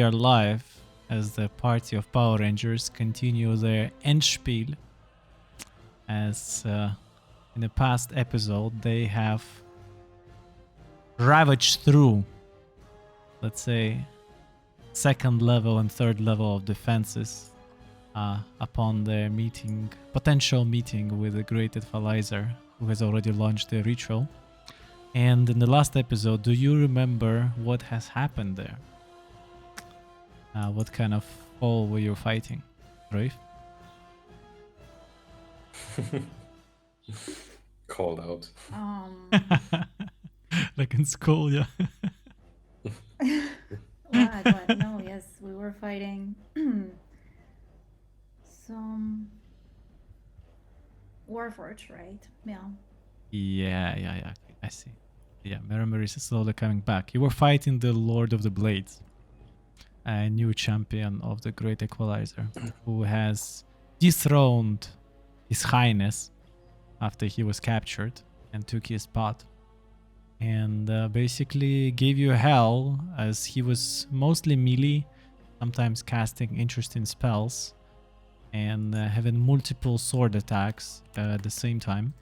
are live as the party of Power Rangers continue their Endspiel. As in the past episode, they have ravaged through, let's say, second level and third level of defenses upon their potential meeting with the Great Equalizer, who has already launched the ritual. And in the last episode, do you remember what has happened there? What kind of foe were you fighting, Rafe? Called out. Like in school, yeah. What? No, yes, we were fighting some Warforged, right? Yeah. Yeah. I see. Yeah, my memory is slowly coming back. You were fighting the Lord of the Blades, a new champion of the Great Equalizer, who has dethroned His Highness after he was captured and took his spot. And basically gave you hell, as he was mostly melee, sometimes casting interesting spells and having multiple sword attacks at the same time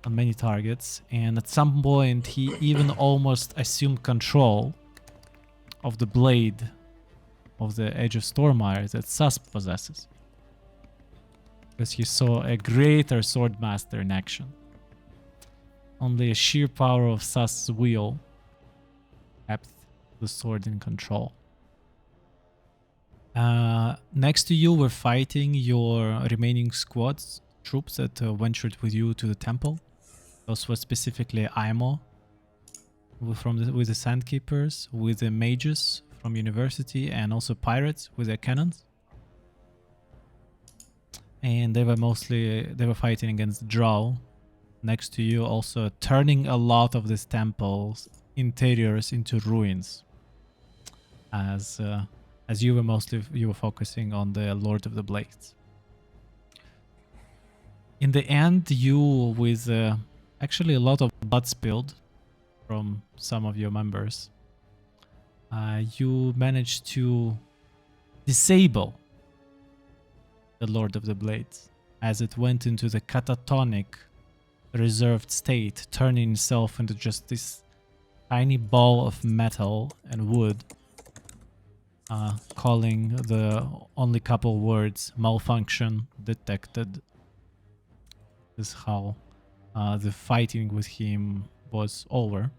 on many targets. And at some point he even almost assumed control of the blade of the Edge of Stormire that Sus possesses, because he saw a greater swordmaster in action. Only a sheer power of Sus' will kept the sword in control. Next to you were fighting your remaining squads, troops that ventured with you to the temple. Those were specifically Aimo with the Sandkeepers, with the mages from University, and also pirates with their cannons. And they were fighting against Drow. Next to you, also turning a lot of these temples interiors into ruins, as you were focusing on the Lord of the Blades. In the end, you, with actually a lot of blood spilled from some of your members, you managed to disable the Lord of the Blades as it went into the catatonic reserved state, turning itself into just this tiny ball of metal and wood, calling the only couple words malfunction detected. This is how the fighting with him was over.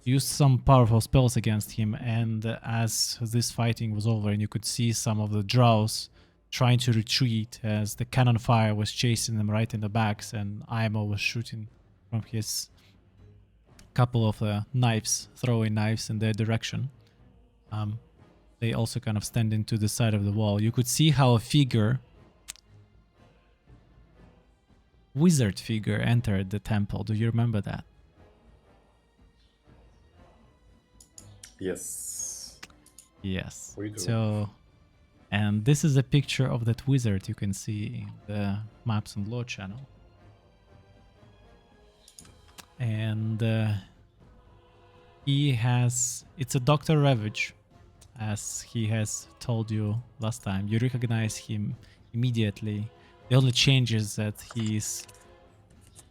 Used some powerful spells against him, and as this fighting was over and you could see some of the Drows trying to retreat as the cannon fire was chasing them right in the backs, and Aimo was shooting from his couple of throwing knives in their direction. They also kind of standing to the side of the wall. You could see how a wizard figure entered the temple. Do you remember that? Yes. Yes. We do. So, and this is a picture of that wizard you can see in the Maps and Lore channel. And it's a Dr. Ravage, as he has told you last time. You recognize him immediately. The only change is that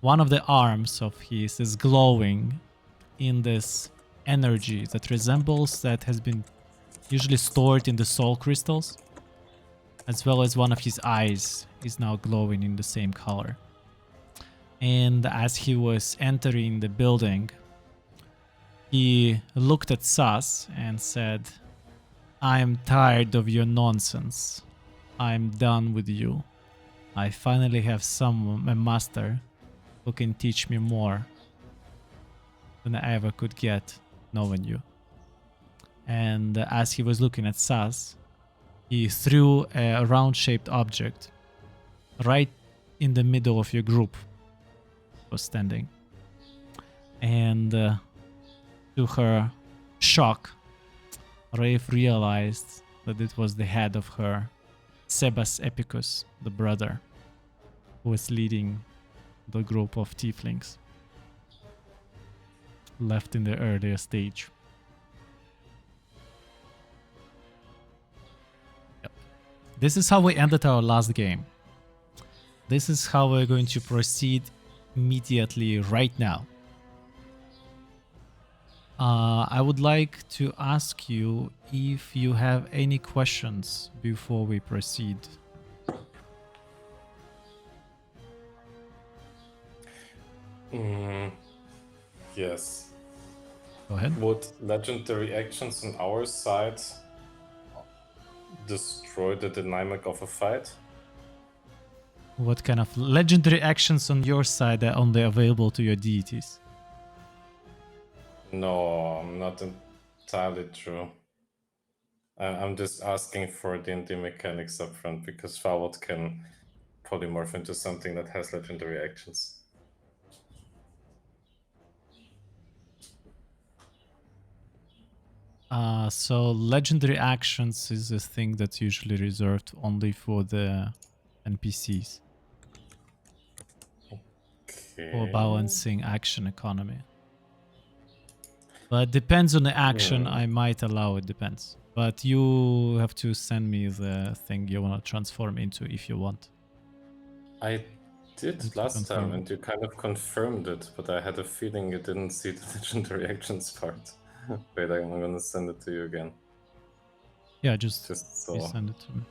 one of the arms of his is glowing in this energy that resembles that has been usually stored in the soul crystals, as well as one of his eyes is now glowing in the same color. And as he was entering the building, he looked at Sus and said, "I'm tired of your nonsense. I'm done with you. I finally have a master who can teach me more than I ever could get knowing you." And as he was looking at Sus, he threw a round-shaped object right in the middle of your group was standing. And to her shock, Rafe realized that it was the head of her Sebas Epicus, the brother, who was leading the group of tieflings left in the earlier stage. This is how we ended our last game. This is how we're going to proceed immediately right now. I would like to ask you if you have any questions before we proceed. Yes. Go ahead. Would legendary actions on our side destroy the dynamic of a fight? What kind of legendary actions on your side are only available to your deities? No, not entirely true. I'm just asking for D&D mechanics up front because Fallout can polymorph into something that has legendary actions. So legendary actions is a thing that's usually reserved only for the NPCs for Okay. balancing action economy. But depends on the action. I might allow it. Depends. But you have to send me the thing you want to transform into if you want. I did And last time, confirm. and you kind of confirmed it, but I had a feeling you didn't see the legendary actions part. Wait, I'm gonna send it to you again. Yeah, just Just you so. send it to me.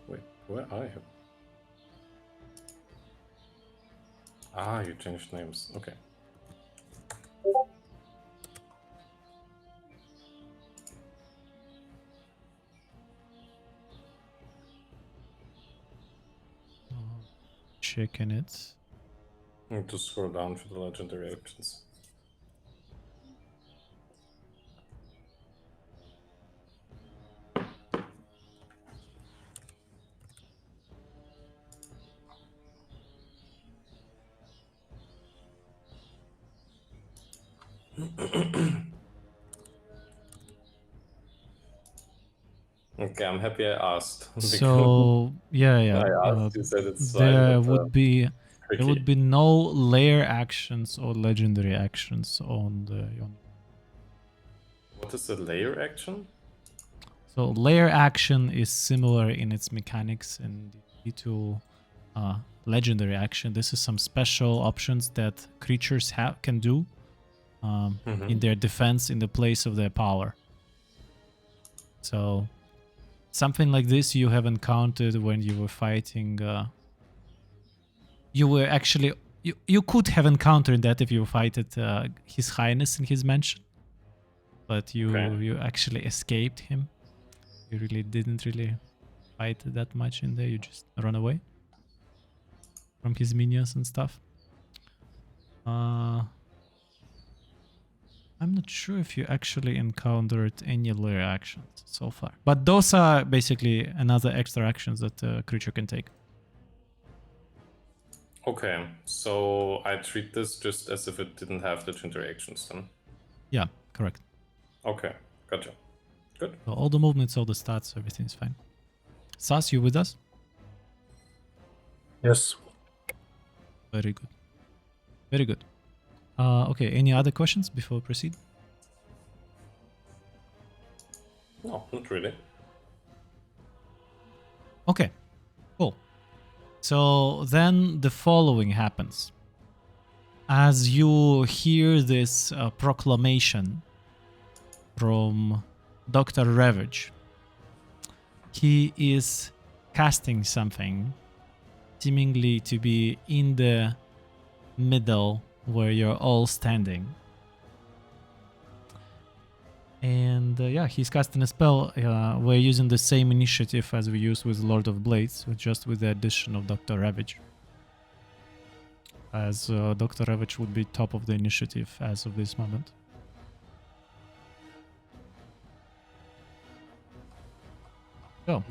Wait, where are you? Ah, you changed names. Okay. Checking it. Need to scroll down for the legendary actions. Okay, I'm happy I asked. because So yeah. I asked, you said it's fine, There but would be there would tricky. be no layer actions or legendary actions on the. What is a layer action? So layer action is similar in its mechanics and to legendary action. This is some special options that creatures can do in their defense in the place of their power. So something like this you have encountered when you were fighting. You were actually you could have encountered that if you fighted His Highness in his mansion, but you actually escaped him. You really didn't fight that much in there. You just run away from his minions and stuff. I'm not sure if you actually encountered any layer actions so far, but those are basically another extra actions that a creature can take. Okay, so I treat this just as if it didn't have legendary actions then. Yeah, correct. Okay, gotcha. Good. So all the movements, all the stats, everything's fine. Sas, you with us? Yes. Very good. Very good. Okay, any other questions before we proceed? No, not really. Okay, cool. So then the following happens. As you hear this proclamation from Dr. Ravage, he is casting something seemingly to be in the middle where you're all standing. And yeah, he's casting a spell. We're using the same initiative as we used with Lord of Blades, just with the addition of Dr. Ravage. As Dr. Ravage would be top of the initiative as of this moment. So,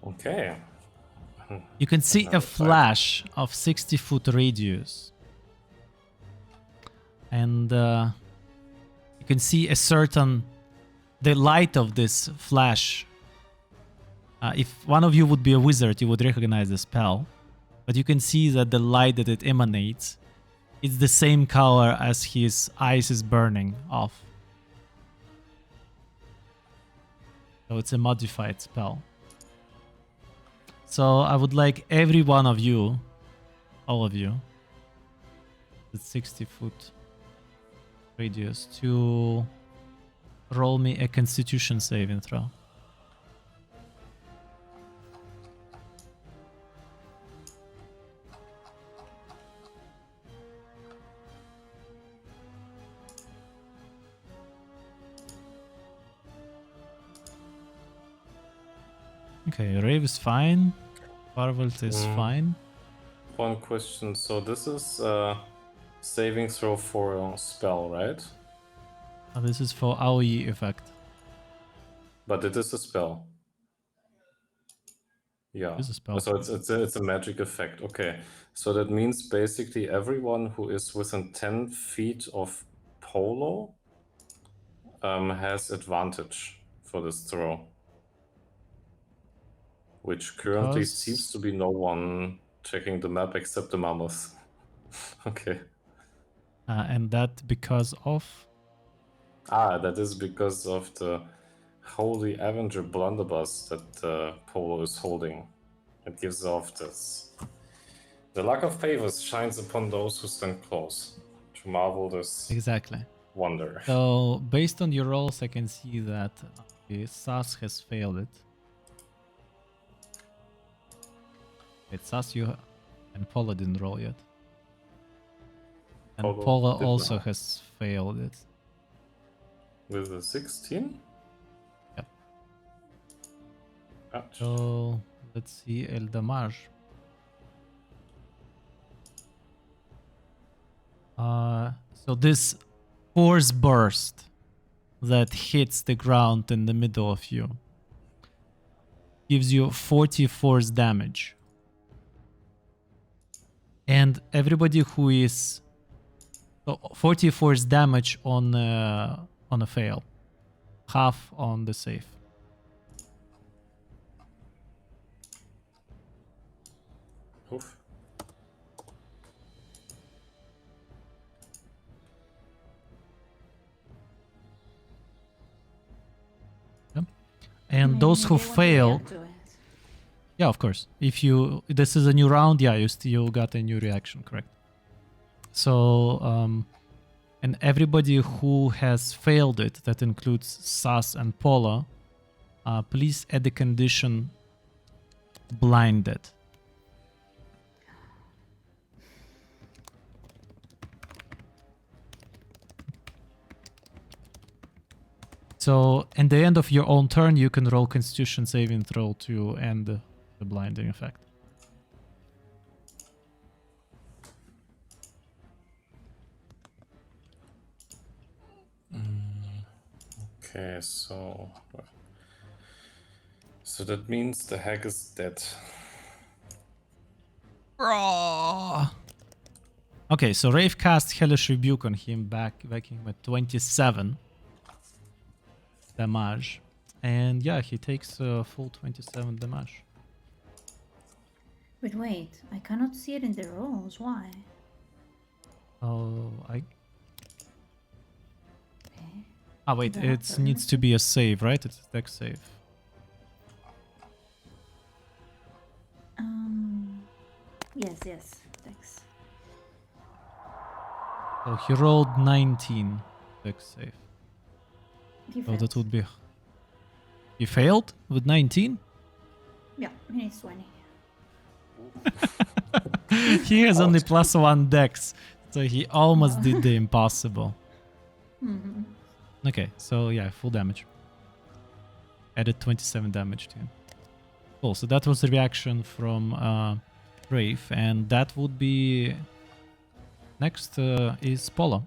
Okay. you can see a Another flash of 60-foot radius. And you can see the light of this flash. If one of you would be a wizard, you would recognize the spell. But you can see that the light that it emanates, it's the same color as his eyes is burning off. So it's a modified spell. So I would like every one of you, all of you, with 60-foot radius, to roll me a Constitution saving throw. Okay, Rave is fine. Farvelt is fine. One question. So this is saving throw for a spell, right? This is for AoE effect. But it is a spell. Yeah. It is a spell. So it's a magic effect. Okay. So that means basically everyone who is within 10 feet of Polo has advantage for this throw. Which currently Because- seems to be no one checking the map except the mammoth. Okay. And that because of... That is because of the Holy Avenger blunderbuss that Polo is holding. It gives off this. The luck of favors shines upon those who stand close to marvel this Exactly. wonder. So, based on your rolls, I can see that Sas has failed it. Wait, Sas, you and Paula didn't roll yet. And Paula Paula did also not. has failed it. With a 16? Yep. Ouch. So, let's see El Damage. So this force burst that hits the ground in the middle of you gives you 40 force damage. And everybody who is 40 force damage on a fail, half on the save. Oof. And those who fail, yeah, of course. If you this is a new round, yeah, you still got a new reaction, correct? So, and everybody who has failed it, that includes Sas and Paula, please add the condition blinded. So, at the end of your own turn, you can roll Constitution saving throw to end the blinding effect. Okay, so that means the hag is dead. Okay, so Rave cast Hellish Rebuke on him, backing him at 27 damage. And yeah, he takes full 27 damage. But wait, I cannot see it in the rolls. Why? Oh, Okay. wait, That it needs to be a save, right? It's a dex save. Yes. Thanks. So he rolled 19 dex save. So that would be... He failed with 19? Yeah, he needs 20. He has only +1 dex, so he almost did the impossible. Mm-hmm. Okay, so yeah, full damage. Added 27 damage to him. Cool, so that was the reaction from Rave, and that would be... Next is Polo,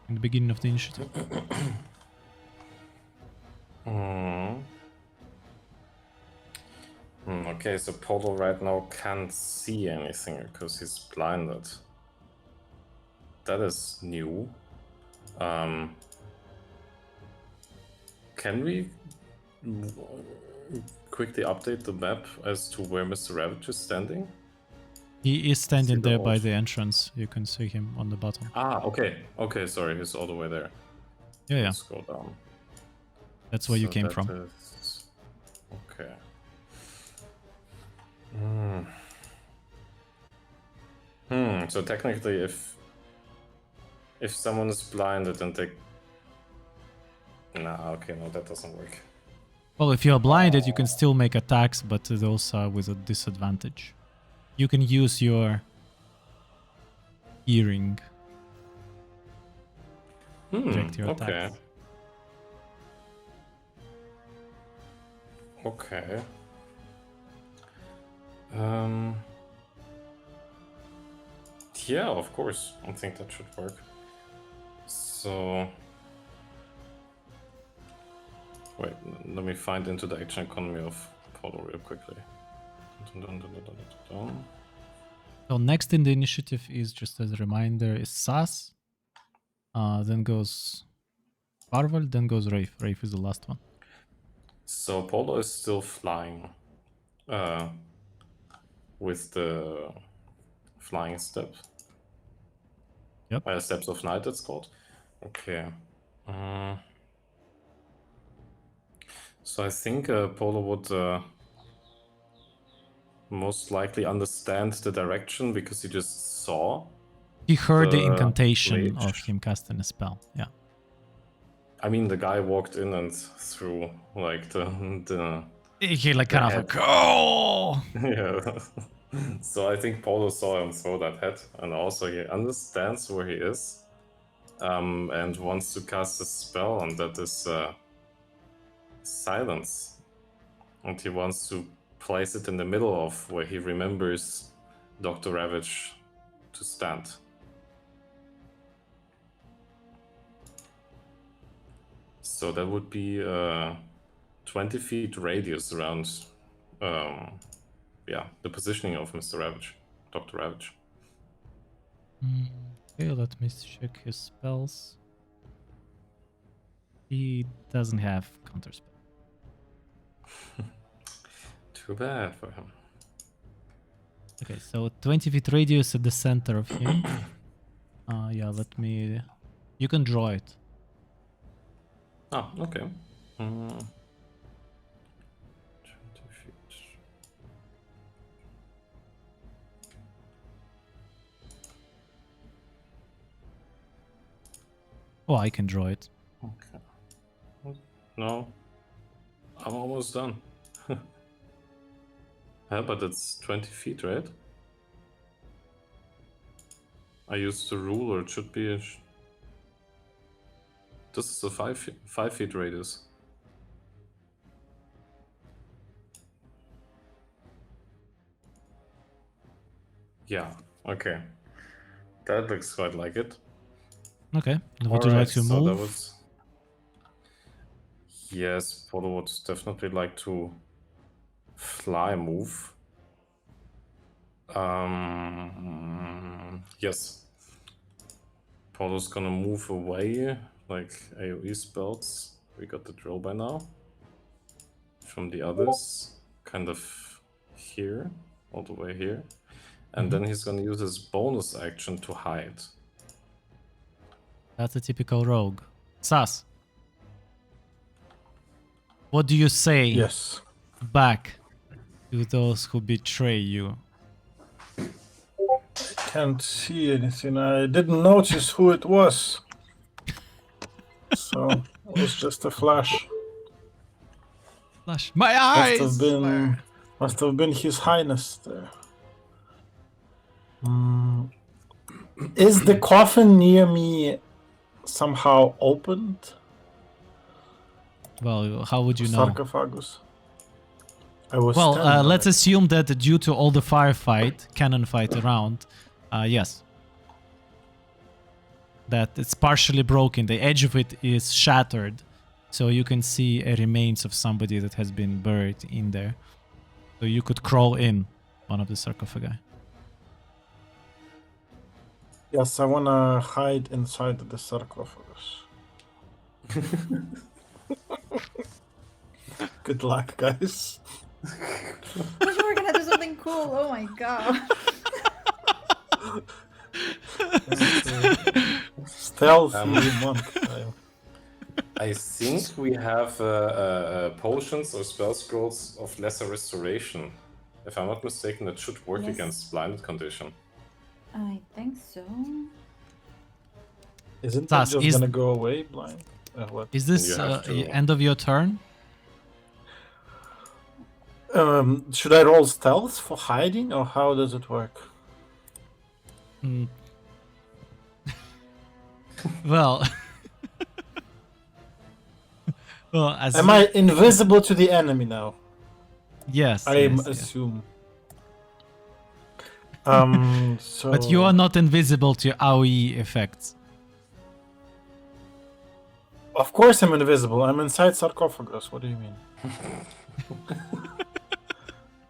in the beginning of the initiative. Okay, so Polo right now can't see anything because he's blinded. That is new. Can we quickly update the map as to where Mr. Ravage is standing? He is standing See the there by wolf. the entrance. You can see him on the bottom. Okay. Okay, sorry, he's all the way there. Yeah. Let's go down. That's where you So came that from. is Okay. So technically, if someone is blinded and they... Nah, okay, no, that doesn't work. Well, if you're blinded, you can still make attacks, but those are with a disadvantage. You can use your hearing. Direct your Okay. attacks. Okay. Yeah, of course. I think that should work. So... Wait, let me find into the action economy of Polo real quickly. So next in the initiative is, just as a reminder, is Sas. Then goes Parval, then goes Rafe. Rafe is the last one. So Polo is still flying with the flying step. Yep. Steps of Night, it's called. Okay. So I think Polo would most likely understand the direction because he just saw. He heard the The incantation mage. of him casting a spell. Yeah. I mean, the guy walked in and threw like the He like kind of head. like, oh! Yeah. So I think Polo saw him throw that head, and also he understands where he is, and wants to cast a spell, and that is silence. And he wants to place it in the middle of where he remembers Dr. Ravage to stand. So that would be 20 feet radius around, the positioning of Mr. Ravage, Dr. Ravage. Okay, let me check his spells. He doesn't have counterspell. Too bad for him. Okay, so 20 feet radius at the center of him. Yeah, let me... You can draw it. Ah, okay. 20 feet. Oh, I can draw it. Okay. No. I'm almost done. Yeah, but it's 20 feet, right? I used the ruler, it should be... This is a 5 feet radius. Yeah, okay. That looks quite like it. Okay, would you like to so that move? was... Yes, Polo would definitely like to fly move. Yes. Polo's gonna move away, like AoE spells. We got the drill by now. From the others, kind of here, all the way here. And then he's gonna use his bonus action to hide. That's a typical rogue. Sas. What do you say Yes. back to those who betray you? Can't see anything. I didn't notice who it was. So it was just a flash. Flash. My eyes! Must have been His Highness there. Is the coffin near me somehow opened? Well, how would you know? Sarcophagus. I was Well, standing let's on it. assume that due to all the firefight, cannon fight around, yes. That it's partially broken. The edge of it is shattered. So you can see a remains of somebody that has been buried in there. So you could crawl in one of the sarcophagi. Yes, I wanna hide inside the sarcophagus. Good luck, guys. Wish we were gonna do something cool. Oh my god. Stealthy monk style. I think we have potions or spell scrolls of lesser restoration. If I'm not mistaken, that should work Yes. against blinded condition. I think so. Isn't Thus, it just is- gonna go away, blind? What? Is this You have to- end of your turn? Should I roll stealth for hiding, or how does it work? Mm. Well, well, as Am I invisible to the enemy now? yes, I yes, yes. assume. So. But you are not invisible to AoE effects. Of course, I'm invisible. I'm inside sarcophagus. What do you mean?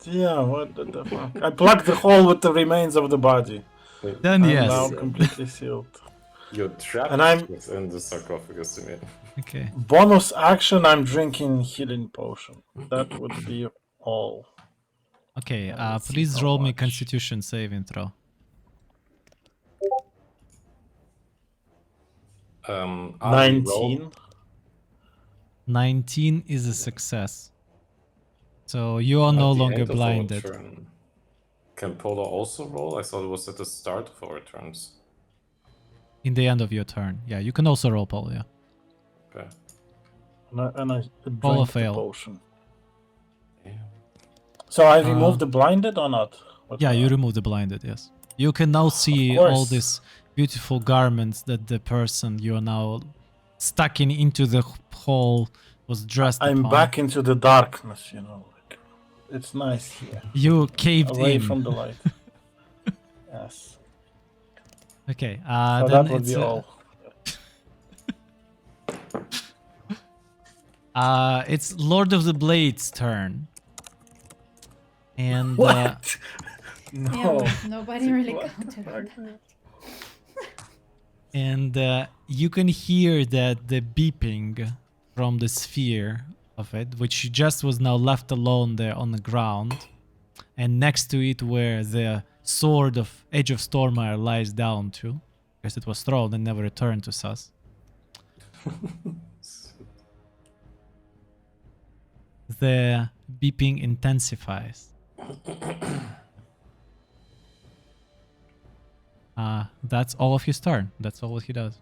Yeah, what the fuck? I plugged the hole with the remains of the body. Then I'm yes. now completely sealed. You're trapped And I'm- within the sarcophagus, you mean? Okay. Bonus action, I'm drinking healing potion. That would be all. Okay. Let's see Please how roll me much. Constitution saving throw. Ari, roll. 19. 19 is a success. So you are no At the longer end of our blinded. turn. Can Polar also roll? I thought it was at the start of our turns. In the end of your turn. Yeah, you can also roll, Paul. Yeah. Okay. And I Roll a drank the fail. potion. Yeah. So I removed the blinded or not? What Yeah, the- you remove the blinded. Yes. You can now see course. all these beautiful garments that the person you are now stuck into the hole was dressed I'm upon. back into the darkness, you know. Like, it's nice here. You caved Away in. from the light. Yes. Okay. So Then that would it's be all. It's Lord of the Blades' turn. And What? No. Yeah, nobody really What counted the on fuck? that. you can hear that the beeping from the sphere of it, which just was now left alone there on the ground, and next to it where the sword of Edge of Stormire lies down to, because it was thrown and never returned to Sus. The beeping intensifies. That's all of his turn. That's all what he does.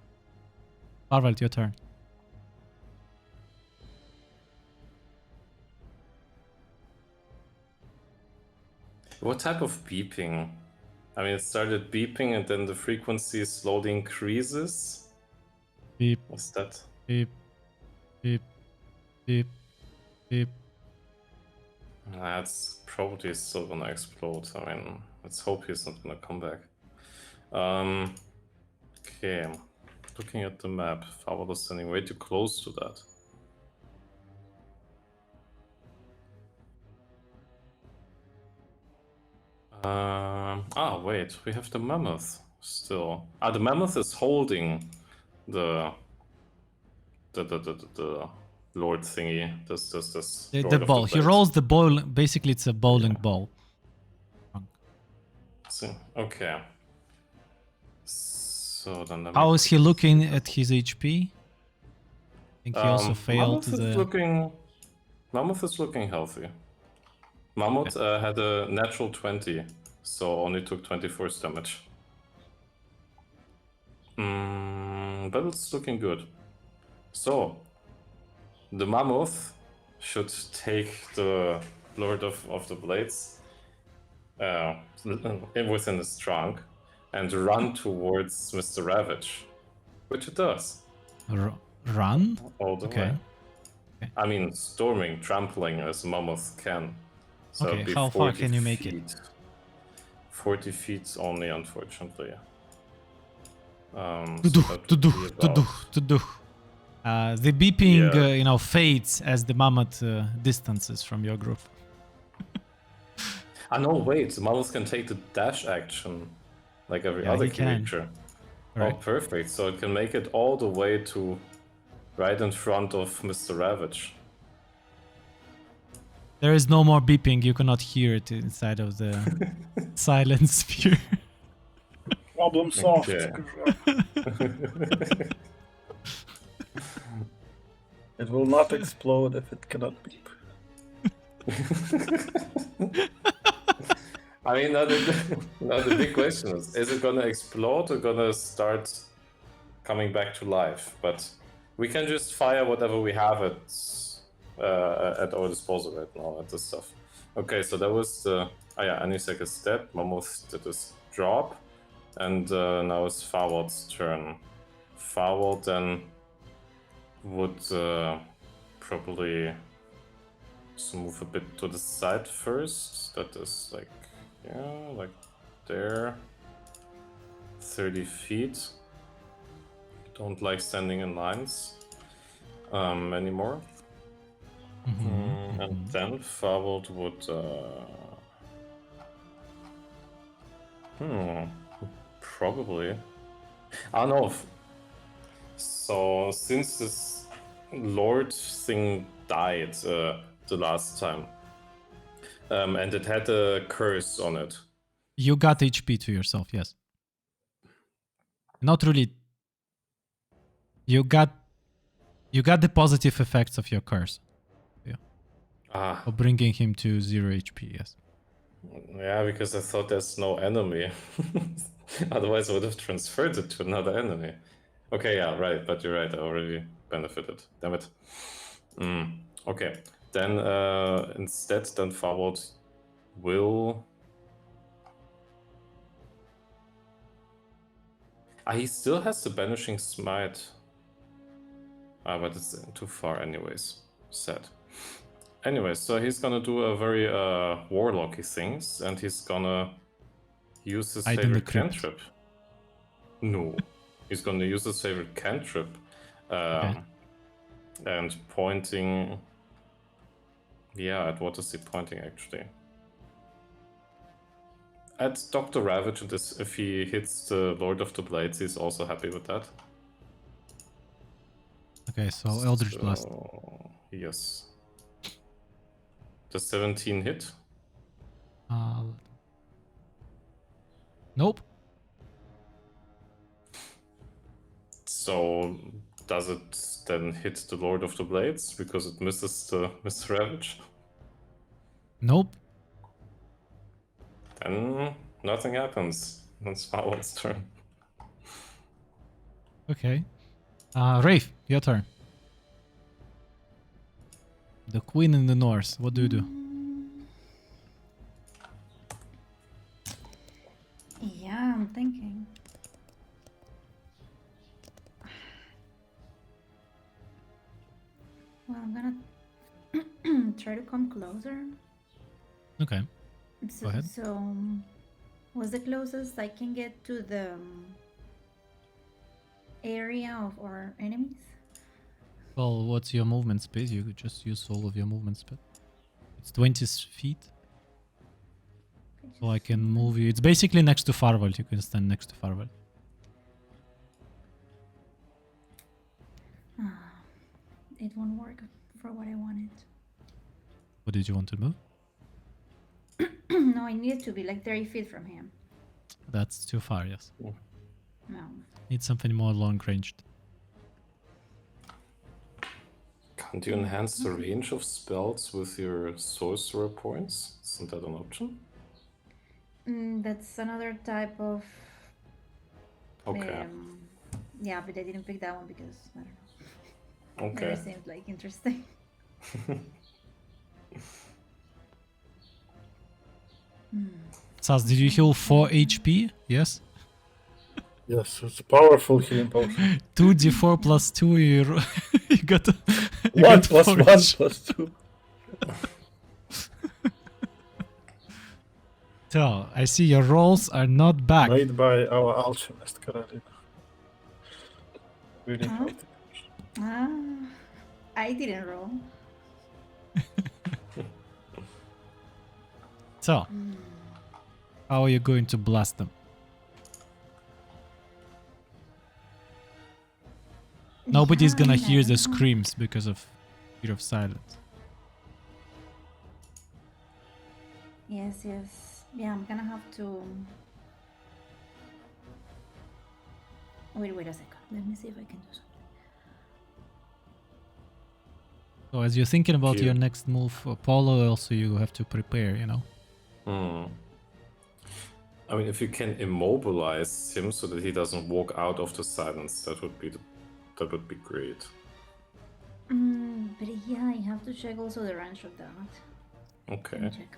Arvald, your turn. What type of beeping? I mean, it started beeping and then the frequency slowly increases. Beep, What's that? beep, beep, beep, beep. That's probably still gonna explode. I mean, let's hope he's not gonna come back. Okay, looking at the map, Fowler is standing way too close to that. Wait, we have the mammoth still. The mammoth is holding the lord thingy. This The Lord of ball. He Blades. rolls the ball. Basically, it's a bowling ball. So, okay. So then let me How is he put- looking at his HP? I think he also failed Mammoth is the. looking. Mammoth is looking healthy. Mammoth had a natural 20, so only took 24 damage. But it's looking good. So, the Mammoth should take the Lord of the Blades within his trunk and run towards Mr. Ravage, which it does Run? all the Okay. way. I mean, storming, trampling as a mammoth can. So Okay, it'd be how far 40 can you make it? feet. 40 feet only, unfortunately. So To-do, that would to-do, be to-do, about- to-do. The beeping, Yeah. fades as the mammoth distances from your group. No, wait, the mammoth can take the dash action like every Yeah, other he can. creature. Right. Oh, perfect. So it can make it all the way to right in front of Mr. Ravage. There is no more beeping. You cannot hear it inside of the silent sphere. Problem solved. Okay. Good job. It will not explode if it cannot beep. I mean, now the big question is it gonna explode or gonna start coming back to life? But we can just fire whatever we have at our disposal right now at this stuff. Okay, so that was the Anisek is dead. Mammoth did his drop, and now it's Farward's turn. Farward then would probably just move a bit to the side first. That is like, yeah, like there. 30 feet. Don't like standing in lines anymore. And then Farward would probably. I don't know. So since this Lord thing died the last time, and it had a curse on it. You got HP to yourself, yes. Not really. You got the positive effects of your curse. Of bringing him to 0 HP, yes. Yeah, because I thought there's no enemy. Otherwise I would have transferred it to another enemy. Okay, yeah, right, but you're right, I already benefited. Damn it. Okay, then instead, then Farward will... he still has the Banishing Smite. But it's too far anyways. Sad. Anyways, so he's gonna do a very warlocky things, and he's gonna use his Hide in the favorite crypt. cantrip. No. He's gonna use his favorite cantrip. Okay. And pointing... Yeah, at what is he pointing actually? At Dr. Ravage, if he hits the Lord of the Blades, he's also happy with that. Okay, so Eldritch Blast. Yes. The 17 hit? Nope. So does it then hit the Lord of the Blades because it misses the Mr. Ravage? Nope. Then nothing happens. It's Farward's turn. Okay. Rafe, your turn. The Queen in the North. What do you do? Yeah, I'm thinking. Well, I'm gonna try to come closer. Okay. So, Go ahead. What's the closest I can get to the area of our enemies? Well, what's your movement speed? You could just use all of your movement speed. It's 20 feet. So I can move you. It's basically next to Farwell. You can stand next to Farwell. It won't work for what I wanted. What did you want to move? No, I need to be like 30 feet from him. That's too far, yes. No. Need something more long ranged. Can't you enhance the range of spells with your sorcerer points? Isn't that an option? That's another type of... Okay. Yeah, but I didn't pick that one because, I don't know. Okay. It seemed like interesting. Saz, did you heal 4 HP? Yes? Yes, it's a powerful healing potion. 2d4 plus 2, you got... you 1 got plus 4 1 plus 2. So, I see your rolls are not back. Made by our alchemist, Karolina. Really Huh? healthy. I didn't roll. So, how are you going to blast them? Nobody's Yeah, gonna I hear the don't know. screams because of fear of silence. Yes, yes. Yeah, I'm gonna have to... Wait a second. Let me see if I can do So as you're thinking about Cute. your next move, Polo, also you have to prepare, you know. Hmm. I mean, if you can immobilize him so that he doesn't walk out of the silence, that would be great. But yeah, I have to check also the range of that. Let Okay. me check.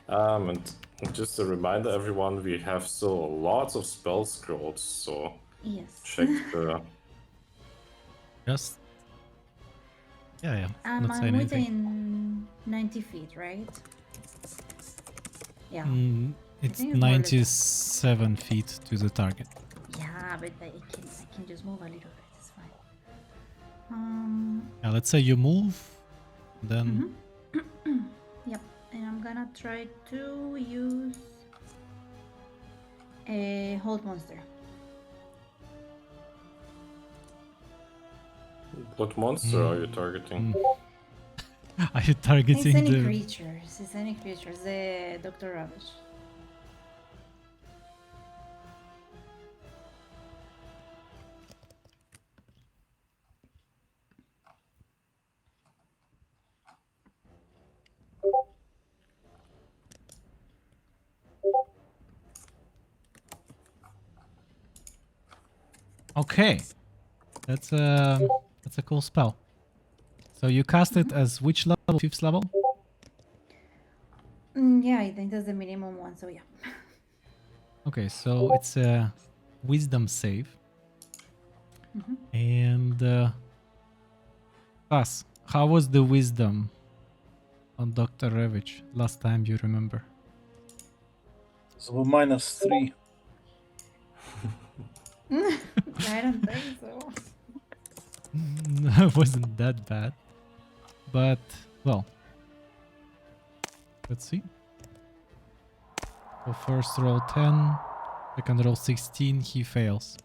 And just a reminder, everyone, we have still lots of spell scrolls, so Yes. check the. Just yeah. I'm Not saying anything. within 90 feet, right? Yeah. It's think it's more or less- 97 feet to the target. Yeah, but I can just move a little bit. It's fine. Yeah, let's say you move, then Yep. And I'm gonna try to use a hold monster. What monster are you targeting? are you targeting It's any the? creatures. It's any creatures. The Dr. Ravage. Okay, that's a cool spell. So you cast it as which level? 5th level? Yeah, I think that's the minimum one. So yeah. Okay, so it's a wisdom save. And Bas, how was the wisdom on Dr. Ravage last time you remember? So -3. I don't think so. It wasn't that bad. But, well, let's see. So first roll 10, second roll 16, he fails.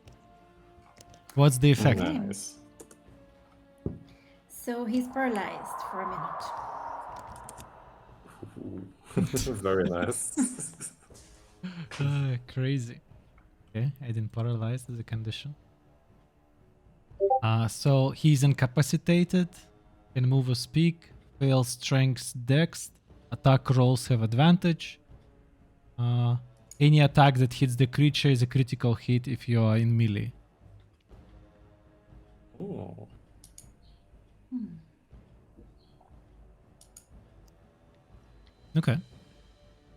What's the effect? Nice. So he's paralyzed for a minute. Very nice. Crazy. Okay, I didn't paralyze as a condition. So he's incapacitated, can move or speak, fails strength, dex, attack rolls have advantage. Any attack that hits the creature is a critical hit if you are in melee. Ooh. Okay.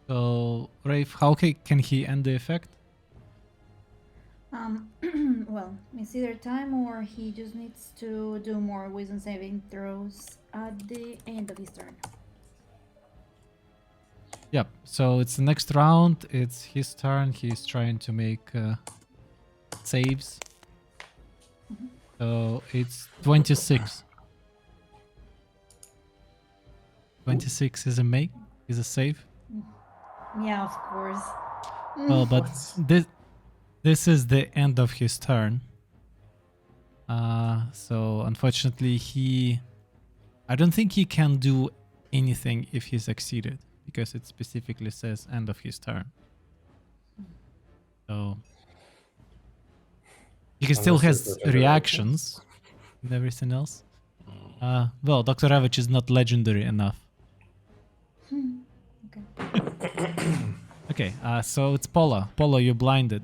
So, Rafe, how can he end the effect? Well, it's either time or he just needs to do more wisdom saving throws at the end of his turn. Yep. So it's the next round. It's his turn. He's trying to make saves. So it's 26. 26 is a make. Is a save. Yeah, of course. Well, but this is the end of his turn. So unfortunately, I don't think he can do anything if he succeeded, because it specifically says end of his turn. So he still Unless has it's a reactions and everything else. Well, Dr. Ravage is not legendary enough. Okay. Okay, so it's Paula. Paula, you're blinded.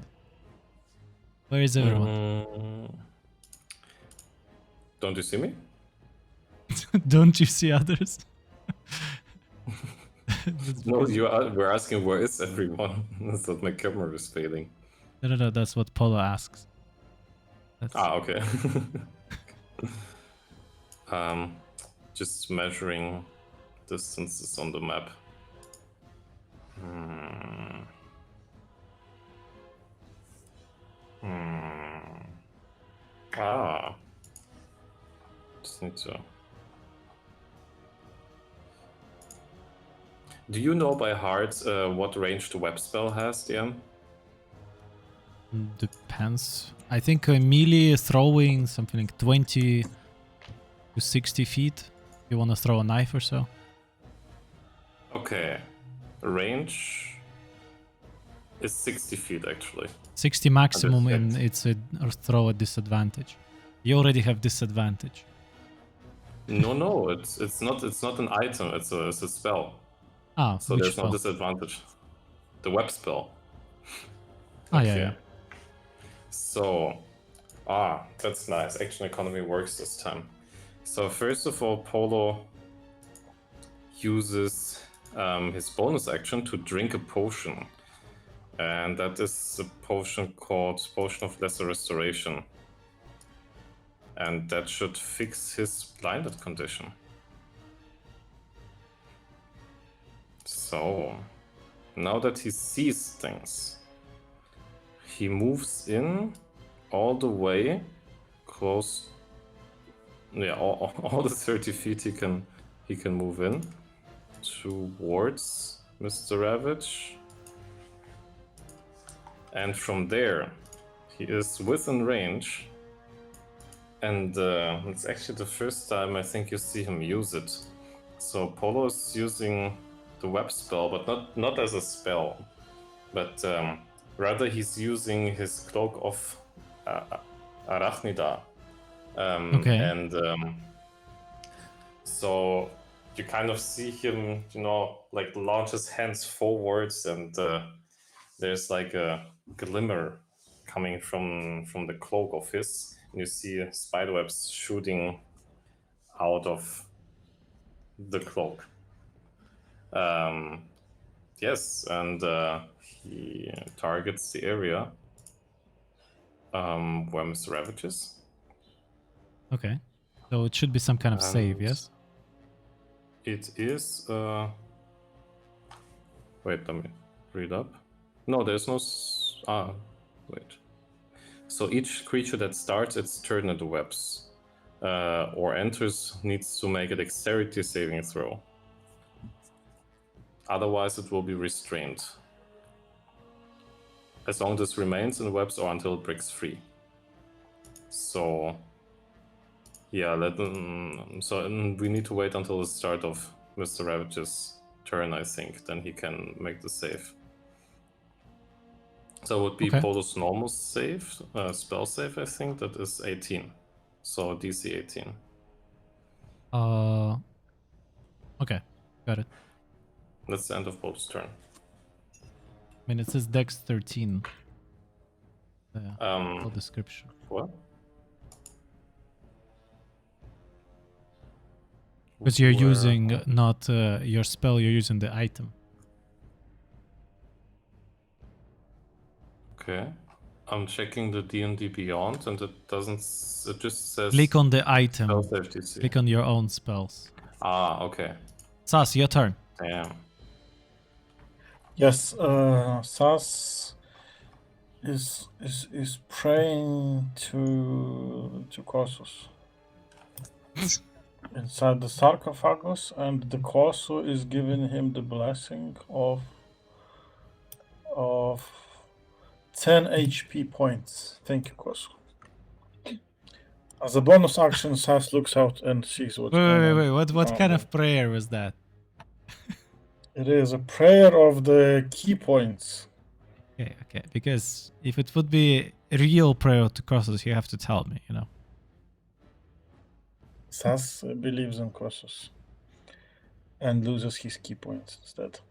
Where is everyone? Don't you see me? Don't you see others? No, we're asking where is everyone? That's that my camera is failing. No, that's what Paula asks. That's... Okay. Just measuring distances on the map. Just need to. Do you know by heart what range the web spell has, DM? Depends. I think melee throwing something like 20 to 60 feet. If you want to throw a knife or so. Okay. Range is 60 feet actually. 60 maximum, Understood. and it's a throw at disadvantage. You already have disadvantage. No, it's not an item. It's a spell. Ah, So which there's no spell? disadvantage. The web spell. Oh, yeah. So, that's nice. Action economy works this time. So first of all, Polo uses his bonus action to drink a potion, and that is a potion called Potion of Lesser Restoration, and that should fix his blinded condition. So, now that he sees things, he moves in all the way close. Yeah, all the 30 feet he can move in towards Mr. Ravage. And from there, he is within range. And it's actually the first time I think you see him use it. So Polo is using the web spell, but not as a spell, but rather he's using his cloak of Arachnida. Okay. And so you kind of see him, like launch his hands forwards, and there's like a glimmer coming from the cloak of his, and you see spiderwebs shooting out of the cloak. Yes, and he targets the area where Mr. Ravage is. Okay. So it should be some kind of save, And yes? It is. Wait, let me read up. No, there's no. Wait. So each creature that starts its turn at the webs or enters needs to make a dexterity saving throw. Otherwise, it will be restrained. As long as this remains in the webs or until it breaks free. So, yeah, we need to wait until the start of Mr. Ravage's turn, I think. Then he can make the save. So it would be Okay. Polo's normal save, spell save, I think. That is 18. So DC 18. Okay. Got it. That's the end of Polo's turn. I mean, it says Dex 13. Full description. What? Because you're Where- using not your spell, you're using the item. Okay. I'm checking the D&D Beyond, and it doesn't. It just says. Click on the item. Spell save DC. Click on your own spells. Okay. Sas, your turn. Damn. Yes, Sas is praying to Kossos inside the sarcophagus, and the Kosso is giving him the blessing of 10 HP points. Thank you, Kosso. As a bonus action, Sas looks out and sees what's going on. Wait. What kind around of prayer was that? It is a prayer of the key points. Okay. Because if it would be a real prayer to Crosses, you have to tell me, Sas believes in Kossos and loses his key points instead.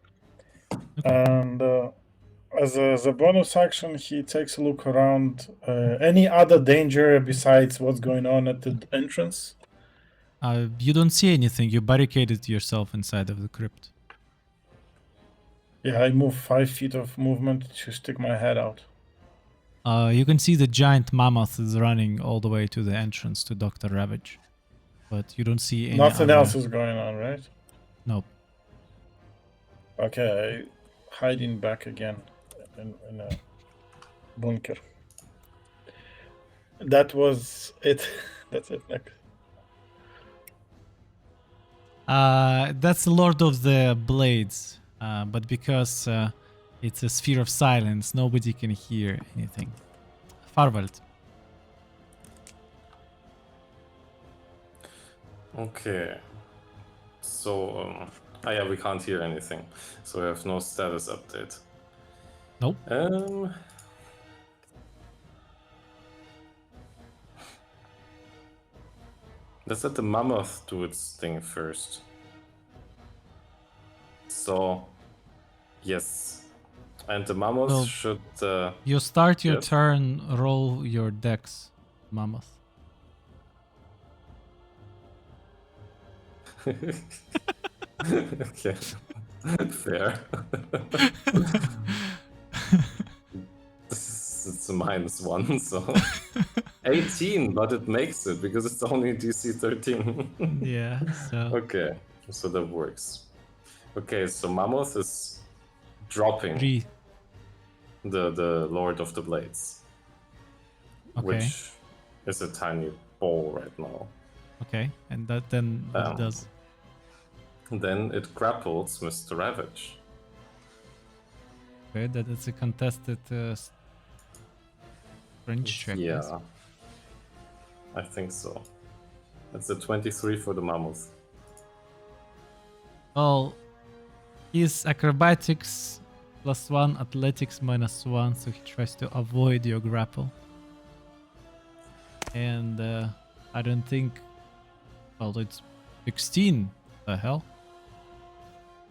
Okay. And as a bonus action, he takes a look around. Any other danger besides what's going on at the entrance? You don't see anything. You barricaded yourself inside of the crypt. Yeah, I move 5 feet of movement to stick my head out. You can see the giant mammoth is running all the way to the entrance to Dr. Ravage. But you don't see any Nothing other... else is going on, right? Nope. Okay, hiding back again in a bunker. That was it. That's it, Nick. That's the Lord of the Blades. But because it's a sphere of silence, nobody can hear anything. Farvald. Okay. So, yeah, we can't hear anything. So we have no status update. Nope. Let's let the mammoth do its thing first. So, yes. And the mammoth Well, should... You start your Yes. turn, roll your dex, mammoth. Okay. Fair. It's a -1, so 18, but it makes it because it's only DC 13. Yeah, so Okay, so that works. Okay, so Mammoth is dropping 3. the Lord of the Blades, Okay. which is a tiny ball right now. Okay, and that then what it does? Then it grapples Mr. Ravage. Okay, that it's a contested French check. yes? Yeah, I think so. It's a 23 for the Mammoth. Well, his acrobatics +1, athletics -1, so he tries to avoid your grapple. And I don't think. Well, it's 16. The hell?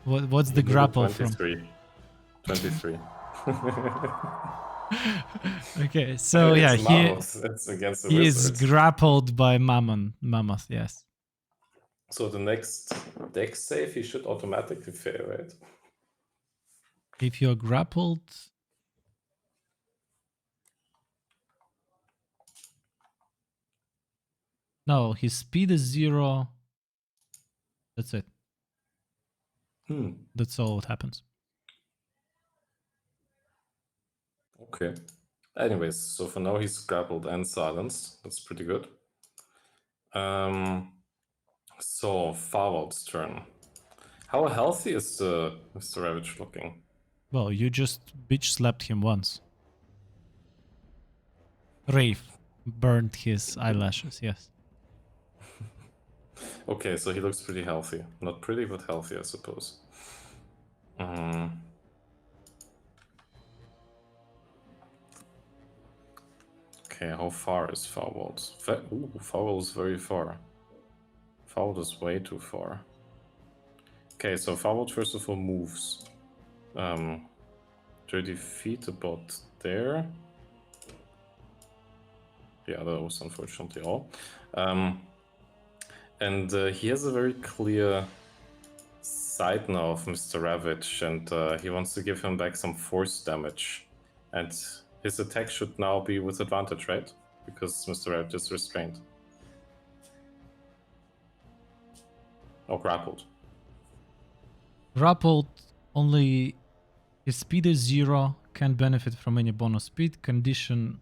What's the He needed grapple from? 23. Okay, so It's yeah, Mammoth. It's against the he is wizards. grappled by Mammoth. Yes. So the next deck save he should automatically fail, right? If you're grappled. No, his speed is 0. That's it. That's all that happens. Okay. Anyways, so for now he's grappled and silenced. That's pretty good. So Farwald's turn. How healthy is the Mr. Ravage looking? Well, you just bitch slapped him once. Rafe burned his eyelashes, yes. Okay, so he looks pretty healthy. Not pretty, but healthy, I suppose. Okay, how far is Farwald? Ooh, Farwald is very far. Farwald is way too far. Okay, so Farwald first of all moves 30 feet about there. Yeah, that was unfortunately all. And he has a very clear sight now of Mr. Ravage, and he wants to give him back some force damage. And his attack should now be with advantage, right? Because Mr. Ravage is restrained. Or grappled. Grappled, only his speed is 0, can't benefit from any bonus speed condition.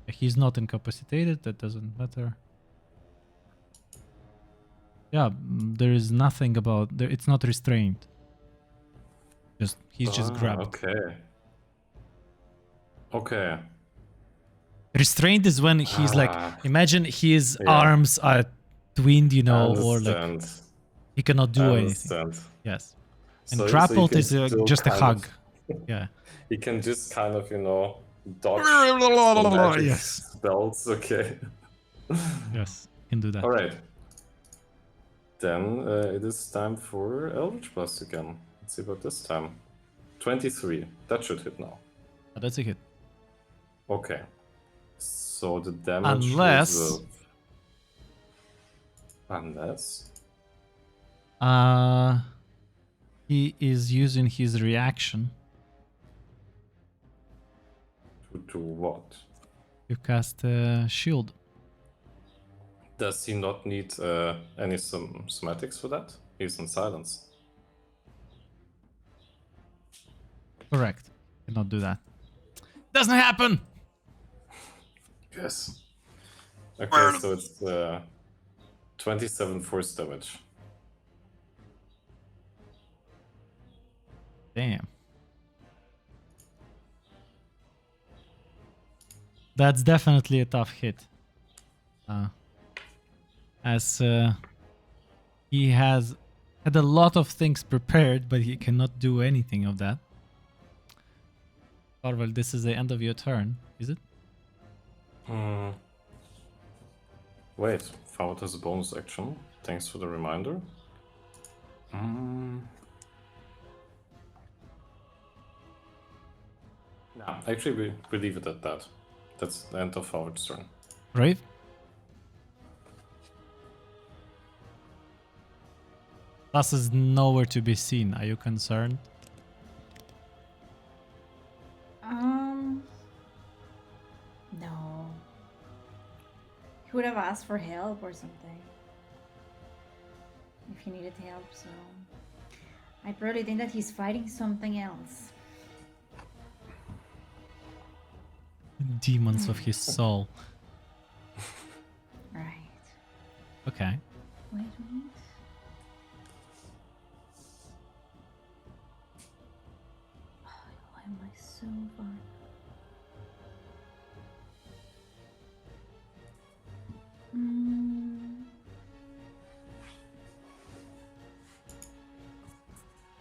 He's not incapacitated, that doesn't matter. Yeah, there is nothing about there. It's not restrained. He's just grabbed. Okay. Okay. Restrained is when he's like, imagine his Yeah. arms are twinned, you I know, or like understand. he cannot do I anything. understand. Yes, and So- so he grappled can is still just a kind hug. of- Yeah. He can just kind of, dodge some magic Yes. spells. Okay. Yes, can do that. All right. Then it is time for Eldritch Blast again. Let's see about this time. 23. That should hit now. Oh, that's a hit. Okay. So the damage Unless- was, unless He is using his reaction to what? to cast a shield. Does he not need any somatics for that? He's in silence. Correct. Cannot do that. Doesn't happen. Yes. Okay, so it's 27 force damage. Damn. That's definitely a tough hit. As he has had a lot of things prepared, but he cannot do anything of that. Farwell, this is the end of your turn, is it? Wait, Forward as a bonus action. Thanks for the reminder. No, actually, we leave it at that. That's the end of Forward's turn. Brave? Thus is nowhere to be seen. Are you concerned? No. He would have asked for help or something. If he needed help, so I probably think that he's fighting something else. Demons of his soul. Right. Okay. Wait a minute. Why am I so far?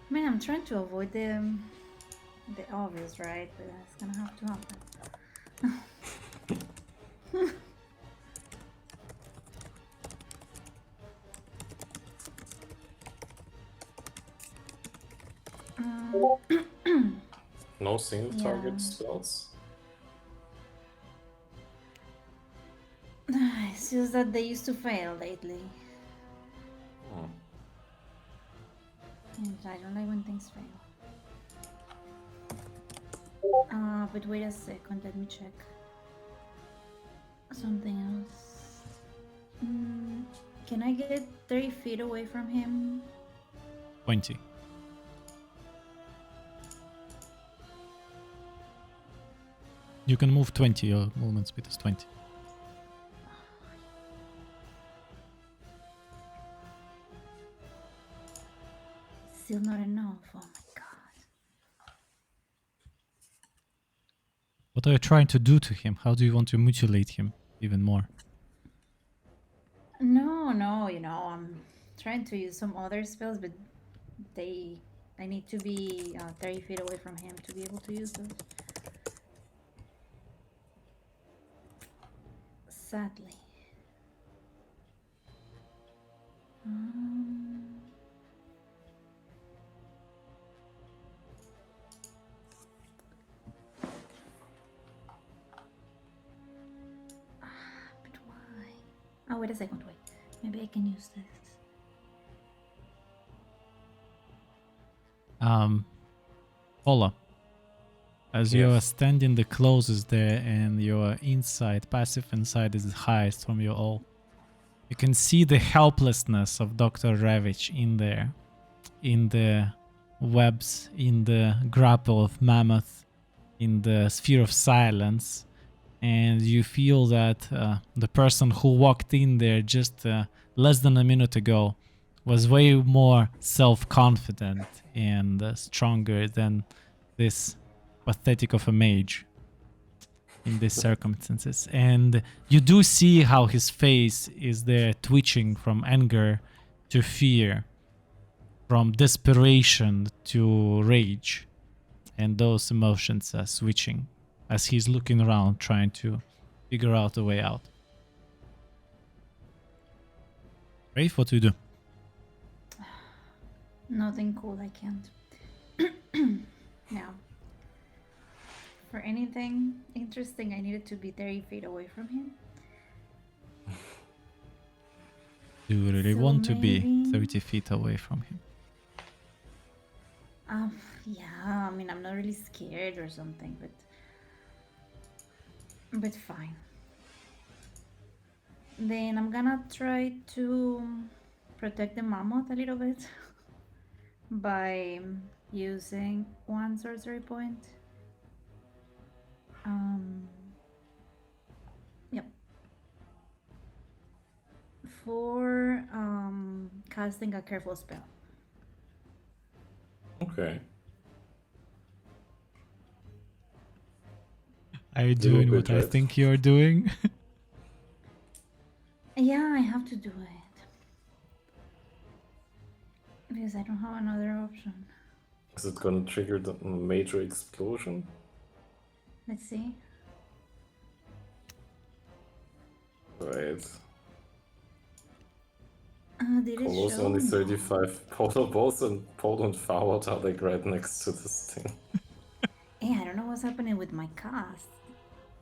I mean, I'm trying to avoid the obvious, right? But that's gonna have to happen. No single Yeah. target spells. It's just that they used to fail lately. Hmm. And I don't like when things fail. But wait a second, let me check. Something else. Can I get 30 feet away from him? 20. You can move 20, your movement speed is 20. Still not enough. Oh my god. What are you trying to do to him? How do you want to mutilate him even more? No, I'm trying to use some other spells, but I need to be 30 feet away from him to be able to use those. Sadly. But why? Oh, wait a second, wait. Maybe I can use this. Paula, as you are Yes. standing the closest there and your insight, passive insight is the highest from you all, you can see the helplessness of Dr. Ravage in there, in the webs, in the grapple of Mammoth, in the sphere of silence, and you feel that the person who walked in there just less than a minute ago was way more self-confident and stronger than this pathetic of a mage in these circumstances. And you do see how his face is there twitching from anger to fear, from desperation to rage, and those emotions are switching as he's looking around trying to figure out a way out. Rafe, what do you do? Nothing cool, I can't. Now, for anything interesting, I needed to be 30 feet away from him. Do you really So want to be maybe- 30 feet away from him? Yeah, I mean, I'm not really scared or something, but fine. Then I'm gonna try to protect the mammoth a little bit by using one sorcery point. Yep. For casting a careful spell. Okay. Are you Do doing good, what I right? think you're doing? Yeah, I have to do it. Because I don't have another option. Is it gonna trigger the major explosion? Let's see. Right. Did it Polo's show? only No. 35. Polo both and Polo and Forward are like right next to this thing. Yeah, I don't know what's happening with my cast.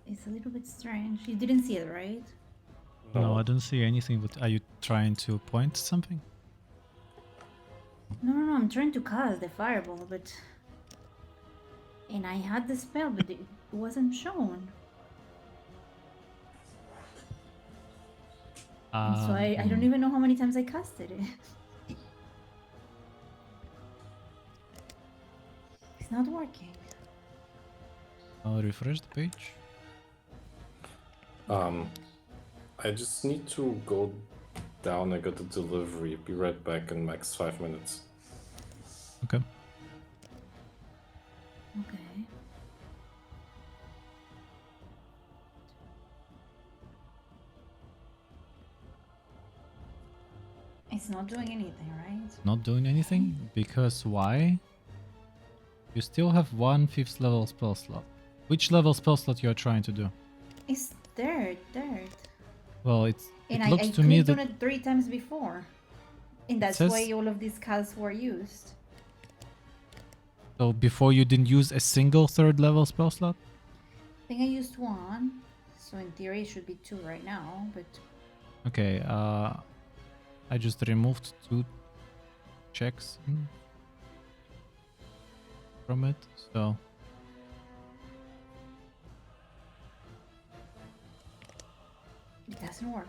It's a little bit strange. You didn't see it, right? No, I don't see anything. But are you trying to point something? No, I'm trying to cast the fireball, but... And I had the spell, but it wasn't shown. And so I don't even know how many times I casted it. It's not working. I'll refresh the page. I just need to go down. I got a delivery. Be right back in max 5 minutes. Okay. Okay. It's not doing anything, right? Not doing anything because why? You still have one 5th level spell slot. Which level spell slot you're trying to do? It's dirt. Well, it And looks I to me clicked that on it 3 times before. And that's says- why all of these casts were used. so before you didn't use a single 3rd level spell slot. I think I used 1. So in theory it should be 2 right now, but... Okay. I just removed 2 checks from it. So It doesn't work.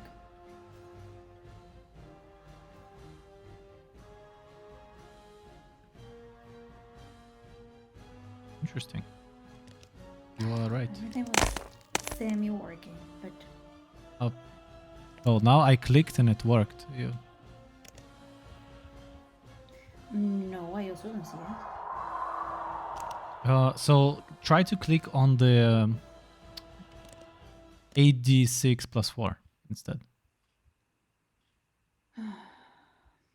interesting. You are right. Everything was semi-working, but... Oh, now I clicked and it worked. You. No, I also don't see it. So try to click on the 8d6 plus 4 instead.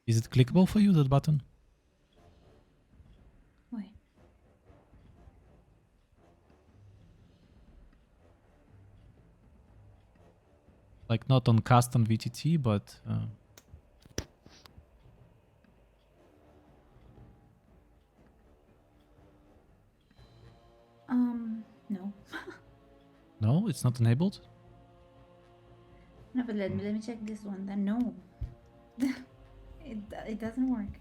Is it clickable for you, that button? Wait. Like not on custom VTT, but No. no, it's not enabled. No, but let me check this one then. No. it doesn't work.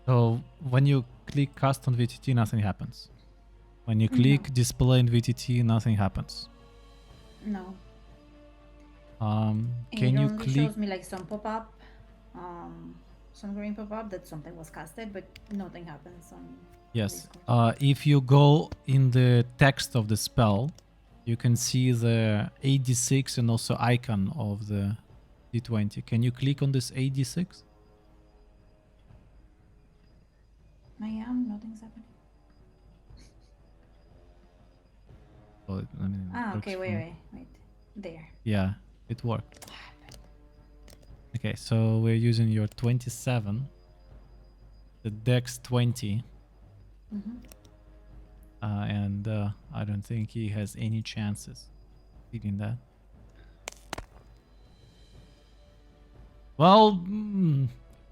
So when you click cast on VTT, nothing happens. When you click display in VTT, nothing happens. No. Can It you only click? shows me like some pop-up, some green pop-up that something was casted, but nothing happens on Yes. Discord. If you go in the text of the spell, you can see the AD6 and also icon of the D20. Can you click on this AD6? I am, nothing's happening. Oh, I mean, it Ah, works okay, from- wait. There. Yeah, it worked. Okay, so we're using your 27, the Dex 20, Mm-hmm. and I don't think he has any chances beating that. Well,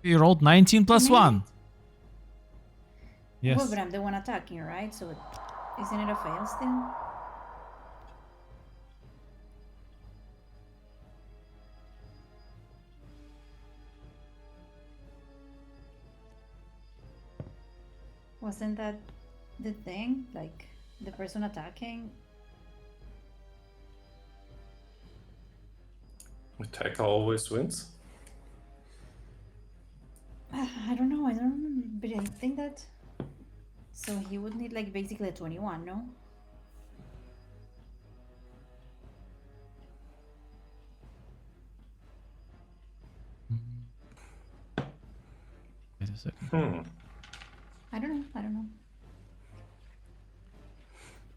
he rolled 19 plus made 1. Yes. Well, but I'm the one attacking, right? So isn't it a fail still? Wasn't that the thing? Like the person attacking? Attacker always wins. I don't know. I don't remember, but I think that. So he would need like basically a 21, no? Wait a second. I don't know.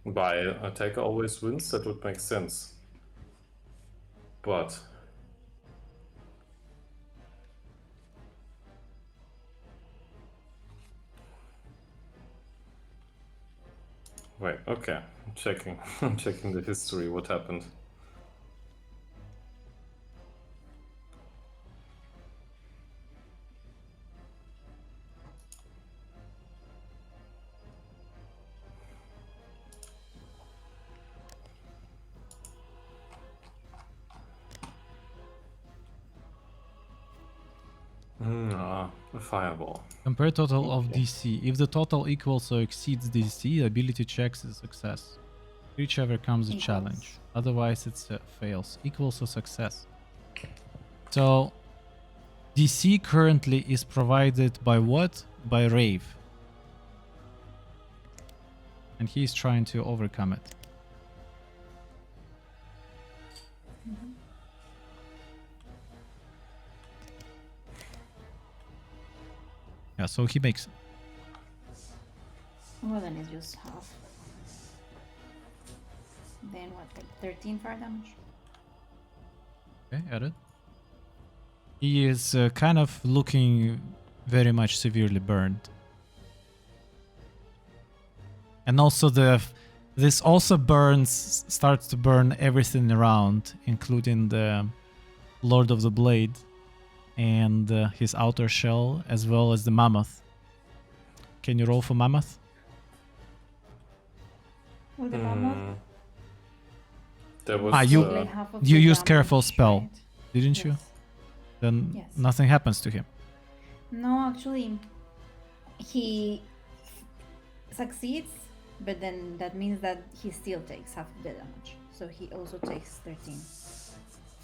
By attacker always wins, that would make sense. But wait, okay. checking, checking the history. What happened? A fireball. Compare total of Okay. DC. If the total equals or exceeds DC, ability checks is a success. Whichever comes a Equals. challenge. Otherwise, it fails. Equals or success. So, DC currently is provided by what? By Rave. And he's trying to overcome it. Yeah, so he makes it. Well, then it's just half. Then what, like 13 fire damage? Okay, edit. He is kind of looking very much severely burned. And also this also starts to burn everything around, including the Lord of the Blade and his outer shell, as well as the mammoth. Can you roll for mammoth? With the mammoth? There was. you- Like half of you the used careful damage, spell. right? Didn't you? Yes. Then Yes. nothing happens to him. No, actually, he succeeds, but then that means that he still takes half of the damage. So he also takes 13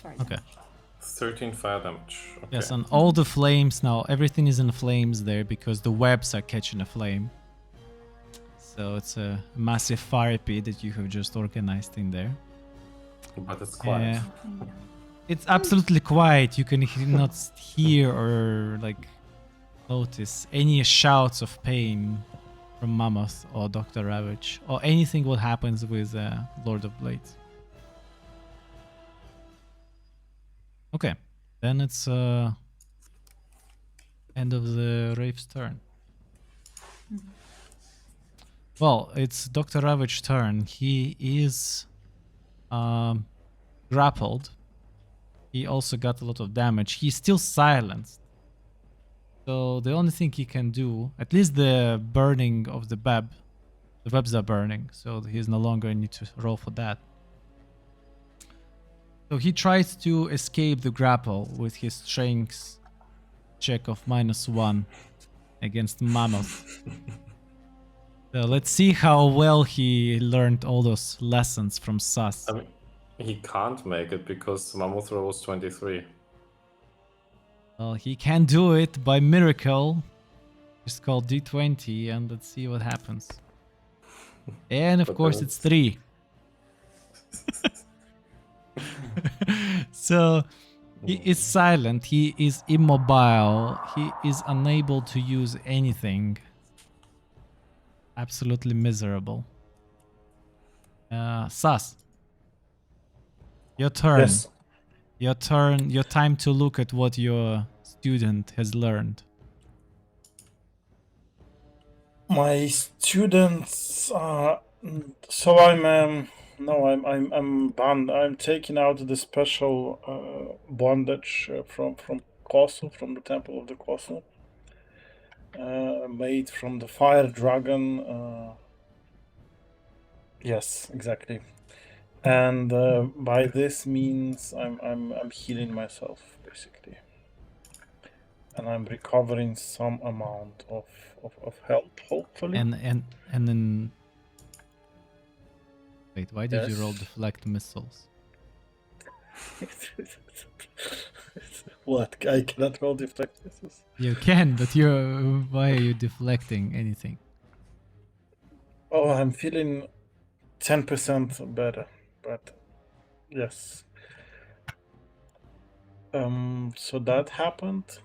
fire Okay. damage. 13 fire damage. Okay. Yes, and all the flames now, everything is in flames there because the webs are catching a flame. So it's a massive fire pit that you have just organized in there. But it's quiet. Yeah. Yeah. It's absolutely quiet. You can not hear or like notice any shouts of pain from Mammoth or Dr. Ravage or anything what happens with Lord of Blades. Okay, then it's end of the Rave's turn. Well, it's Dr. Ravage's turn. He is grappled. He also got a lot of damage. He's still silenced. So the only thing he can do, at least the burning of the webs are burning, so he's no longer need to roll for that. So he tries to escape the grapple with his strength check of -1 against Mammoth. So let's see how well he learned all those lessons from Sus. I mean, he can't make it because Mammoth rolls 23. Well, he can do it by miracle. Just call D20 and let's see what happens. And of But course then it's 3. So he is silent, he is immobile, he is unable to use anything. Absolutely miserable. Sus. Your turn. Yes. Your turn, your time to look at what your student has learned. My students so I'm banned. I'm taking out the special bondage from Kosu, from the Temple of the Kosu, made from the fire dragon. Yes, exactly. And by this means I'm healing myself basically, and I'm recovering some amount of health, hopefully. And then wait, why did you roll Yes. deflect missiles? What? I cannot roll deflect misses. You can, but why are you deflecting anything? Oh, I'm feeling 10% better, but yes. So that happened.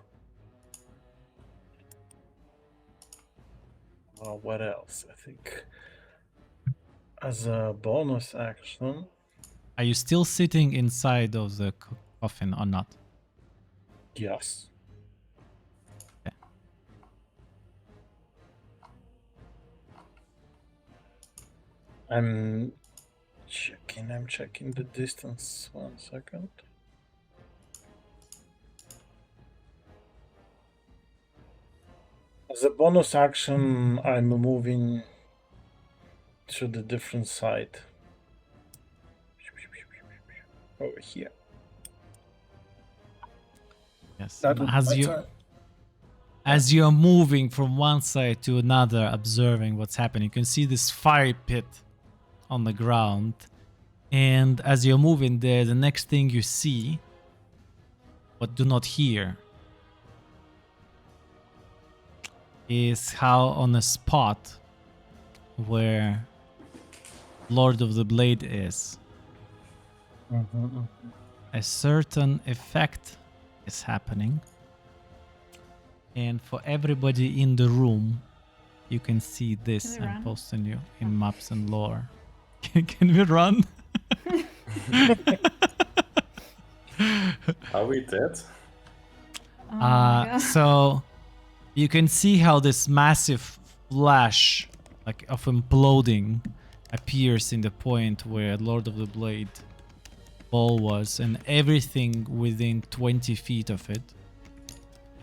What else? I think as a bonus action, Are you still sitting inside of the coffin or not? yes. Okay. I'm checking the distance. 1 second. As a bonus action, I'm moving to the different side. Over here. Yes. That would As be you better. as you're moving from one side to another, observing what's happening, you can see this fire pit on the ground. And as you're moving there, the next thing you see, but do not hear, is how on a spot where Lord of the Blade is, a certain effect is happening. And for everybody in the room, you can see this. Can we I'm run? posting you in maps and lore. Can we run? Are we dead? Oh my god. So you can see how this massive flash, like of imploding, appears in the point where Lord of the Blade ball was, and everything within 20 feet of it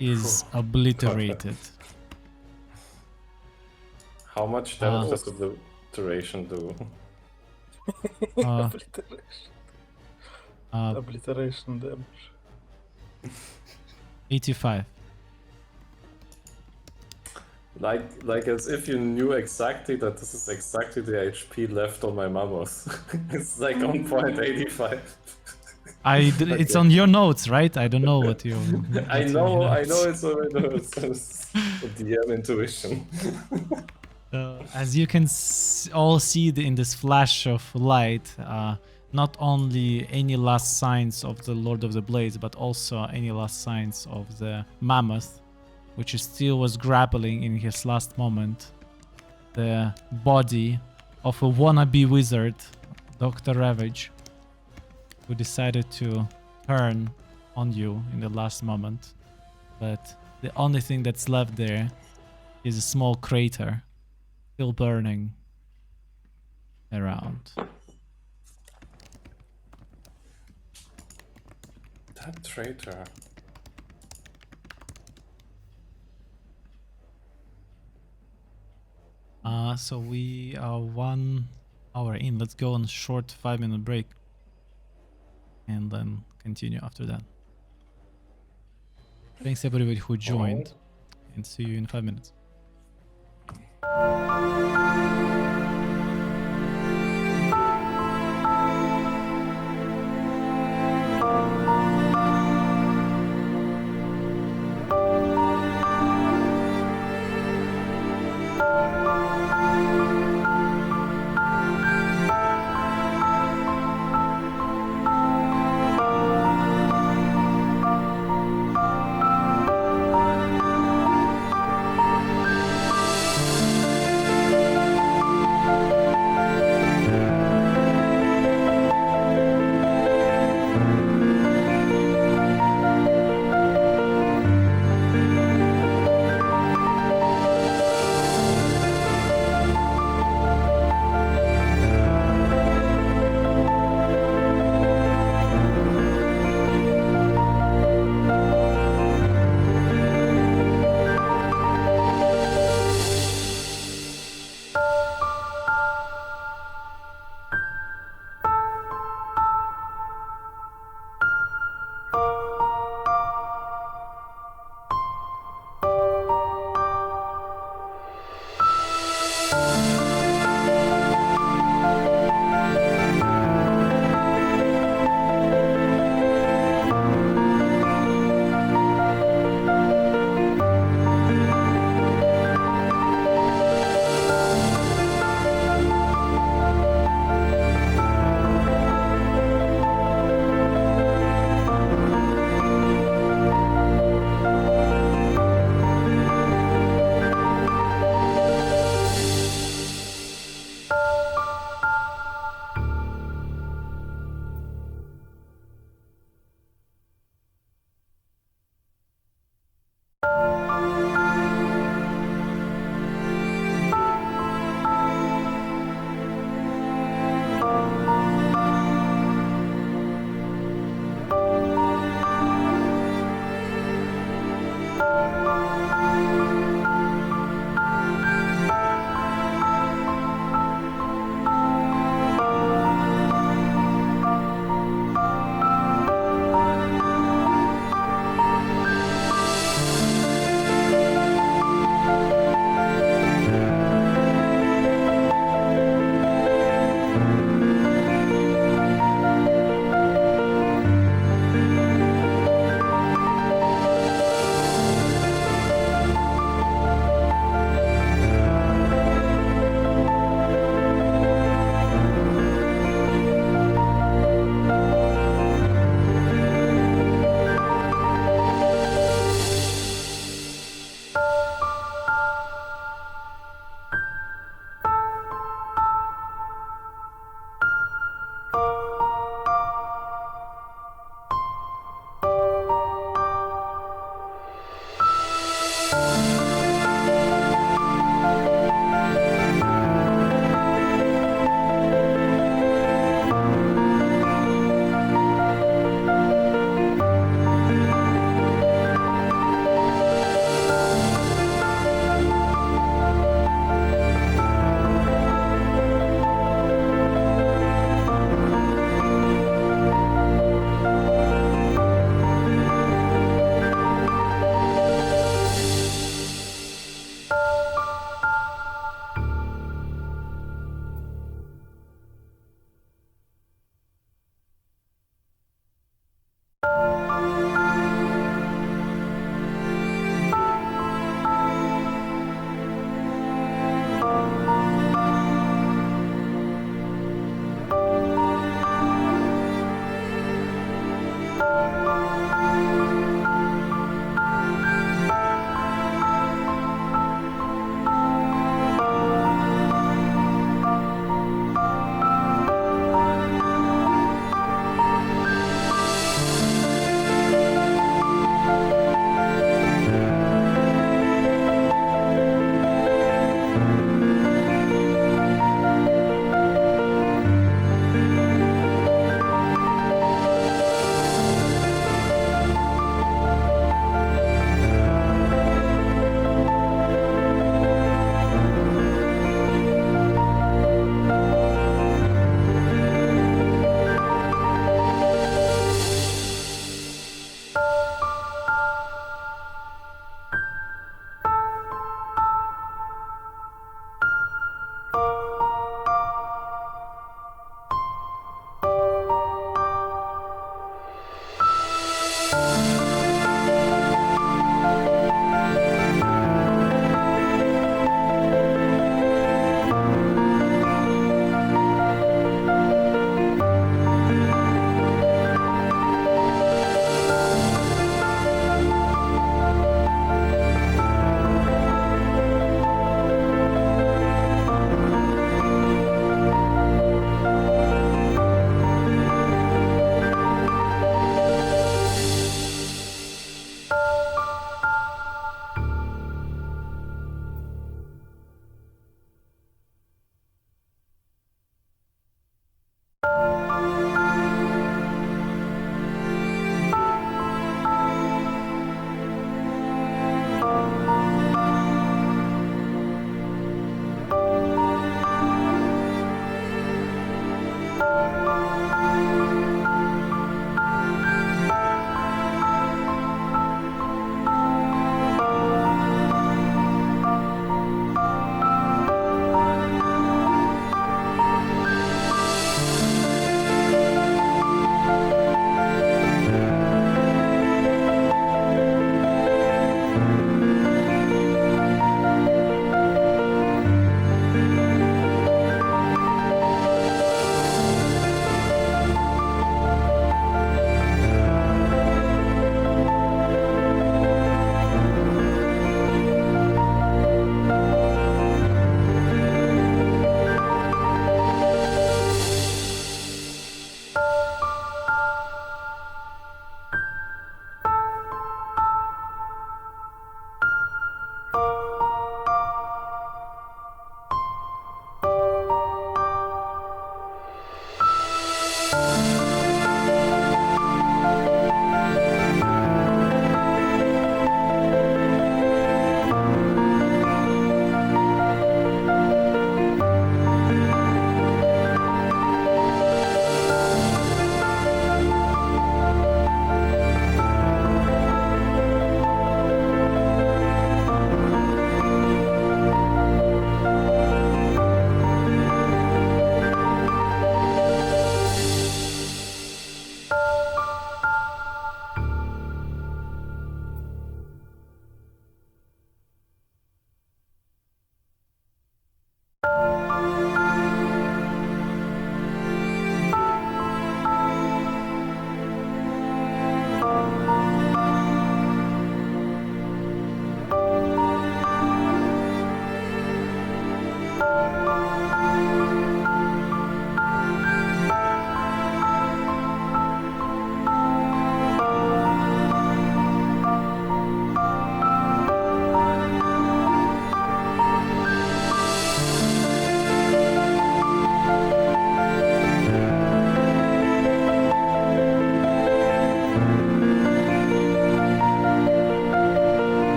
is obliterated. How much damage does the duration do? Uh, Obliteration damage. 85. Like as if you knew exactly that this is exactly the HP left on my mammoth. It's like on point 85. It's on your notes, right? I don't know what you. I what's on your know notes. it's on my notes. It's DM intuition. As you can all see in this flash of light, not only any last signs of the Lord of the Blades, but also any last signs of the mammoth, which still was grappling in his last moment. The body of a wannabe wizard, Dr. Ravage, who decided to turn on you in the last moment. But the only thing that's left there is a small crater still burning around. That traitor. So we are 1 hour in. Let's go on a short 5-minute break and then continue after that. Thanks everybody who joined, and see you in 5 minutes.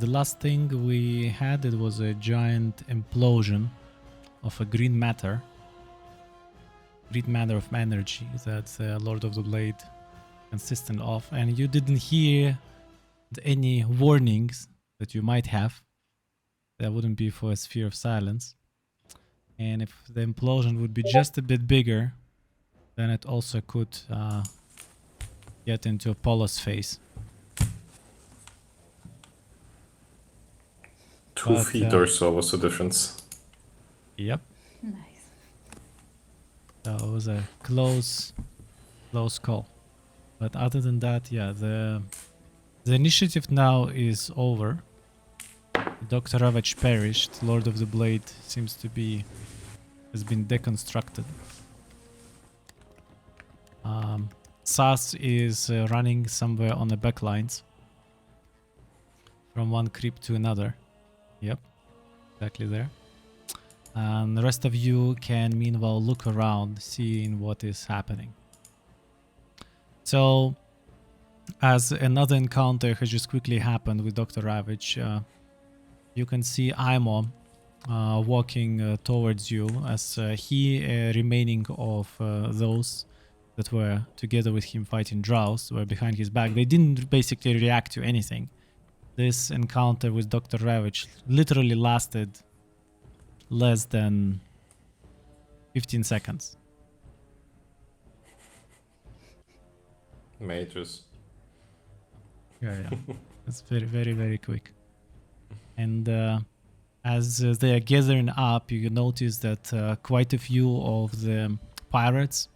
the last thing we had, it was a giant implosion of a green matter of energy that Lord of the Blade consistent of, and you didn't hear any warnings that you might have. That wouldn't be for a sphere of silence. And if the implosion would be just a bit bigger, then it also could get into Apollo's face. 2 But, feet or so was the difference. Yep. Nice. So it was a close call. But other than that, yeah, the initiative now is over. Dr. Ravage perished. Lord of the Blade seems to has been deconstructed. Sas is running somewhere on the backlines from one creep to another. Yep, exactly there. And the rest of you can meanwhile look around, seeing what is happening. So, as another encounter has just quickly happened with Dr. Ravage, you can see Aimo walking towards you as he, remaining of those that were together with him fighting Drows, were behind his back. They didn't basically react to anything. This encounter with Dr. Ravage literally lasted less than 15 seconds. Mages. Yeah. It's very, very, very quick. And as they are gathering up, you notice that quite a few of the pirates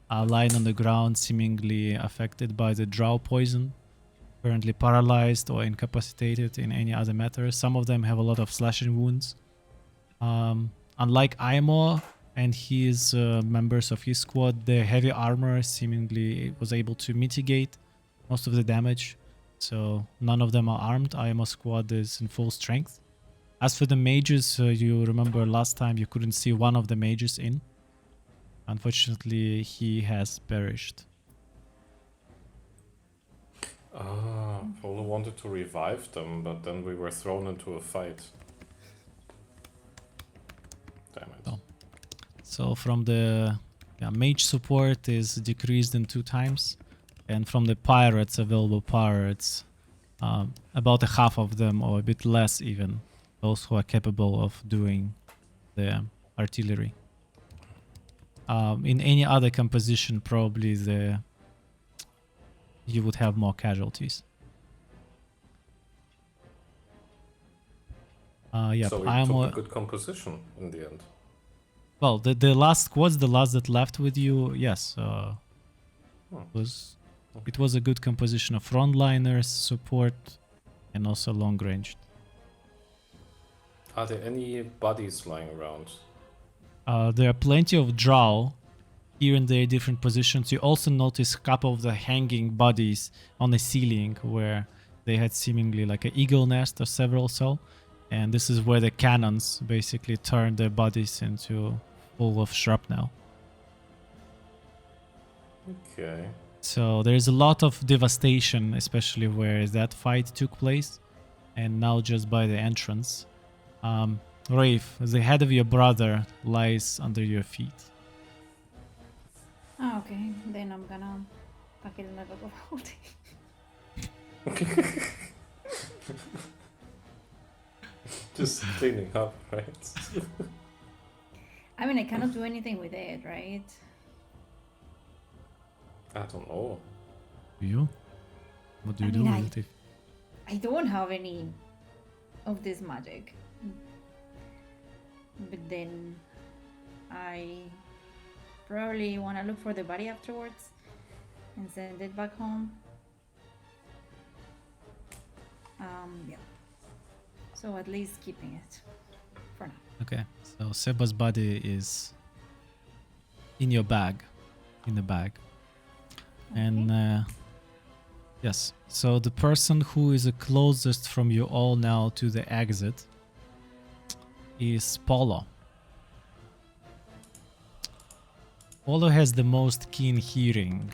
are lying on the ground, seemingly affected by the drow poison, currently paralyzed or incapacitated in any other matter. Some of them have a lot of slashing wounds. Unlike Aimo and his members of his squad, their heavy armor seemingly was able to mitigate most of the damage. So none of them are armed. Aimo's squad is in full strength. As for the mages, you remember last time you couldn't see one of the mages in. Unfortunately, he has perished. Polo wanted to revive them, but then we were thrown into a fight. Damn it. Oh. So from the mage support is decreased in 2 times, and from the pirates, available pirates, about a half of them, or a bit less even, those who are capable of doing the artillery. In any other composition, probably you would have more casualties. So we took Aimo. a good composition in the end. Well, the last squads, the last that left with you, yes, it was a good composition of frontliners, support, and also long ranged. Are there any bodies lying around? There are plenty of drow here and there, different positions. You also notice a couple of the hanging bodies on the ceiling where they had seemingly like an eagle nest or several so. And this is where the cannons basically turned their bodies into full of shrapnel. Okay. So there's a lot of devastation, especially where that fight took place. And now just by the entrance. Rafe, the head of your brother lies under your feet. Oh, okay, then I'm gonna pack it in my bag of holding. Just cleaning up, right? I mean, I cannot do anything with it, right? I don't know. You? What do you do mean, with it? I don't have any of this magic. But then I probably want to look for the body afterwards and send it back home. Yeah. So at least keeping it for now. Okay, so Seba's body is in your bag, in the bag. And yes, so the person who is the closest from you all now to the exit is Polo. Polo has the most keen hearing.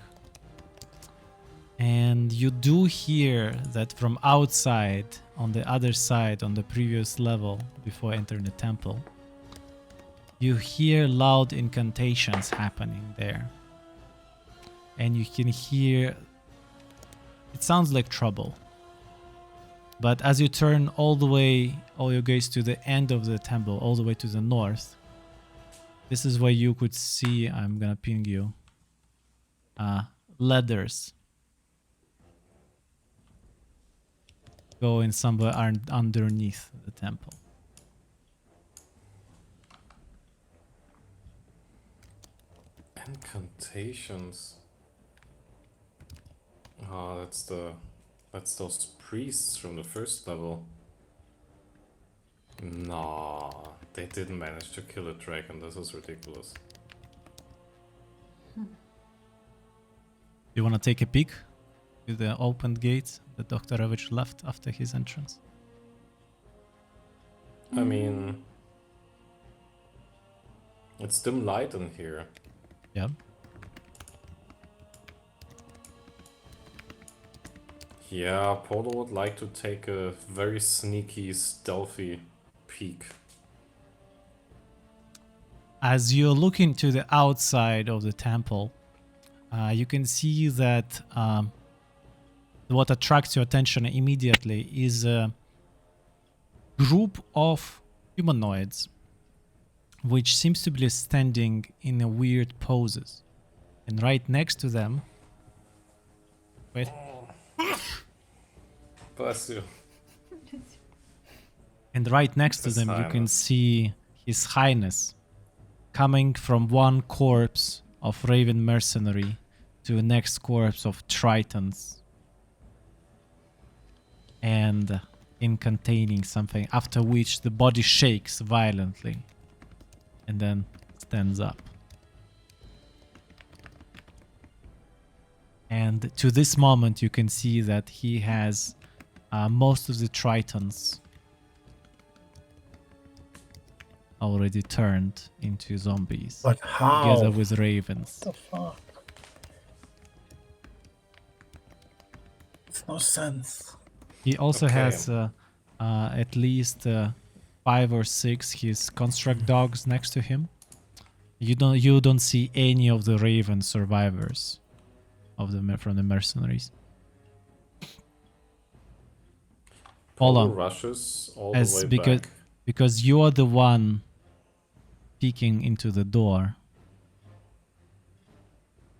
And you do hear that from outside on the other side, on the previous level before entering the temple, you hear loud incantations happening there. And you can hear, it sounds like trouble. But as you turn all your gaze to the end of the temple, all the way to the north, this is where you could see, I'm gonna ping you, ladders going somewhere underneath the temple. Incantations. Ah, that's those priests from the first level. Nah, they didn't manage to kill a dragon. This is ridiculous. You wanna take a peek to the opened gates that Dr. Ravage left after his entrance? I mean, it's dim light in here. Yeah. Yeah, Polo would like to take a very sneaky, stealthy peek. As you look into the outside of the temple, you can see that what attracts your attention immediately is a group of humanoids which seems to be standing in a weird poses. And right next to them... Wait. Bless you. And right next to His them you can Highness. see His Highness coming from one corpse of Raven Mercenary to the next corpse of Tritons. And incantating something, after which the body shakes violently and then stands up. And to this moment you can see that he has most of the Tritons already turned into zombies, But how? together with ravens. What the fuck? It's no sense. He also Okay. has at least 5 or 6 his construct dogs next to him. You don't see any of the raven survivors of from the mercenaries. Polo Polo, rushes all as the way back. because you are the one peeking into the door,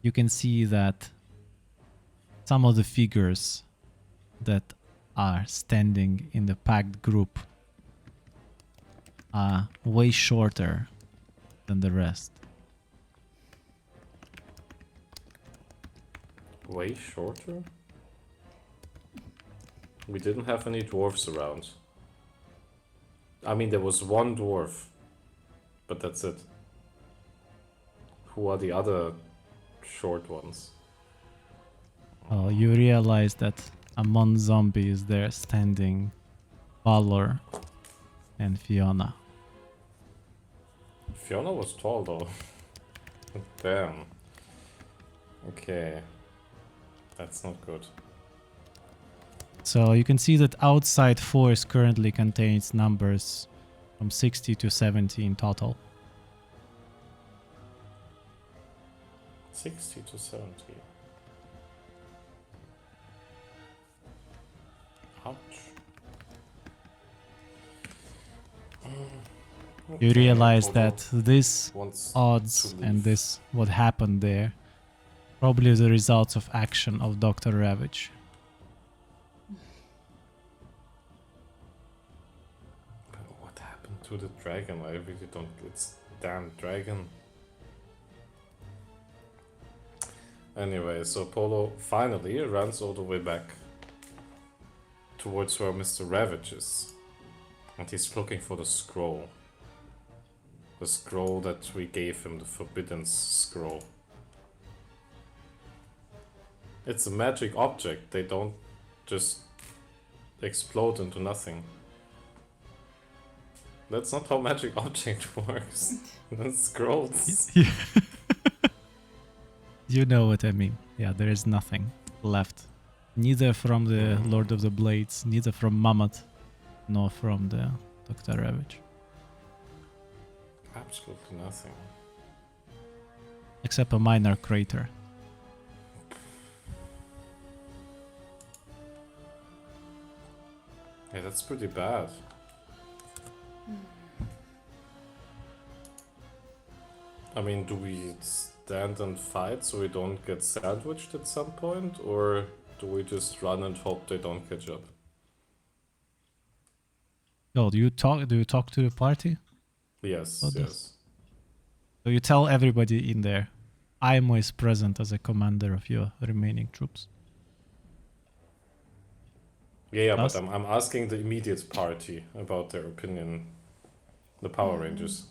you can see that some of the figures that are standing in the packed group are way shorter than the rest. Way shorter? We didn't have any dwarves around. I mean, there was one dwarf, but that's it. Who are the other short ones? Oh, you realize that among zombies there standing Valor and Fiona. Fiona was tall though. Damn. Okay. That's not good. So you can see that outside force currently contains numbers from 60 to 70 in total. 60 to 70. Ouch. You Okay, realize Polo that this wants odds to and leave. this what happened there probably the results of action of Dr. Ravage. What happened to the dragon? I really don't. It's damn dragon. Anyway, so Polo finally runs all the way back towards where Mr. Ravage is. And he's looking for the scroll. The scroll that we gave him, the Forbidden Scroll. It's a magic object. They don't just explode into nothing. That's not how magic object works. That's scrolls. You know what I mean. Yeah, there is nothing left Neither from the Lord of the Blades, neither from Mammoth, nor from the Dr. Ravage. Absolutely nothing. Except a minor crater. Yeah, that's pretty bad. I mean, do we stand and fight so we don't get sandwiched at some point, or do we just run and hope they don't catch up? Yo, do you talk to the party? Yes, Oh, this- yes. So you tell everybody in there, Aimo is present as a commander of your remaining troops. Yeah, Us? but I'm asking the immediate party about their opinion. The Power Rangers.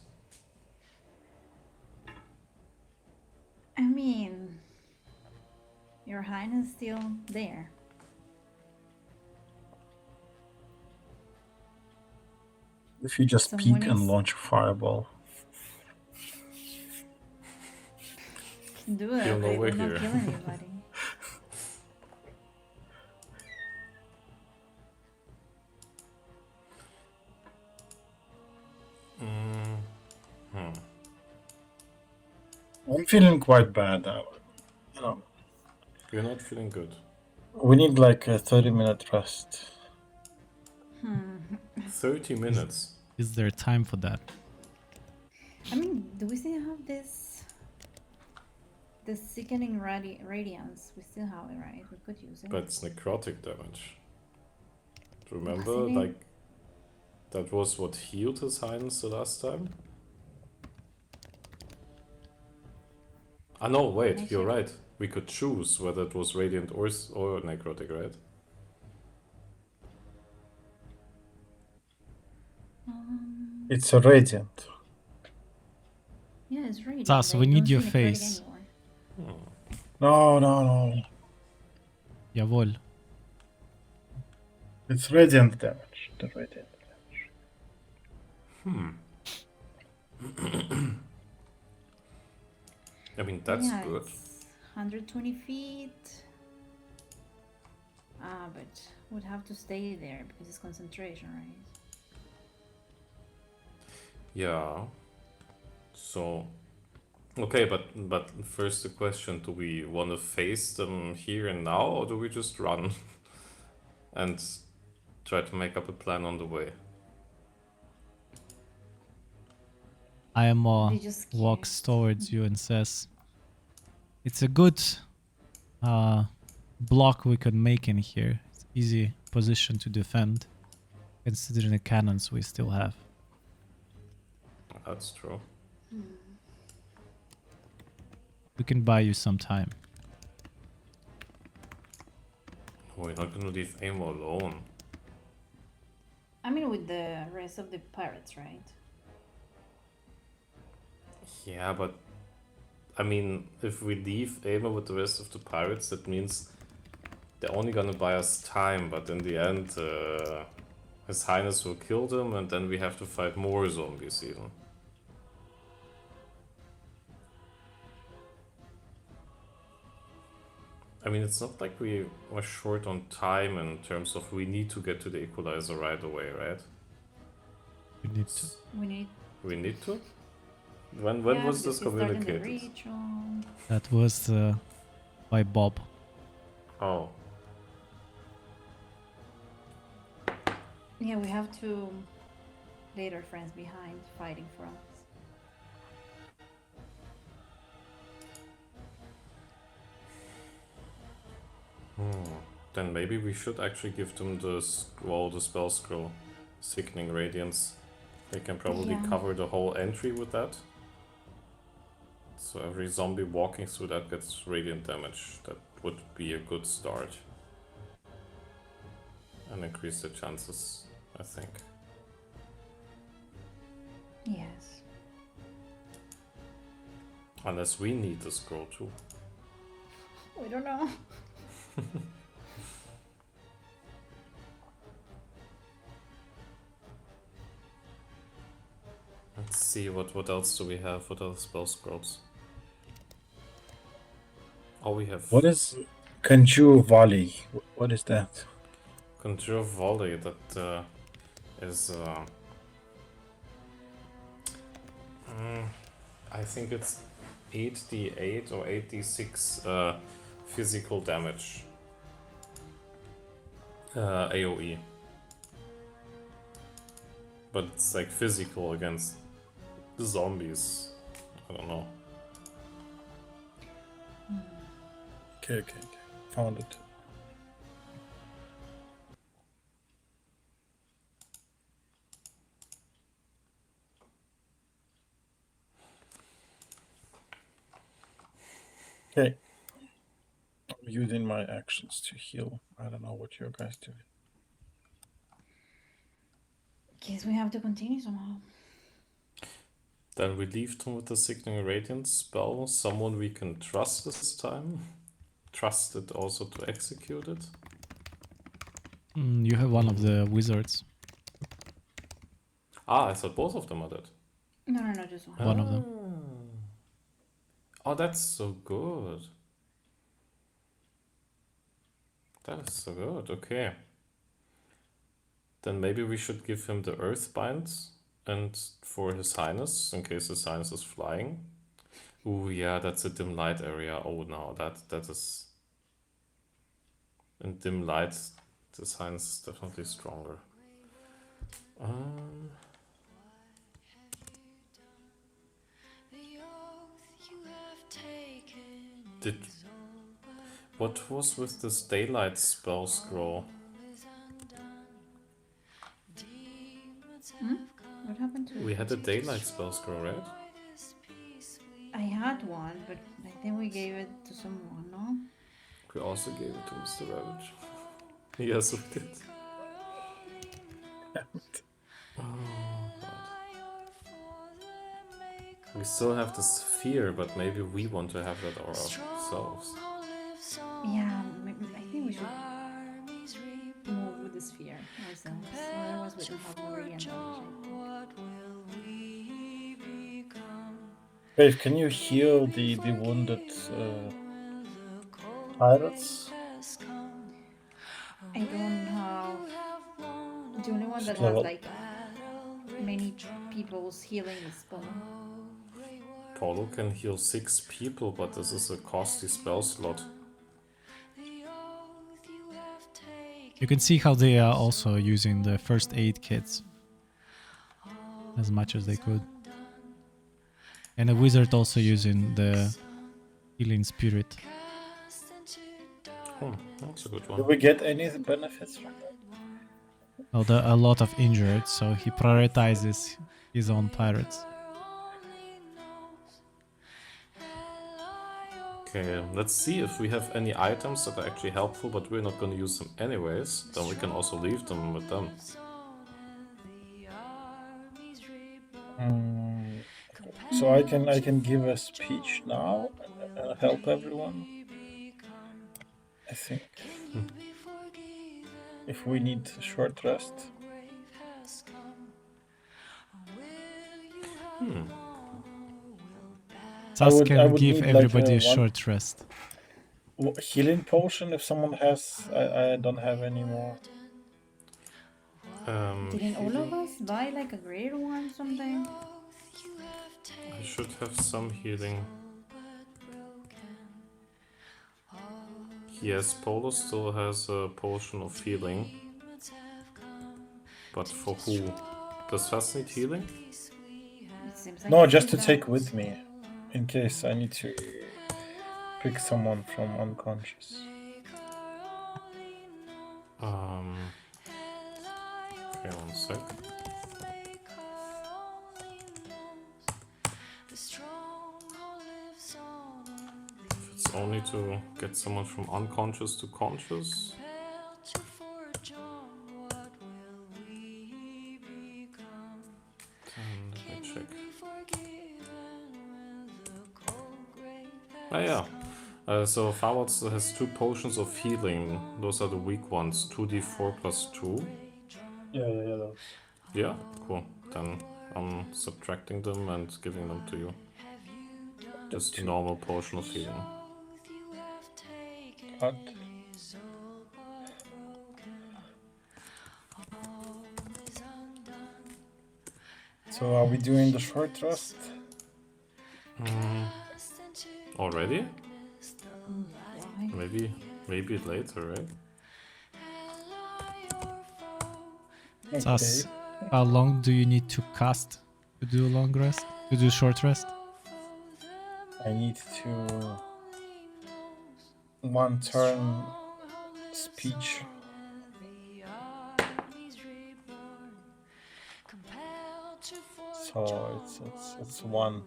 I mean, Your Highness still there. If you just Someone peek and is- launch a fireball. Can do it. You'll know It we're will not here. kill anybody. I'm feeling quite bad now. You know, You're not feeling good. we need like a 30-minute rest. 30 minutes. Is there time for that? I mean, do we still have this sickening radiance? We still have it, right? We could use it. But it's necrotic damage. Remember, Wasn't it? like, that was what healed His Highness the last time? Ah no, wait, you're right. We could choose whether it was radiant or necrotic, right? It's a radiant. Yeah, it's radiant. Sas, I we need don't your see necrotic face. anymore. No. Jawohl. It's radiant damage. The radiant damage. I mean, that's Yeah, good. it's 120 feet. Ah, but would have to stay there because it's concentration, right? Yeah. So, okay, but first the question: do we want to face them here and now, or do we just run and try to make up a plan on the way? Aimo They just walks can't. towards you and says, "It's a good block we could make in here. It's easy position to defend, considering the cannons we still have." That's true. We can buy you some time. We're not gonna leave Amo alone. I mean, with the rest of the pirates, right? Yeah, but I mean, if we leave Amo with the rest of the pirates, that means they're only gonna buy us time, but in the end, His Highness will kill them, and then we have to fight more zombies even. I mean, it's not like we were short on time in terms of we need to get to the equalizer right away, right? We need to. We need. We need to? When yeah, was because this we started the communicated? ritual. That was by Bob. Oh, Yeah, we have to leave our friends behind fighting for us. then maybe we should actually give them the scroll, the spell scroll, Sickening Radiance. They can probably Yeah. cover the whole entry with that. So every zombie walking through that gets radiant damage. That would be a good start. And increase the chances, I think. Yes. Unless we need the scroll too. We don't know. Let's see what else do we have? What other spell scrolls? Oh, we have. What is Conjure Volley. What is that? Conjure Volley, that is. I think it's 8d8 or 8d6 physical damage. AoE. But it's like physical against zombies. I don't know. Okay. Found it. Okay. I'm using my actions to heal. I don't know what you guys do. Guess we have to continue somehow. Then we leave them with the Signaling Radiance spell. Someone we can trust this time. Trust it also to execute it. You have one of the wizards. Ah, I thought both of them are dead. No, just one. One of them. Oh, that's so good. That is so good, okay. Then maybe we should give him the Earthbind and for His Highness, in case His Highness is flying. Ooh, yeah, that's a dim light area. Oh, no, that is... In dim light, His Highness is definitely stronger. What was with this daylight spell scroll? What happened to We it? had a daylight spell scroll, right? I had one, but I think we gave it to someone, no? We also gave it to Mr. Ravage. Yes, we did. We still have the sphere, but maybe we want to have that ourselves. Yeah, maybe, I think we should move with the sphere ourselves. Otherwise, we don't have Marie and Dave, can you heal the wounded pirates? I don't have. The only one that has Level. like many people's healing is Polo. Polo can heal 6 people, but this is a costly spell slot. You can see how they are also using the first aid kits as much as they could. And the wizard also using the healing spirit. That's a good Do one. we get any benefits from that? Oh, there are a lot of injured, so he prioritizes his own pirates. Okay, let's see if we have any items that are actually helpful, but we're not going to use them anyways. Then we can also leave them with them. So I can give a speech now and help everyone. I think. If we need a short rest. Sas I can would give need, like, everybody a one- short rest. Healing potion if someone has. I don't have any more. Didn't all of us buy like a greater one or something? I should have some healing. Yes, Polo still has a potion of healing. But for who? Does Fast need healing? It seems like No, it just to does. take with me, in case I need to pick someone from unconscious. Okay, one sec. If it's only to get someone from unconscious to conscious. Then let me check. Ah, yeah. So Farward still has 2 potions of healing. Those are the weak ones. 2d4 plus 2. Yeah, those. Yeah, cool. Then I'm subtracting them and giving them to you. Just a normal potion of healing. hut. So are we doing the short rest? Already? Why? Maybe later, right? Sas, how long do you need to cast to do long rest? To do short rest? I need to one turn speech. So it's one.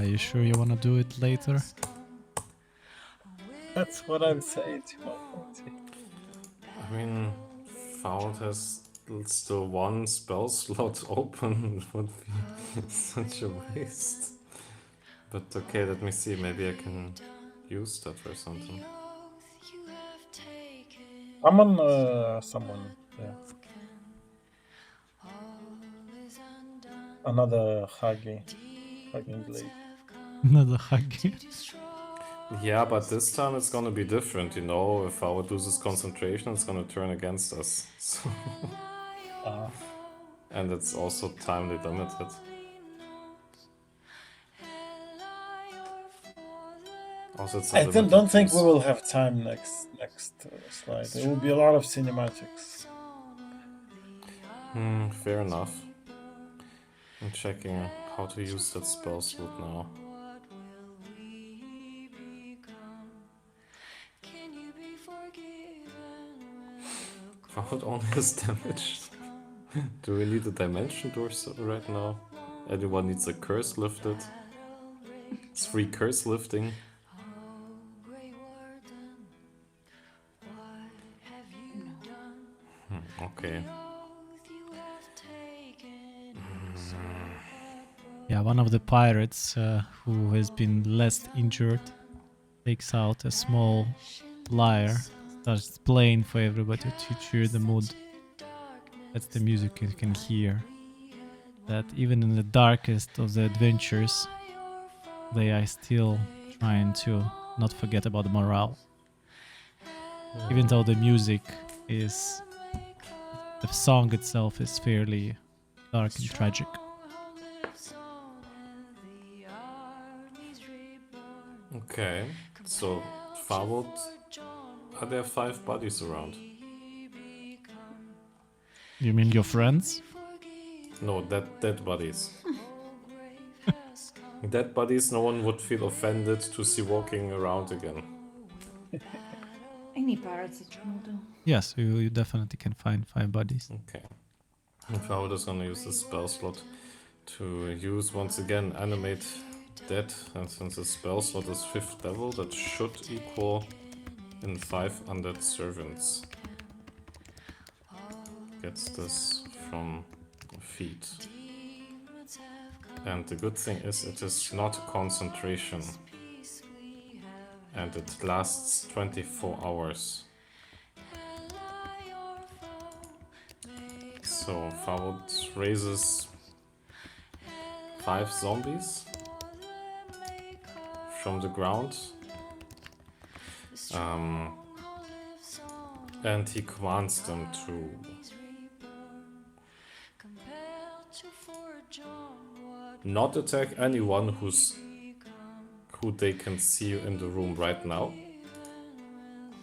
You sure you wanna do it later? That's what I'm saying to my party. I mean, Faud has still one spell slot open. It would be such a waste. But okay, let me see. Maybe I can use that for something. Someone. Yeah. Another hugging blade. Another hug. Yeah, but this time it's gonna be different, you know? If Faud loses concentration, it's gonna turn against us. So and it's also timely limited. Also, it's a I limited don't think we use. will have time next slide. There will be a lot of cinematics. Fair enough. I'm checking how to use that spell slot now. Faud only has damage. Do we need a dimension door right now? Anyone needs a curse lifted? It's free curse lifting. Okay. Yeah, one of the pirates who has been less injured takes out a small lyre, starts playing for everybody to cheer the mood. That's the music you can hear. That even in the darkest of the adventures, they are still trying to not forget about the morale. Even though the music is... the song itself is fairly dark and tragic. Okay, so Faud, are there 5 bodies around? You mean your friends? No, dead bodies. Dead bodies, no one would feel offended to see walking around again. Any pirates that will do. Yes, you definitely can find 5 bodies. Okay. Faud is gonna use the spell slot to use once again animate dead, and since the spell slot is 5th level, that should equal in 5 undead servants. Gets this from feet. And the good thing is it is not concentration. And it lasts 24 hours. So Faud raises 5 zombies from the ground. And he commands them to not attack anyone who they can see in the room right now,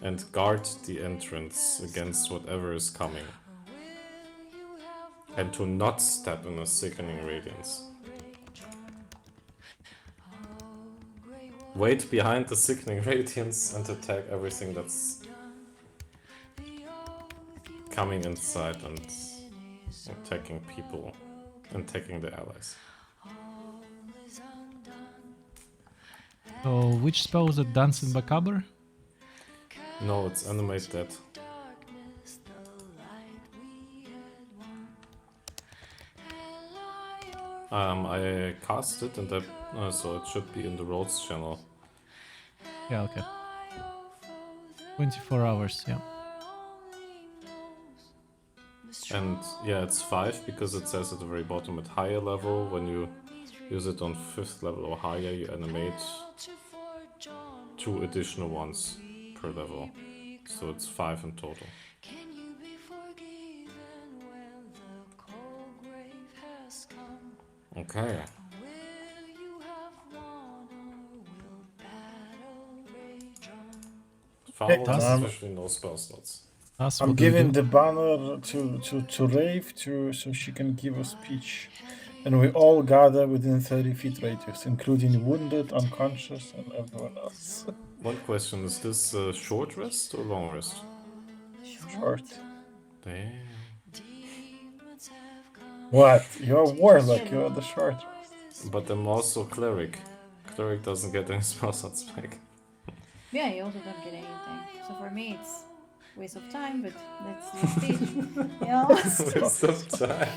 and guard the entrance against whatever is coming, and to not step in a sickening radiance. Wait behind the sickening radiance and attack everything that's coming inside and attacking people, and attacking the allies. So which spell was it? Dancing Macabre? No, it's animate dead. I cast it and so it should be in the roads channel. Yeah, okay. 24 hours, yeah. And yeah, it's 5 because it says at the very bottom at higher level when you use it on 5th level or higher, you animate 2 additional ones per level. So it's 5 in total. Okay. Farwell has Um, officially no spell slots. That's I'm what do you giving do? the banner to Rave so she can give a speech. And we all gather within 30 feet radius, including wounded, unconscious, and everyone else. One question, is this a short rest or long rest? Short. Damn. What? You're a warlock, you're the short. But I'm also cleric. Cleric doesn't get any spell slots back. Yeah, you also don't get anything. So for me, it's waste of time, but that's the speech. Yeah. Waste of time.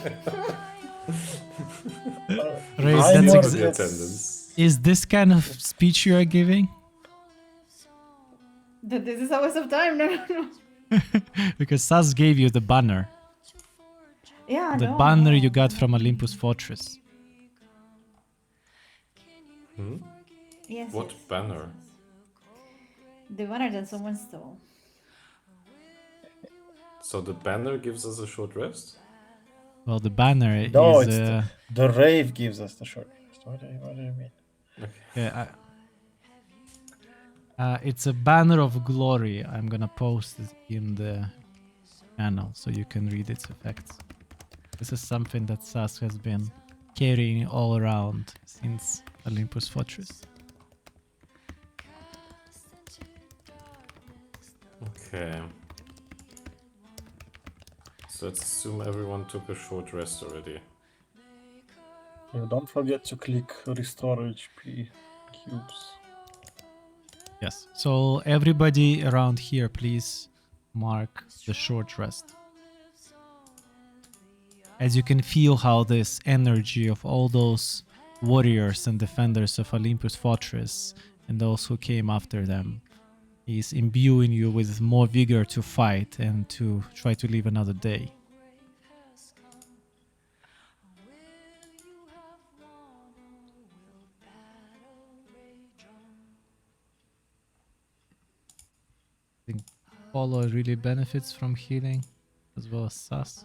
Ray, I'm that's more ex- the gets- attendance. Is this kind of speech you are giving? That this is a waste of time. No, no, no. Because Sas gave you the banner. Yeah, The no, banner no. you got from Olympus Fortress. Hmm? Yes. What yes. banner? The banner that someone stole. So the banner gives us a short rest? Well, the banner No, is... it's the Rave gives us the short rest. What do you mean? it's a banner of glory. I'm gonna post it in the channel so you can read its effects. This is something that Sas has been carrying all around since Olympus Fortress. Okay. So let's assume everyone took a short rest already. Don't forget to click restore HP cubes. Yes. So everybody around here, please mark the short rest. As you can feel how this energy of all those warriors and defenders of Olympus Fortress and those who came after them is imbuing you with more vigor to fight and to try to live another day. I think Polo really benefits from healing as well as Sas.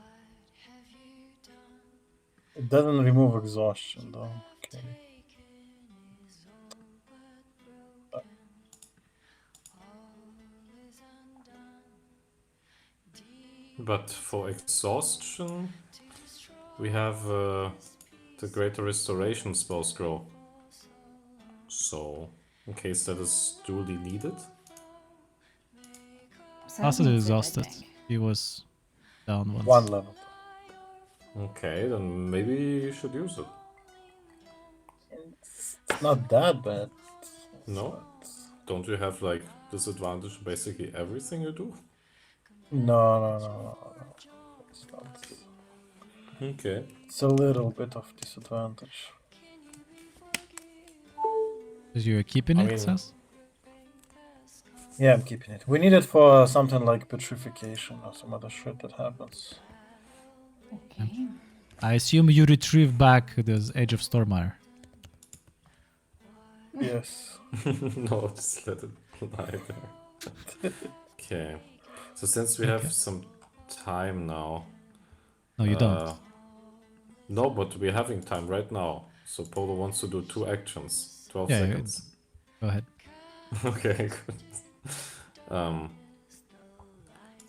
It doesn't remove exhaustion though. Okay. But for exhaustion, we have the Greater Restoration spell scroll. So, in case that is duly needed. Sas is Something said, I exhausted. think. He was down once. One level. Okay, then maybe you should use it. It's not that bad. No? Don't you have like disadvantage on basically everything you do? No. It's not. Okay. It's a little bit of disadvantage. Because you're keeping I it, mean- Sas? Yeah, I'm keeping it. We need it for something like petrification or some other shit that happens. Okay. I assume you retrieve back the Edge of Stormire. Yes. No, just let it lie there. Okay. So since we have Okay. some time now. No, you don't. No, but we're having time right now. So Polo wants to do 2 actions. 12 Yeah, seconds. Go ahead. Okay, good.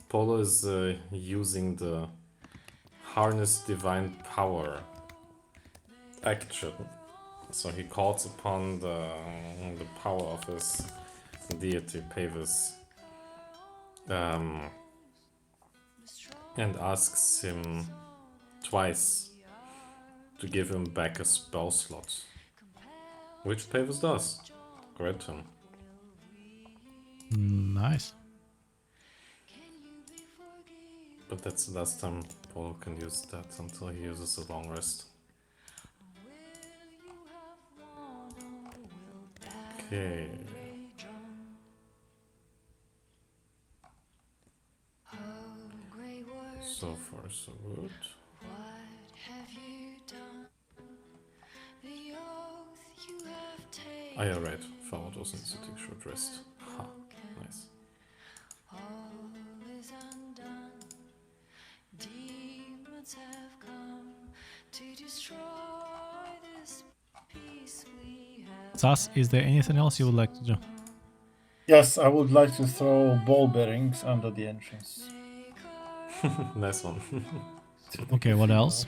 Polo is using the Harness Divine Power action. So he calls upon the power of his deity, Pavis, and asks him twice to give him back a spell slot. Which Pavis does. Grant him. Nice. But that's the last time Polo can use that until he uses a long rest. Okay. So far, so good. Oh, yeah, right. Forward also needs to take short rest. Ha, nice. Thus, is there anything else you would like to do? Yes, I would like to throw ball bearings under the entrance. Nice one. to the Okay, what cathedral. else?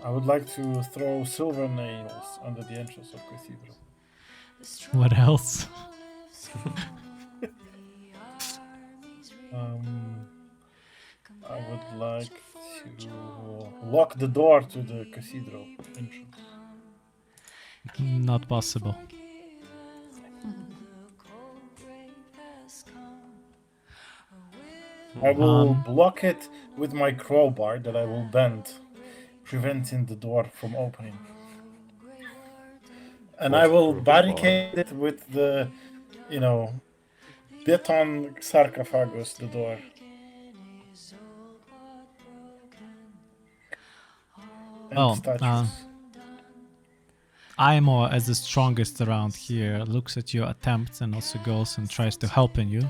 I would like to throw silver nails under the entrance of cathedral. What else? I would like to lock the door to the cathedral entrance. Not possible. I will Um, block it with my crowbar that I will bend, preventing the door from opening. And I What will crowbar? barricade it with the, beton sarcophagus, the door. And Oh, statues. Aimo, as the strongest around here, looks at your attempts and also goes and tries to help in you.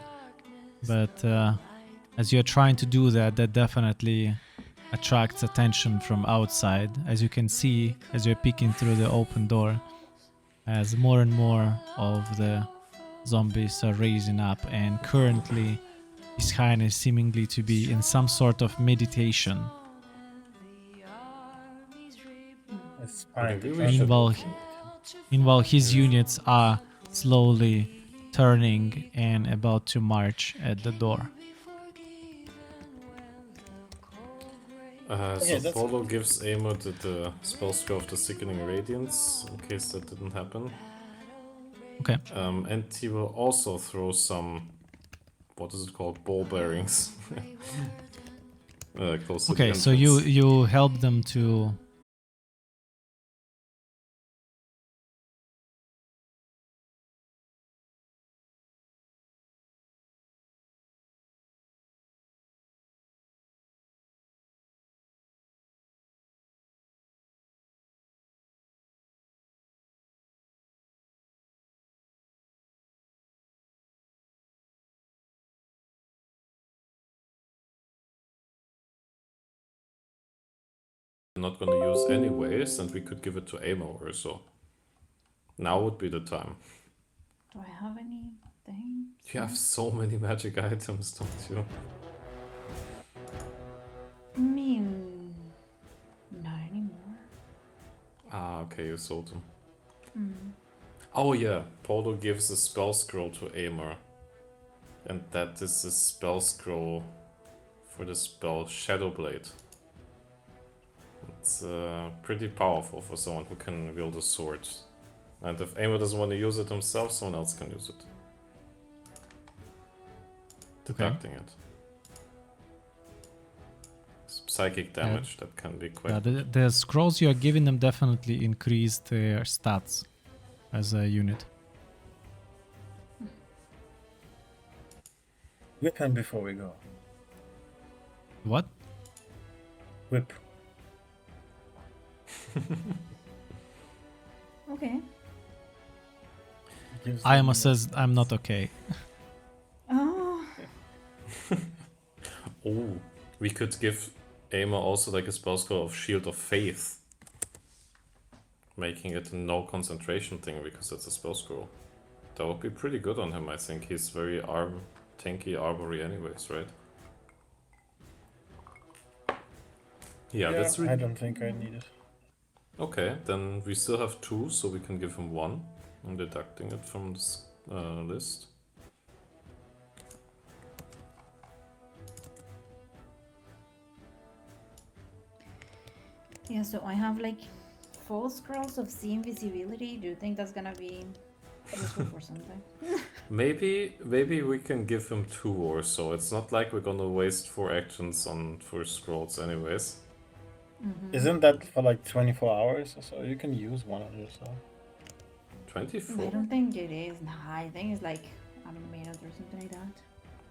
But as you're trying to do that, that definitely attracts attention from outside. As you can see, as you're peeking through the open door, as more and more of the zombies are raising up, and currently His Highness seemingly to be in some sort of meditation. It's fine. Maybe we That's should- Meanwhile, his units are slowly turning and about to march at the door. So that's- Polo gives Amo the spell scroll of the Sickening Radiance, in case that didn't happen. Okay. And he will also throw some, what is it called, ball bearings. Close to the Okay, so entrance. you help them to. I'm not gonna use anyways, and we could give it to Amo or so. Now would be the time. Do I have anything? You have so many magic items, don't you? I mean, not anymore. Ah, okay, you sold them. Mm. Oh yeah, Polo gives a spell scroll to Amor. And that is a spell scroll for the spell Shadowblade. It's pretty powerful for someone who can wield a sword. And if Amor doesn't want to use it himself, someone else can use it. Deducting it. It's psychic damage that can be quite... Yeah, the scrolls you are giving them definitely increase their stats as a unit. Whip him before we go. What? Whip. Okay. Gives Ayama them- says I'm not okay. Oh, Oh, we could give Amor also like a spell scroll of Shield of Faith. Making it a no concentration thing because it's a spell scroll. That would be pretty good on him, I think. He's very tanky armory anyways, right? Yeah, that's I really... don't think I need it. Okay, then we still have 2, so we can give him 1. I'm deducting it from this list. yeah. So I have like 4 scrolls of sea invisibility. Do you think that's gonna be useful for something? Maybe we can give him 2 or so. It's not like we're gonna waste 4 actions on 4 scrolls anyways. Isn't that for like 24 hours or so? You can use one on yourself. 24? I don't think it is. Nah, I think it's like a minute or something like that.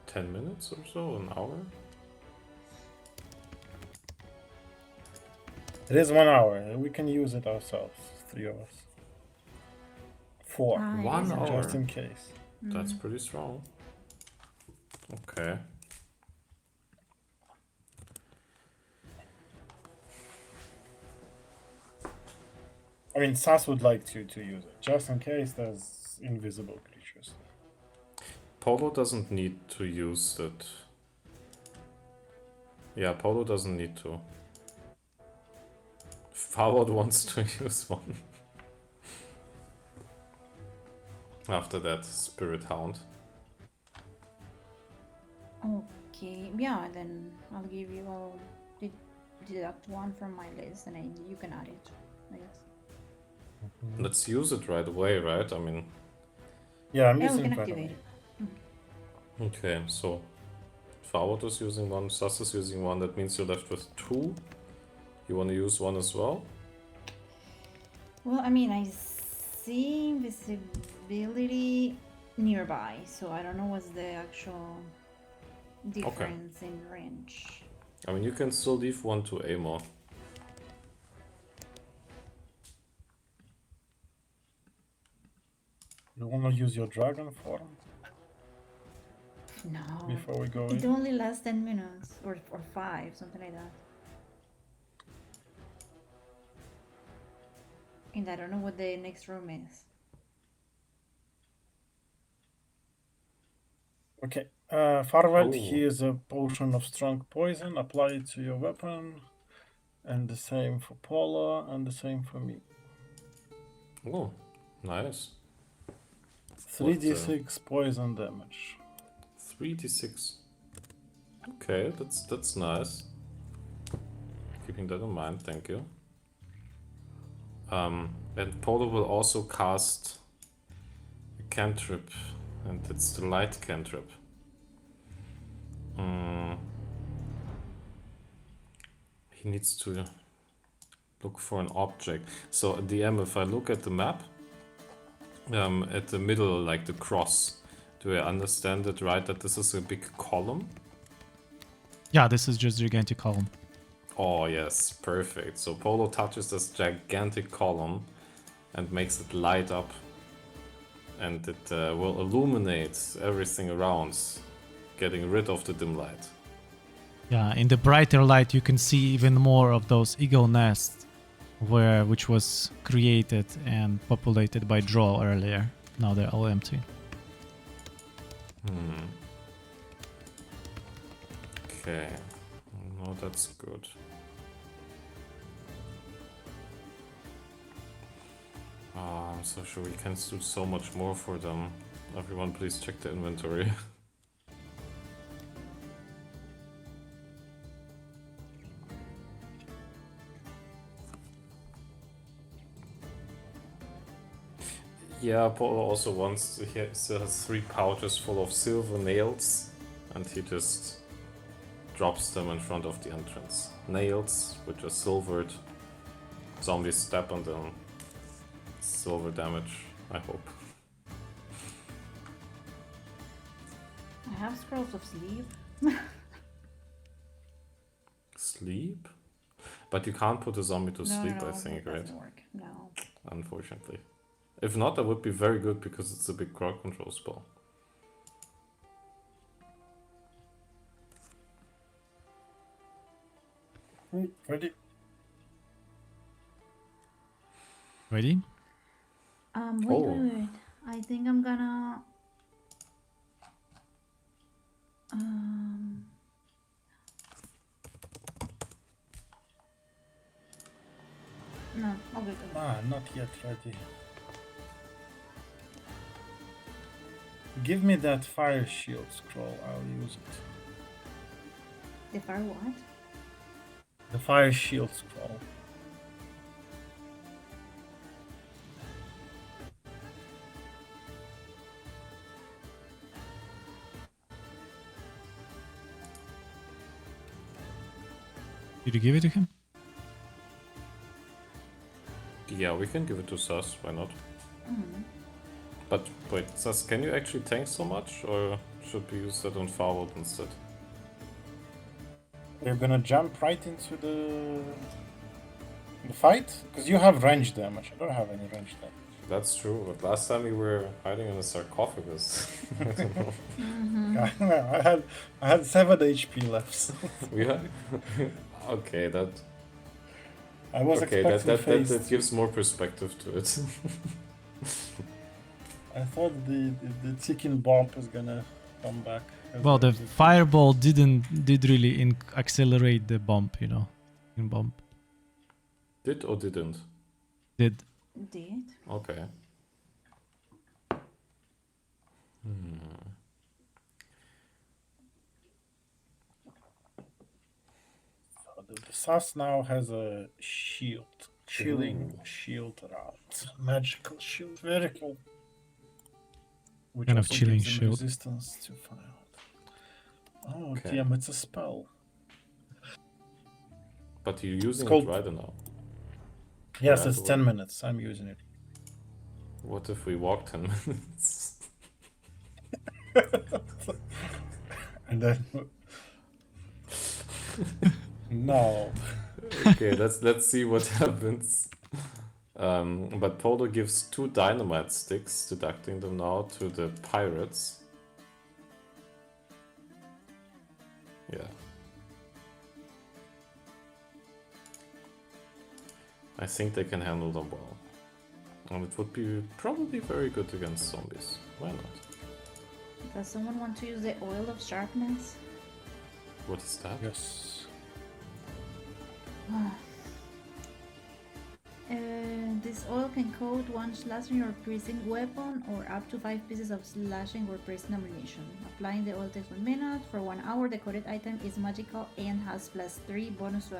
10 minutes or so? An hour? It is 1 hour. We can use it ourselves. 3 of us. 4. Ah, it 1 is a- hour. Just in case. That's pretty strong. Okay. I mean, Sas would like to use it, just in case there's invisible creatures. Polo doesn't need to use it. Yeah, Polo doesn't need to. Farward wants to use one. After that Spirit Hound. Okay, yeah, then I'll give you. I'll deduct one from my list, and then you can add it. I guess. Let's use it right away, right? I mean, Yeah, I'm Yeah, we using can right activate away. it. okay, so Farward is using one, Sas is using one, that means you're left with 2. You want to use one as well? Well, I mean, I see invisibility nearby, so I don't know what's the actual difference in range. I mean, you can still leave one to Amor. You want to use your dragon form No, before we go it in? only lasts 10 minutes or 5, something like that. And I don't know what the next room is. Okay. Farward, Oh. here's a potion of strong poison. Apply it to your weapon. And the same for Paula, and the same for me. Oh, nice. 3d6 poison damage. 3d6. Okay, that's nice. Keeping that in mind, thank you. And Polo will also cast a cantrip, and it's the light cantrip. He needs to look for an object. So DM, if I look at the map, at the middle, like the cross, do I understand it right that this is a big column? Yeah, this is just gigantic column. Oh yes, perfect. So Polo touches this gigantic column and makes it light up, and it will illuminate everything around, getting rid of the dim light. Yeah, in the brighter light you can see even more of those eagle nests which was created and populated by Droll earlier. Now they're all empty. Okay, no, that's good. I'm so sure we can do so much more for them. Everyone, please check the inventory. Yeah, Polo also wants to, he still has 3 pouches full of silver nails, and he just drops them in front of the entrance. Nails, which are silvered. Zombies step on them. Silver damage, I hope. I have scrolls of sleep. Sleep? But you can't put a zombie to sleep, I think, it right? doesn't work. No. Unfortunately. If not, that would be very good because it's a big crowd control spell. Ready? Ready? Wait. I think I'm gonna. No, I'll be good. Ah, not yet ready. Give me that fire shield scroll, I'll use it. The fire what? The fire shield scroll. Did you give it to him? Yeah, we can give it to Sas, why not? But wait, Sas, can you actually tank so much, or should we use that on Farward instead? You're gonna jump right into the fight? Because you have range damage. I don't have any range damage. That's true, but last time we were hiding in a sarcophagus. I don't know. I had 7 HP left. So We had... okay, that I was okay, expecting that gives more perspective to it. I thought the ticking bomb is gonna come back. Well, the fireball did really accelerate the bump, you know, in bump. Did or didn't? Did. Did. Okay. The SAS now has a shield, chilling shield around, magical shield, very cool. Which Kind of also chilling gives them shield. resistance to fire. Oh Okay. damn! It's a spell. But you're using called- it right now. Yes, Right it's away. 10 minutes. I'm using it. What if we walk 10 minutes? And then no. Okay, let's see what happens. But Polo gives 2 dynamite sticks, deducting them now to the pirates. Yeah. I think they can handle them well. And it would be probably very good against zombies. Why not? Does someone want to use the oil of sharpness? What is that? Yes. This oil can coat one slashing or piercing weapon or up to 5 pieces of slashing or piercing ammunition. Applying the oil takes 1 minute. For 1 hour, the coated item is magical and has +3 bonus to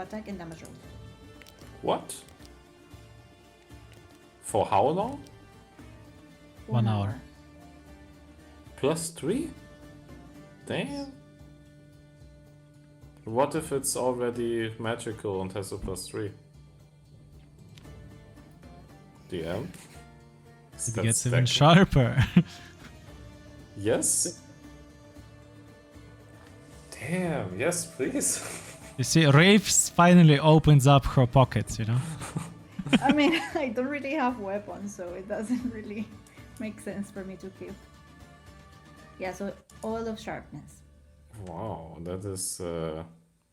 attack and damage rolls. What? For how long? 1 hour. +3? Damn. What if it's already magical and has a +3? DM? It gets even sharper. Yes? Damn, yes, please. You see, Rafe finally opens up her pockets, you know? I mean, I don't really have weapons, so it doesn't really make sense for me to keep. Yeah, so oil of sharpness. Wow, that is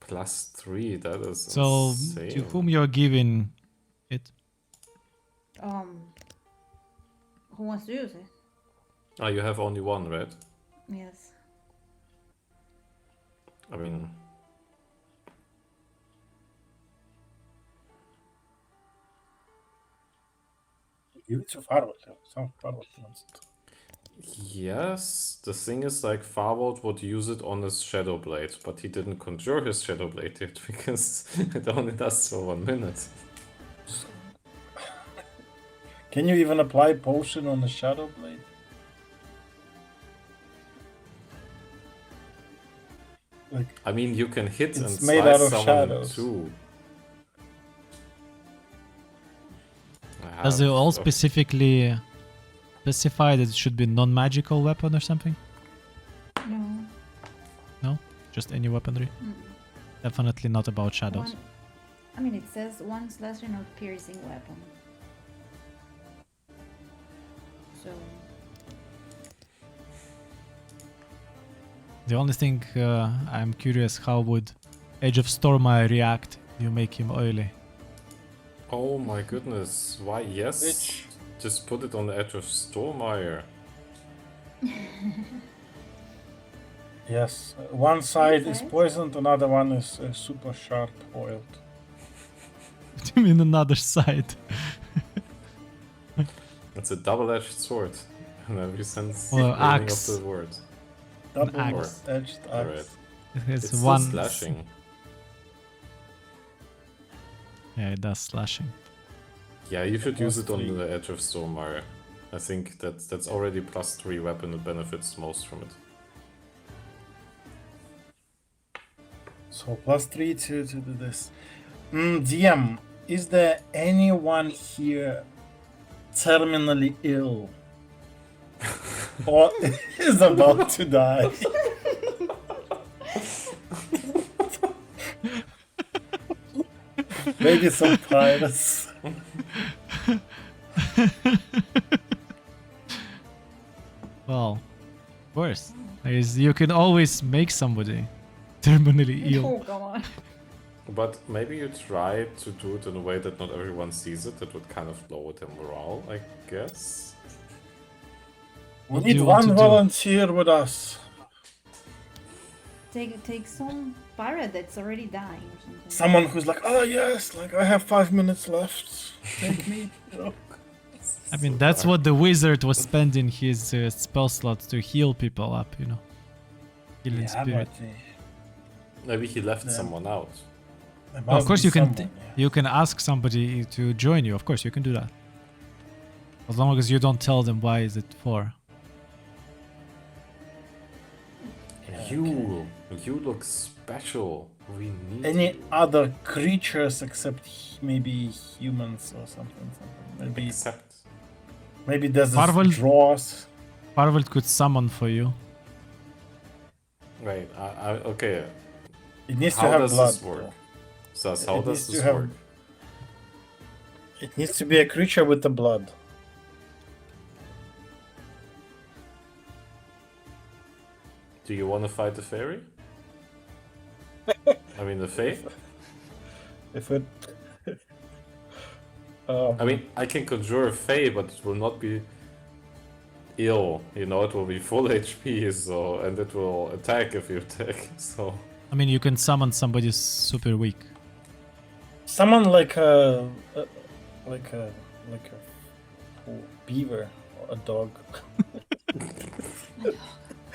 +3. That is So, insane. to whom you're giving it? Who wants to use it? Ah, you have only 1, right? Yes. I mean... Give it to Farwell. Some Farwell wants it. Yes, the thing is, like, Farwell would use it on his Shadow Blade, but he didn't conjure his Shadow Blade yet because it only lasts for 1 minute. Can you even apply potion on the Shadow Blade? Like, I mean, you can hit and It's made out slice of someone in shadows. 2. Does the all specifically specify that it should be non-magical weapon or something? No. Just any weaponry? Mm. Definitely not about shadows. One, I mean, it says 1 slashing or piercing weapon. So, The only thing I'm curious, how would Edge of Stormire react if you make him oily? Oh my goodness, why yes? Bitch. Just put it on the edge of Stormire. yes, one side is Okay. poisoned, another one is super sharp oiled. What do you mean another side? It's a double-edged sword in every sense Or meaning axe. of the word. axe. Double-edged axe. Alright. It's It's one still slashing. Yeah, it does slashing. Yeah, you should use it on +3. the edge of Stormire. I think that's already +3 weapon that benefits most from it. So +3 to do this. DM, is there anyone here terminally ill? Or is about to die? Maybe some pirates. is you can always make somebody terminally ill. Oh, come on. But maybe you try to do it in a way that not everyone sees it. That would kind of lower their morale, I guess. We What do need you want one to do? volunteer with us. Take some pirate that's already dying or something. Someone who's like, oh yes, like I have 5 minutes left. Take me. You know? I mean, that's what the wizard was spending his spell slots to heal people up, you know. Healing spirit. Maybe he left Yeah. someone out. there Of must course, be you can someone, yeah. you can ask somebody to join you. Of course, you can do that. As long as you don't tell them why is it for. You look special. We need Any you. other creatures except maybe humans or something. Maybe Except there's Marvel- draws. Farvel could summon for you. wait. Okay. It needs to How have does blood. this work? though. Sas, how It does needs to this have- work? It needs to be a creature with the blood. Do you want to fight the fairy? I mean the fae? If it. I mean, I can conjure a fae, but it will not be ill. You know, it will be full HP, so and it will attack if you attack. So I mean, you can summon somebody super weak. Someone like a beaver or a dog.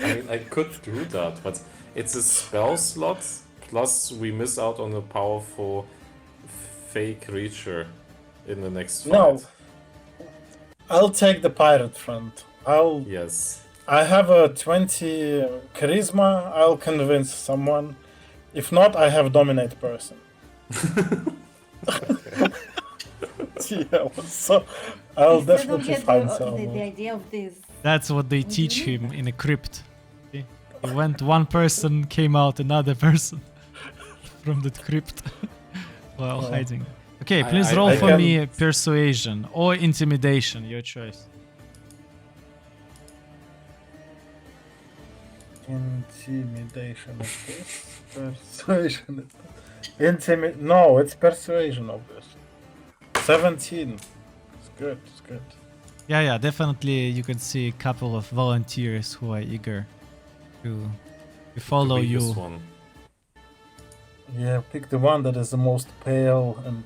I mean, I could do that, but it's a spell slot. Plus, we miss out on a powerful fae creature in the next fight. No. I'll take the pirate friend. Yes. I have a 20 charisma. I'll convince someone. If not, I have dominate person. Yeah, so I'll I still don't definitely get find the someone. idea of this. That's what they teach him in a crypt. Okay? He went one person, came out another person from the crypt while Oh. hiding. Okay, I- please I- roll I for can- me persuasion or intimidation, your choice. Intimidation of this. Persuasion. No, it's persuasion, obviously. 17. It's good, it's good. Yeah, definitely you can see a couple of volunteers who are eager to follow The weakest you. one. Yeah, pick the one that is the most pale and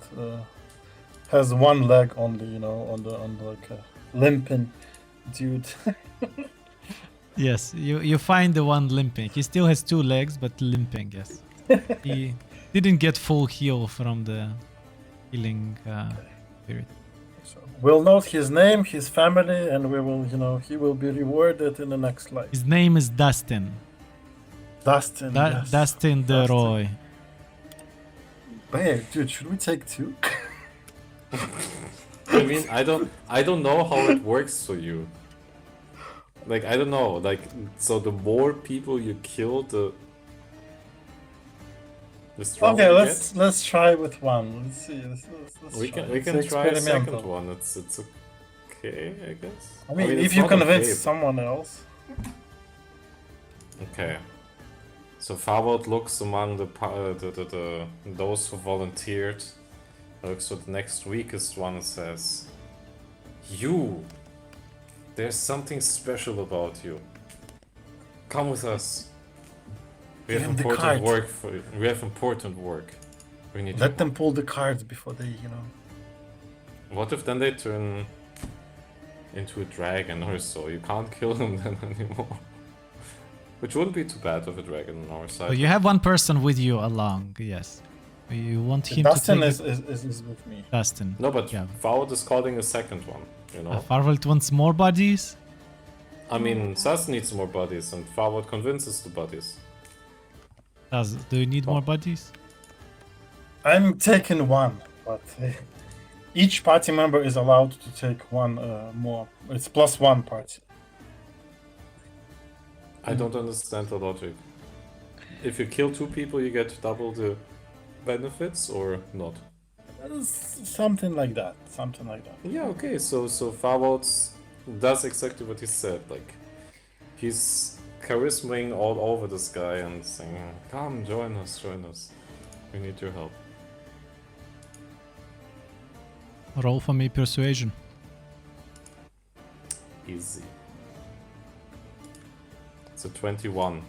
has one leg only, you know, on the like limping dude. Yes, you find the one limping. He still has two legs, but limping, yes. He didn't get full heal from the healing spirit. So we'll note his name, his family, and we will, you know, he will be rewarded in the next life. His name is Dustin. Dustin. yes. Dustin the Dustin. Roy. Hey, dude, should we take two? I mean, I don't know how it works for you. Like, I don't know. Like, so the more people you kill, the stronger Okay, you let's try with one. Let's see. Let's we try. can It's try a second experimental. one. It's okay, I guess. I mean, it's if you not convince okay, someone else. Okay. So Farward looks among the those who volunteered. Looks at the next weakest one and says, "You, there's something special about you. Come with us. We Give have him the important card. work for you. We have important work. We need. Let your them help." pull the cards before they, you know. What if then they turn into a dragon or so? You can't kill them then anymore. Which wouldn't be too bad with a dragon on our side. So you have one person with you along, yes. You want him Dustin to is, take is with me. Dustin. No, but Yeah. Farward is calling a second one. You know. Farvelt wants more bodies. I mean, Sas needs more bodies, and Farward convinces the bodies. Do you need more bodies? I'm taking one, but each party member is allowed to take one more. It's +1 party. I don't understand the logic. If you kill two people, you get double the benefits, or not? Something like that. Something like that. Yeah, okay. So Farward does exactly what he said. Like, he's charismaing all over this guy and saying, "Come, join us, join us. We need your help." Roll for me persuasion. Easy. It's a 21.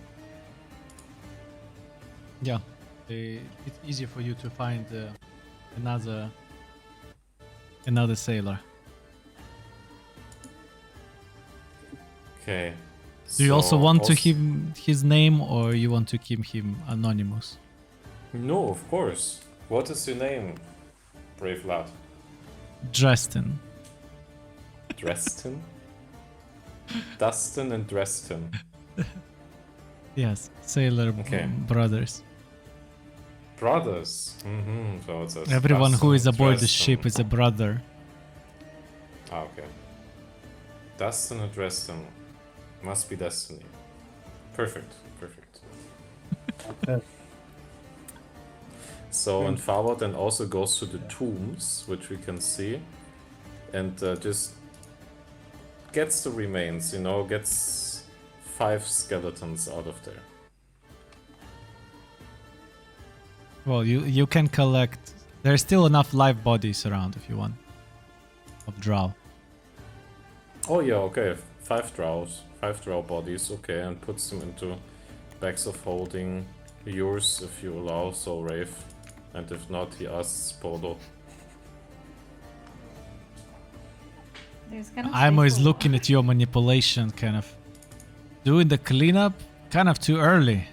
Yeah, it's easier for you to find another sailor. Okay. Do you also so want to keep his name, or you want to keep him anonymous? No, of course. What is your name, brave lad? Dresden. Dresden? Dustin and Dresden. Yes, sailor Okay. brothers. Brothers. So it's a Everyone who Dustin is and aboard the Dresden. ship is a brother. Ah, okay. Dustin and Dresden. Must be destiny. Perfect. Okay. So, and Farwa then also goes to the tombs, which we can see, and just gets the remains, gets 5 skeletons out of there. Well, you can collect. There's still enough live bodies around if you want. Of drow. Oh yeah, okay. 5 drow bodies, okay, and puts them into bags of holding. Yours, if you allow, so Rafe. And if not, he asks Polo. There's kind of I'm always faithful- looking at your manipulation, kind of doing the cleanup, kind of too early.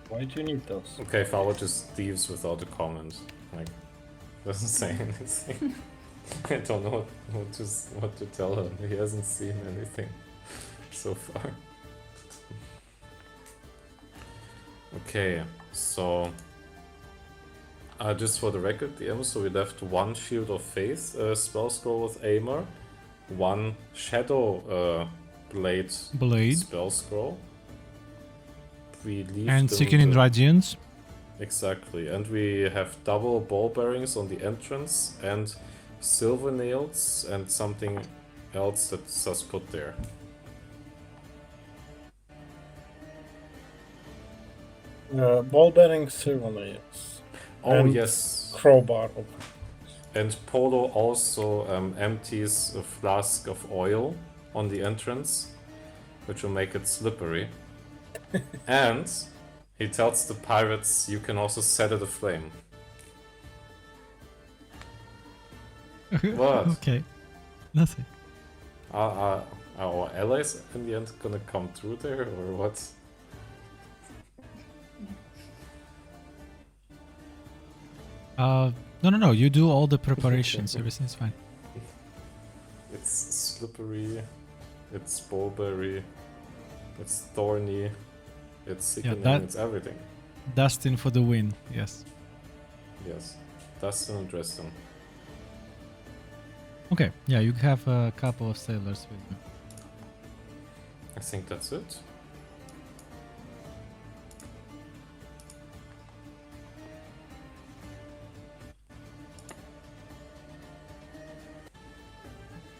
Why do you need those? Okay, Farwa just leaves without a comment. Like, doesn't say anything. I don't know what to tell him. He hasn't seen anything so far. Okay, so just for the record, DM, so we left 1 Shield of Faith spell scroll with Aimer, 1 Shadow Blade spell scroll. We leave And them Seeking in the- Radiance. Exactly, and we have double ball bearings on the entrance and silver nails and something else that's just put there. Ball bearing silver nails. Oh And yes, Crowbar. and Polo also empties a flask of oil on the entrance, which will make it slippery. And he tells the pirates you can also set it aflame. What? Okay. Nothing. Are our allies in the end gonna come through there, or what? No. You do all the preparations. Everything's fine. It's slippery, it's bowberry, it's thorny, it's sickening, that- it's everything. Dustin for the win. Yes. Yes. Dustin and Dresden. Okay. Yeah, you have a couple of sailors with you. I think that's it.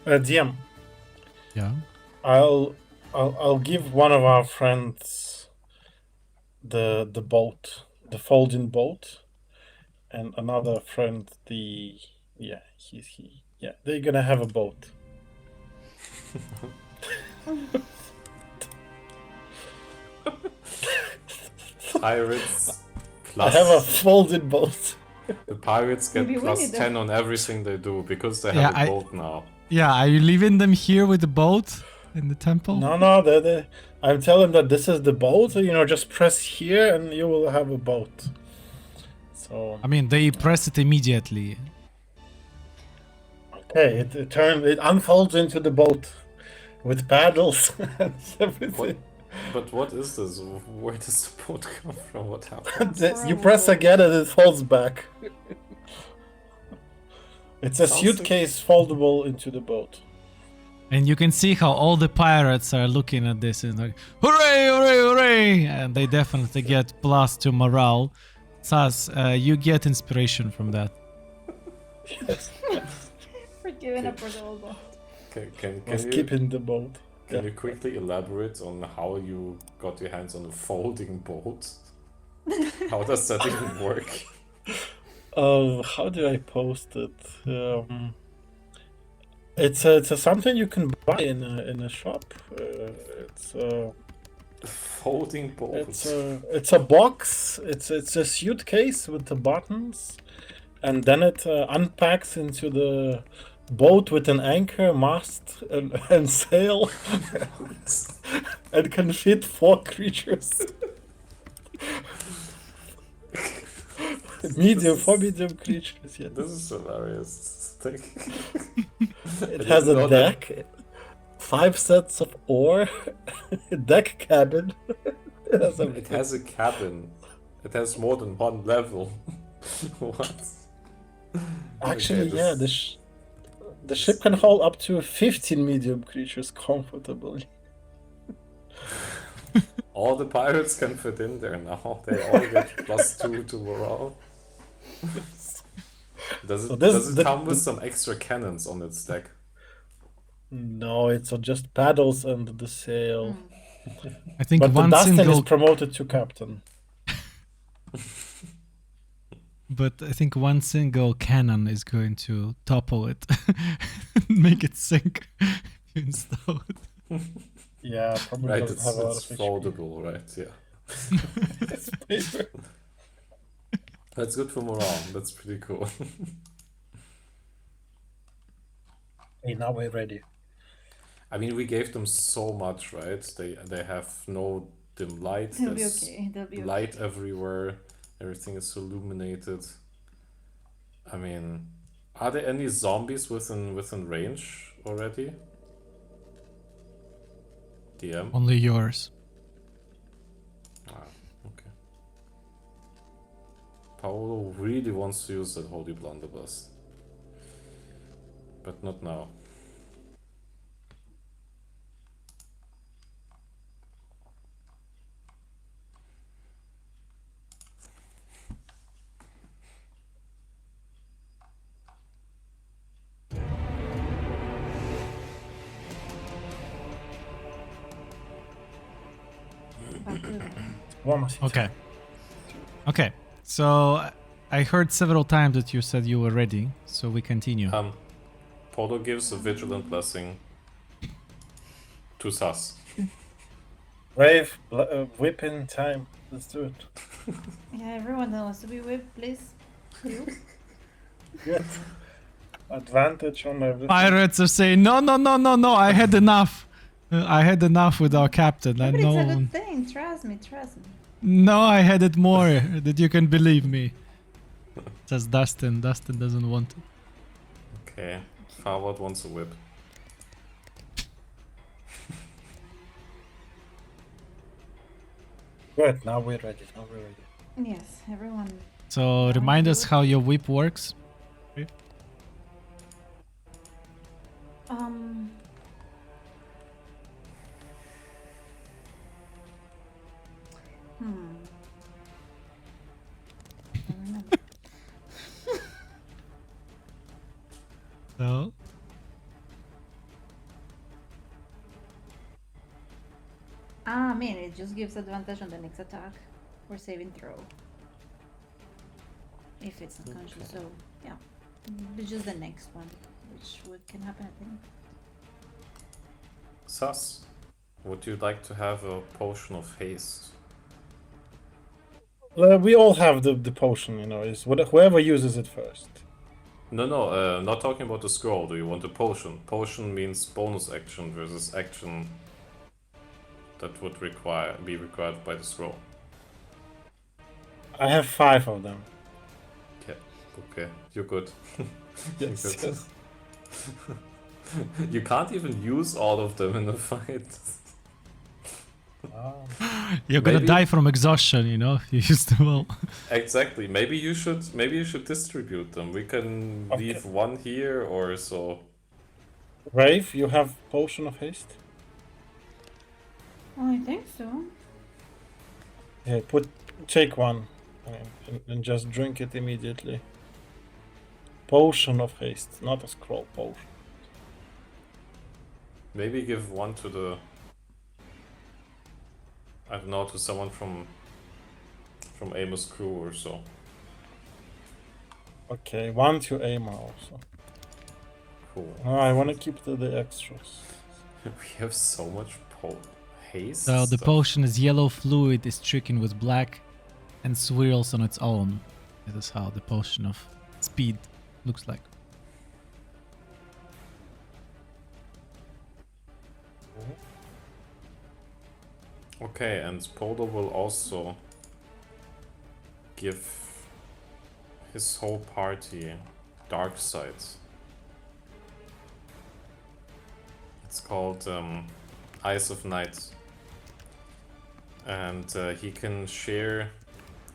DM. Yeah. I'll give one of our friends the boat, the folding boat, and another friend they're gonna have a boat. Pirates I plus have a folded boat. the pirates get Maybe we plus need them. 10 on everything they do because they Yeah, have a boat now. Yeah, are you leaving them here with the boat in the temple? No, I'm telling that this is the boat. Just press here and you will have a boat. So I mean, they press it immediately. okay, it unfolds into the boat with paddles and everything. But what is this? Where does the boat come from? What happened? You press again and it folds back. It's a Sounds suitcase foldable into the boat. And you can see how all the pirates are looking at this and like, hooray, hooray, hooray! And they definitely get plus to morale. Sas, you get inspiration from that. Yes. Giving up for the old one. Was keeping the boat. Can you quickly elaborate on how you got your hands on a folding boat? How does that even work? How do I post it? It's something you can buy in a shop. Folding boat. It's a box. It's a suitcase with the buttons, and then it unpacks into the boat with an anchor, mast, and sail, and can fit 4 creatures. Four medium creatures. Yeah. This is hilarious. It has a deck, 5 sets of oar, a deck cabin. It has a cabin. It has more than one level. What? Actually, Okay, yeah, the ship can hold up to 15 medium creatures comfortably. All the pirates can fit in there now. They all get +2 to morale. Does it come with some extra cannons on its deck? No, it's just paddles and the sail. I think But the one Dustin single is promoted to captain. But I think one single cannon is going to topple it, make it sink. You install it. Yeah, probably Right, doesn't it's have a lot of HP. foldable, right? Yeah. It's paper. That's good for morale. That's pretty cool. Hey, now we're ready. I mean, we gave them so much, right? They have no dim light. They'll be There's okay. They'll be okay. light everywhere. Everything is illuminated. I mean, are there any zombies within range already? DM? Only yours. Ah, okay. Paolo really wants to use that Holy Blunderbuss. But not now. One more thing. Okay. Okay. So I heard several times that you said you were ready, so we continue. Polo gives a vigilant blessing to Sus. Brave, whipping time. Let's do it. Yeah, everyone that wants to be whipped, please. You? Good. Advantage on everything. Pirates are saying, no, no, no, no, no, I had enough. I had enough with our captain. Yeah, I but it's a know. good thing. Trust me, trust me. No, I had it more. That you can believe me. Says Dustin. Dustin doesn't want it. Okay, Farward wants a whip. Good. Now we're ready. Yes, everyone. So remind us how your whip works. Um. I don't remember. So I mean, it just gives advantage on the next attack or saving throw. If it's unconscious, so yeah. It's just the next one, which can happen, I think. Sus, would you like to have a potion of haste? We all have the potion, you know. Is whoever uses it first. No, not talking about the scroll. Do you want a potion? Potion means bonus action versus action that would be required by the scroll. I have 5 of them. Okay, you're good. Yes. You're good. You can't even use all of them in a fight. you're gonna Maybe- die from exhaustion, you know, if you use them all. Exactly. Maybe you should distribute them. We can Okay. leave one here or so. Brave, you have potion of haste. Oh, I think so. Yeah, take one and just drink it immediately. Potion of haste, not a scroll potion. Maybe give one to the, I don't know, to someone from Amos' crew or so. Okay, one to Aima also. Cool. No, I want to keep the extras. We have so much haste. So the stuff. potion is yellow fluid, is stricken with black, and swirls on its own. This is how the potion of speed looks like. Okay, and Polo will also give his whole party dark sight. It's called Eyes of Night. And he can share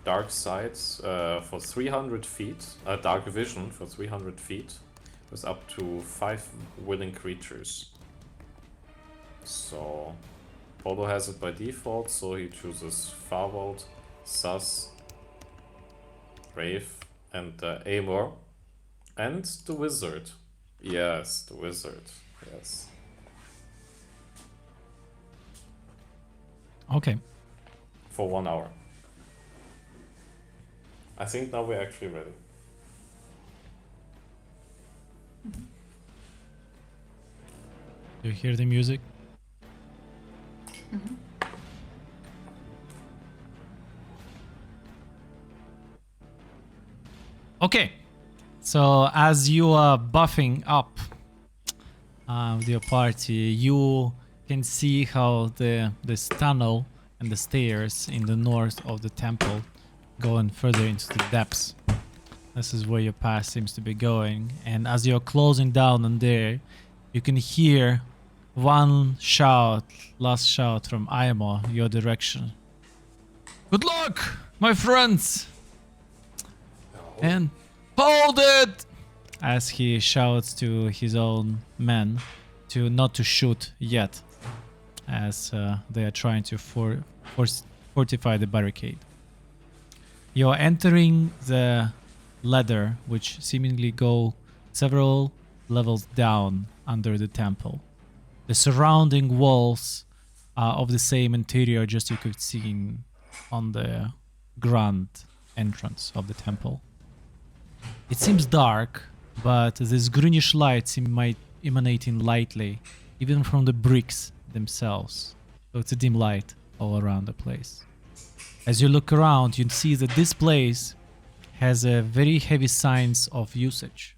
dark sight for 300 feet, dark vision for 300 feet, with up to 5 willing creatures. So Polo has it by default, so he chooses Farwald, Sus, Brave, and Amor. And the Wizard. Yes, the Wizard. Yes. Okay. For 1 hour. I think now we're actually ready. Do you hear the music? Okay, so as you are buffing up with your party, you can see how this tunnel and the stairs in the north of the temple going further into the depths. This is where your path seems to be going, and as you're closing down on there, you can hear one shout, last shout from Aimo, your direction. Good luck, my friends! And hold it! As he shouts to his own men to not to shoot yet, as they are trying to fortify the barricade. You're entering the ladder, which seemingly go several levels down under the temple. The surrounding walls are of the same interior, just you could see on the grand entrance of the temple. It seems dark, but this greenish light might emanating lightly, even from the bricks themselves. So it's a dim light all around the place. As you look around, you see that this place has a very heavy signs of usage.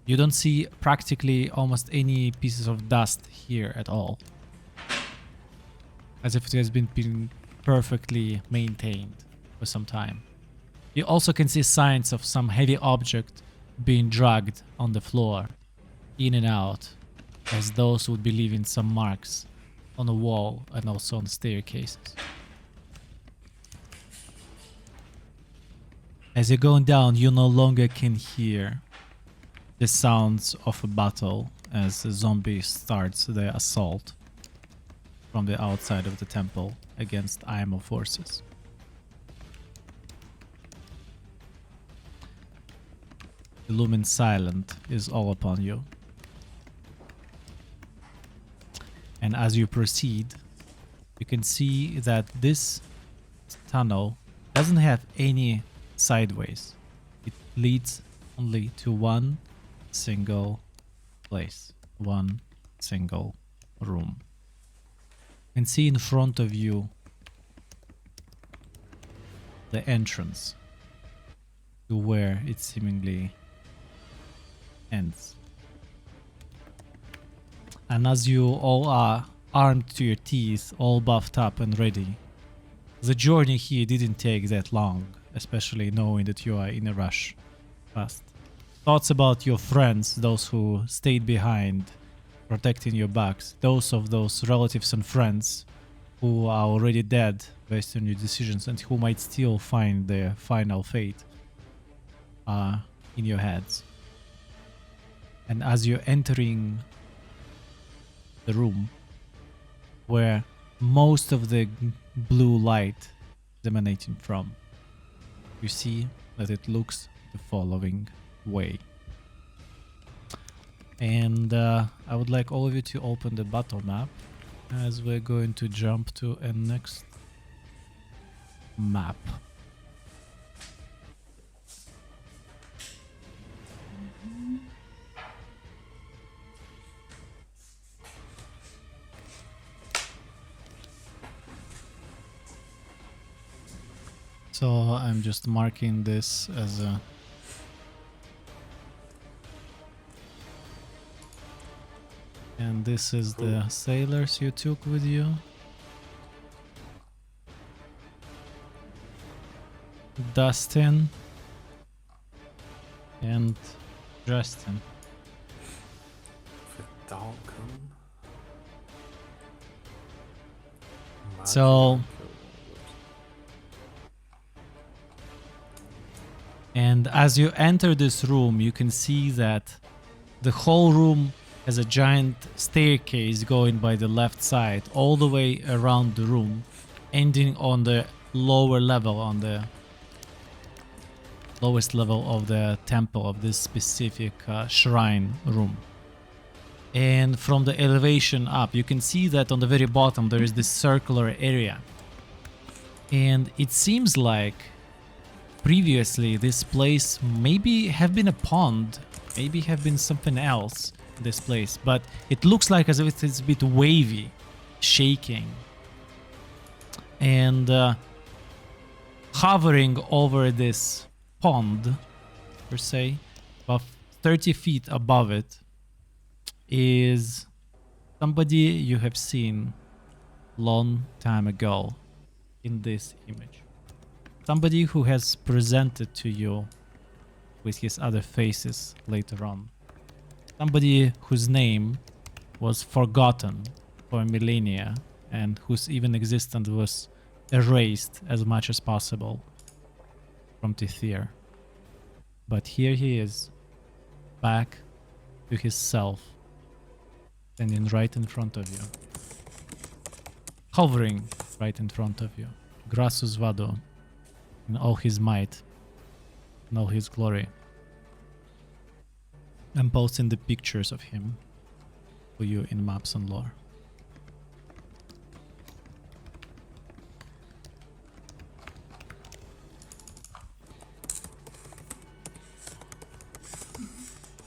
You don't see practically almost any pieces of dust here at all. As if it has been perfectly maintained for some time. You also can see signs of some heavy object being dragged on the floor, in and out, as those would be leaving some marks on the wall and also on the staircases. As you're going down, you no longer can hear the sounds of a battle as the zombie starts their assault from the outside of the temple against Aimo forces. The Lumen Silent is all upon you. And as you proceed, you can see that this tunnel doesn't have any sideways. It leads only to one single place, one single room. You can see in front of you the entrance to where it seemingly ends. And as you all are armed to your teeth, all buffed up and ready, the journey here didn't take that long, especially knowing that you are in a rush fast. Thoughts about your friends, those who stayed behind, protecting your backs, those of those relatives and friends who are already dead based on your decisions and who might still find their final fate are in your heads. And as you're entering the room where most of the blue light is emanating from, you see that it looks the following way. And I would like all of you to open the battle map as we're going to jump to a next map. So I'm just marking this as a and this is the sailors you took with you. Dustin and Justin. Falcon. So- And as you enter this room, you can see that the whole room has a giant staircase going by the left side all the way around the room, ending on the lower level, on the lowest level of the temple of this specific shrine room. And from the elevation up, you can see that on the very bottom there is this circular area. And it seems like previously this place maybe have been a pond, maybe have been something else in this place, but it looks like as if it's a bit wavy, shaking. And hovering over this pond, per se, about 30 feet above it, is somebody you have seen long time ago in this image. Somebody who has presented to you with his other faces later on. Somebody whose name was forgotten for millennia and whose even existence was erased as much as possible from Tithir. But here he is, back to his self, standing right in front of you. Hovering right in front of you. Grasus Vado, in all his might, in all his glory. I'm posting the pictures of him for you in Maps and Lore.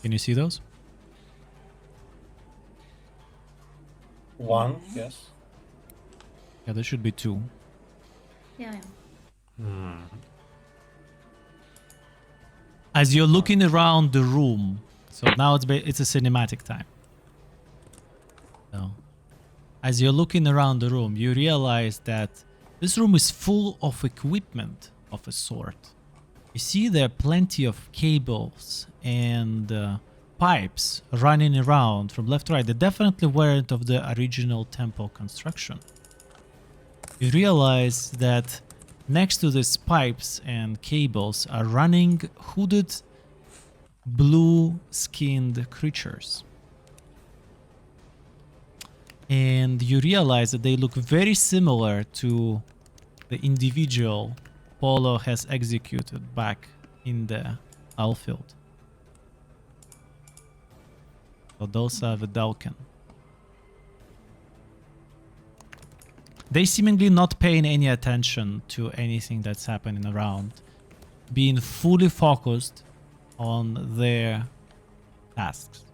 Can you see those? One, yes. Yeah, there should be two. Yeah. As you're looking around the room, so now it's a cinematic time. So, as you're looking around the room, you realize that this room is full of equipment of a sort. You see there are plenty of cables and pipes running around from left to right. They definitely weren't of the original temple construction. You realize that next to these pipes and cables are running hooded, blue-skinned creatures. And you realize that they look very similar to the individual Polo has executed back in the Alfield. So those are the Dalken. They seemingly not paying any attention to anything that's happening around, being fully focused on their tasks.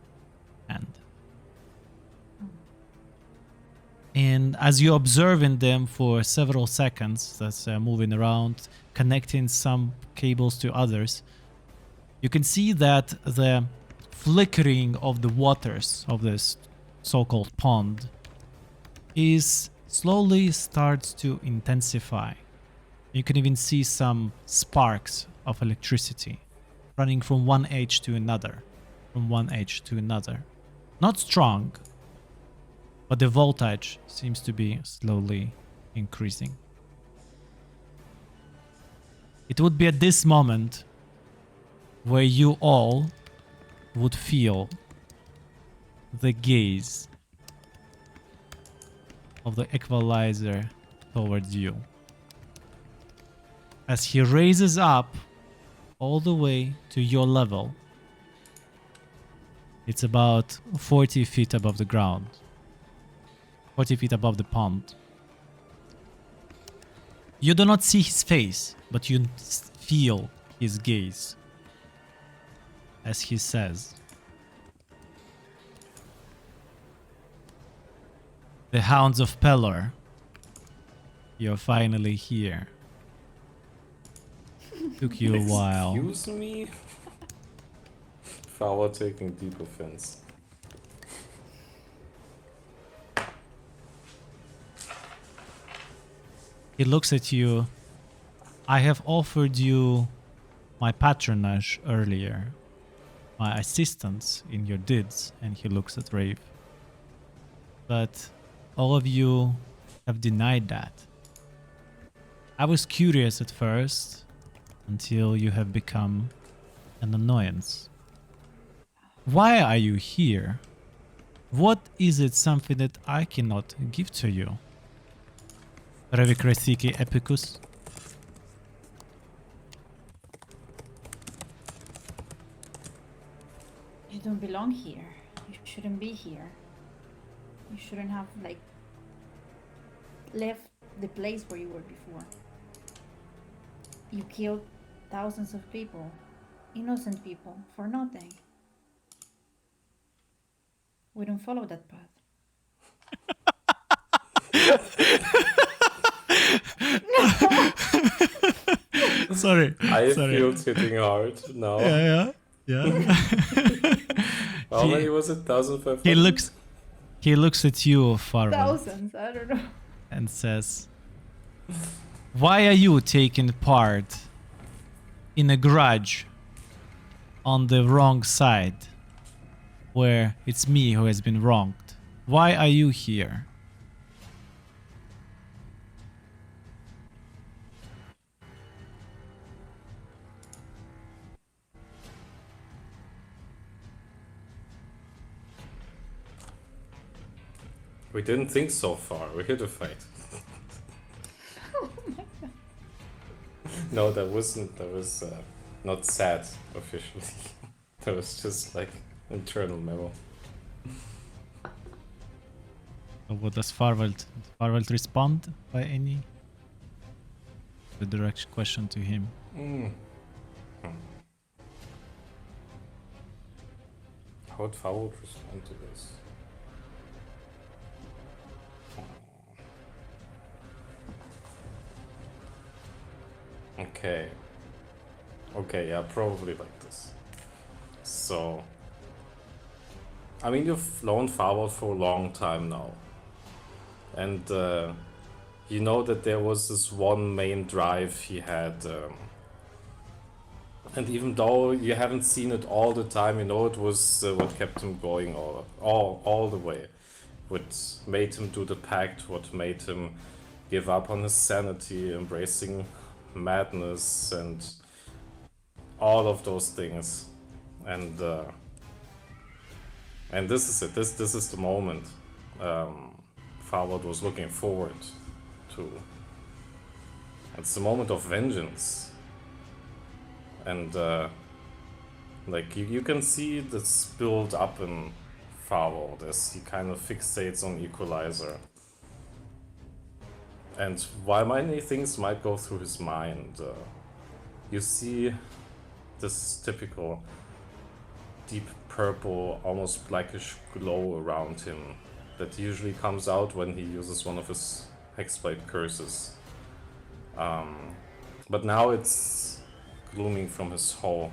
And as you're observing them for several seconds, that's moving around, connecting some cables to others, you can see that the flickering of the waters of this so-called pond is slowly starts to intensify. You can even see some sparks of electricity running from one edge to another, from one edge to another. Not strong, but the voltage seems to be slowly increasing. It would be at this moment where you all would feel the gaze of the equalizer towards you. As he raises up all the way to your level, It's about 40 feet above the ground. 40 feet above the pond. You do not see his face, but you feel his gaze. As he says, "The Hounds of Pelor, you're finally here. Took you a while." Excuse me? Fowler taking deep offense. He looks at you. "I have offered you my patronage earlier, my assistance in your deeds," and he looks at Rave. "But all of you have denied that. I was curious at first, until you have become an annoyance. Why are you here? What is it something that I cannot give to you? Revikrathiki Epicus?" You don't belong here. You shouldn't be here. You shouldn't have, like, left the place where you were before. You killed thousands of people, innocent people, for nothing. We don't follow that path. Sorry. I sorry. feel it hitting hard now. Yeah. How He- many was it? 1,500? He looks at you, Farwell, Thousands, I don't know. and says, "Why are you taking part in a grudge on the wrong side, where it's me who has been wronged? Why are you here?" We didn't think so far. We're here to fight. No, that wasn't. That was not sad officially. That was just like internal memo. So what does Farwell respond by any? The direct question to him. How would Fowl respond to this? Okay. Okay, yeah, probably like this. So, I mean, you've known Farwell for a long time now. And you know that there was this one main drive he had. And even though you haven't seen it all the time, you know it was what kept him going all the way. What made him do the pact, what made him give up on his sanity, embracing madness and all of those things. And this is it. This is the moment Farwell was looking forward to. It's the moment of vengeance. And like you can see this build up in Farwell as he kind of fixates on Equalizer. And while many things might go through his mind, you see this typical deep purple, almost blackish glow around him that usually comes out when he uses one of his Hexblade curses. But now it's glooming from his whole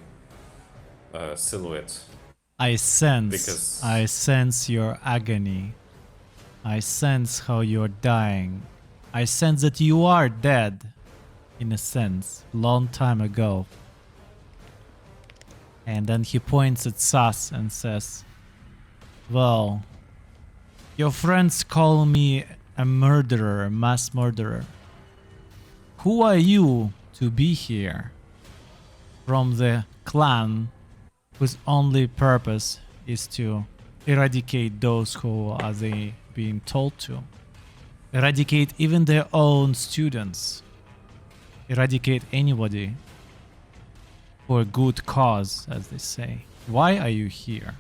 silhouette. I Because- sense your agony. I sense how you're dying. I sense that you are dead, in a sense, long time ago. And then he points at Sas and says, "Well, your friends call me a murderer, a mass murderer. Who are you to be here? From the clan whose only purpose is to eradicate those who are they being told to. Eradicate even their own students. Eradicate anybody for a good cause, as they say. Why are you here?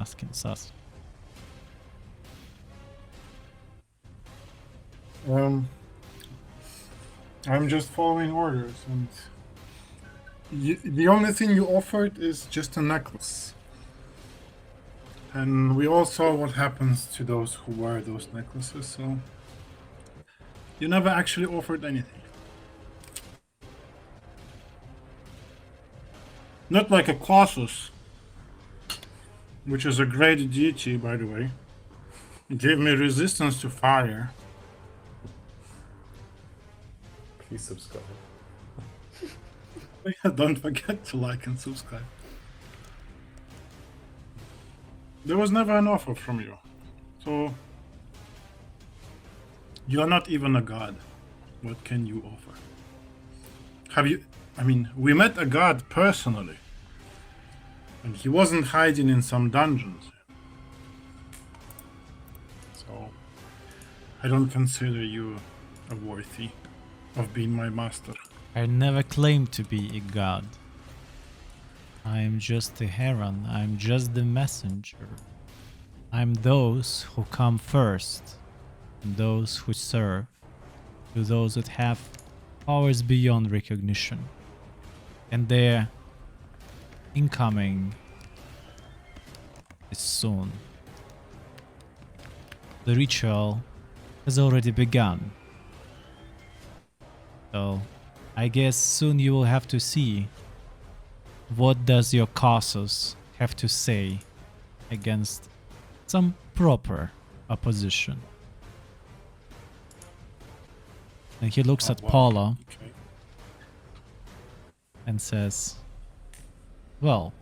Asking sus. I'm just following orders, and the only thing you offered is just a necklace. And we all saw what happens to those who wear those necklaces, so you never actually offered anything. Not like a Colossus, which is a great deity, by the way. It gave me resistance to fire. Please subscribe. Don't forget to like and subscribe. There was never an offer from you. So you are not even a god. What can you offer? Have you... I mean, we met a god personally. And he wasn't hiding in some dungeons. So I don't consider you a worthy of being my master. I never claimed to be a god. I am just a heron. I'm just the messenger. I'm those who come first, and those who serve, to those that have powers beyond recognition. And their incoming is soon. The ritual has already begun. So I guess soon you will have to see what does your Colossus have to say against some proper opposition. And he looks at wow. Paula Okay. and says, well,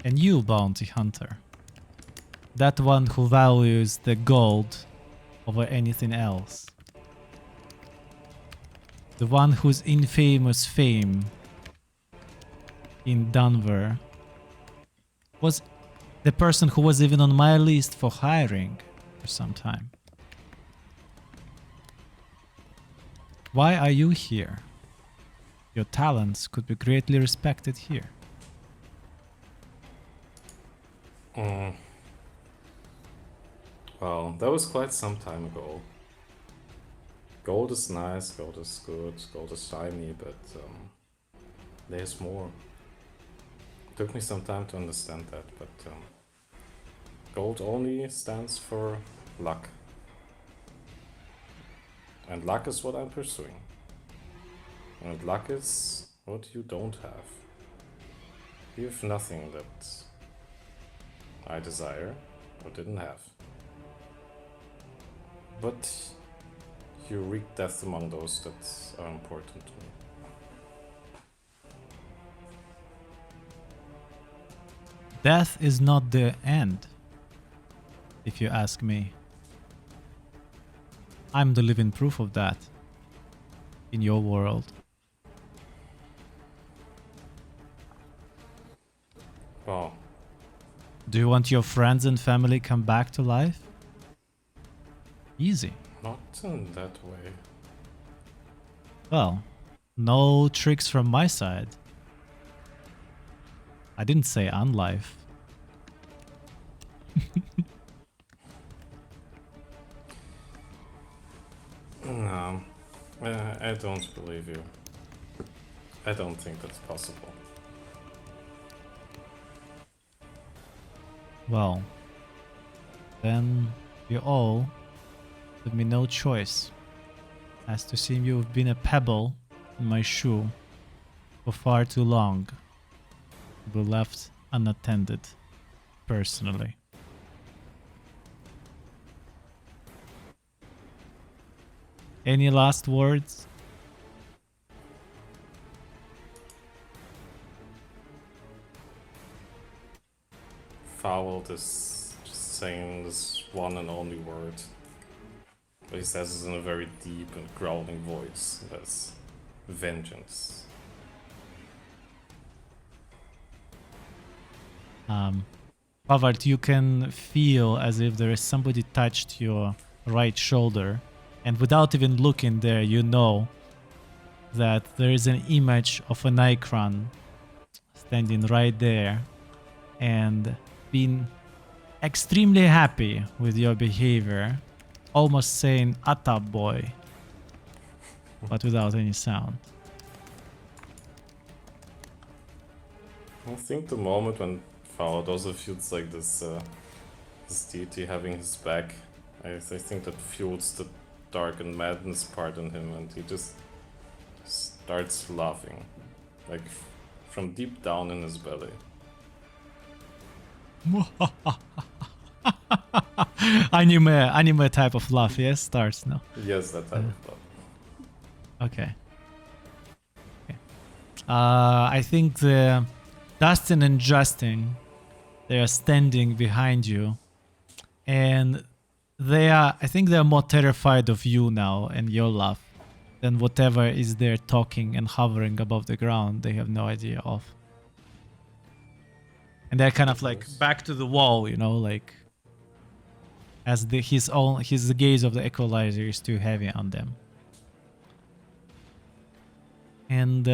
and you, bounty hunter, that one who values the gold over anything else, the one whose infamous fame in Denver was the person who was even on my list for hiring for some time. Why are you here? Your talents could be greatly respected here. Well, that was quite some time ago. Gold is nice, gold is good, gold is shiny, but there's more. Took me some time to understand that, but gold only stands for luck. And luck is what I'm pursuing. And luck is what you don't have. You have nothing that I desire or didn't have. But you wreak death among those that are important to me. Death is not the end, if you ask me. I'm the living proof of that in your world. Well, Do you want your friends and family come back to life? Easy. not in that way. Well, no tricks from my side. I didn't say unlife. No, I don't believe you. I don't think that's possible. Well, then you all leave me no choice. As to seem you've been a pebble in my shoe for far too long. Be left unattended, personally. Any last words? Fouled is just saying this one and only word. But he says it in a very deep and growling voice. That's vengeance. Pavard, you can feel as if there is somebody touched your right shoulder, and without even looking there, you know that there is an image of an Icron standing right there, and been extremely happy with your behavior, almost saying "Atta boy," but without any sound. I think the moment when Faud also feels like this, this deity having his back, I think that fuels the dark and madness part in him, and he just starts laughing, like from deep down in his belly. Anime type of laugh, yes, starts now. Yes, that type of thought. Okay. I think the Dustin and Justin, they are standing behind you, and I think they are more terrified of you now and your laugh than whatever is there talking and hovering above the ground. They have no idea of. And they're kind of like back to the wall, you know, like as his gaze of the equalizer is too heavy on them. And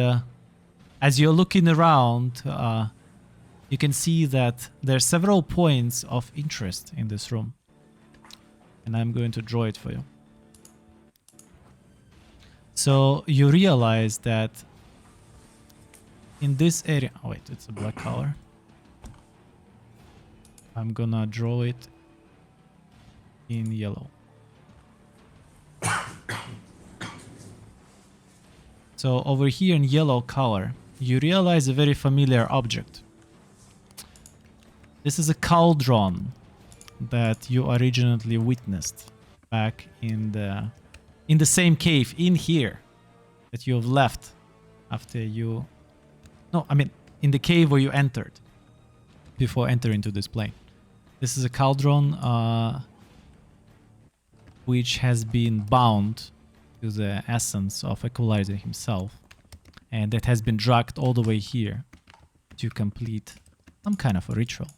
as you're looking around, you can see that there are several points of interest in this room. And I'm going to draw it for you. So you realize that in this area... Oh wait, it's a black color. I'm gonna draw it in yellow. So over here in yellow color, you realize a very familiar object. This is a cauldron that you originally witnessed back in the same cave in here that you have left after you... No, I mean in the cave where you entered before entering to this plane. This is a cauldron which has been bound to the essence of Equalizer himself, and that has been dragged all the way here to complete some kind of a ritual.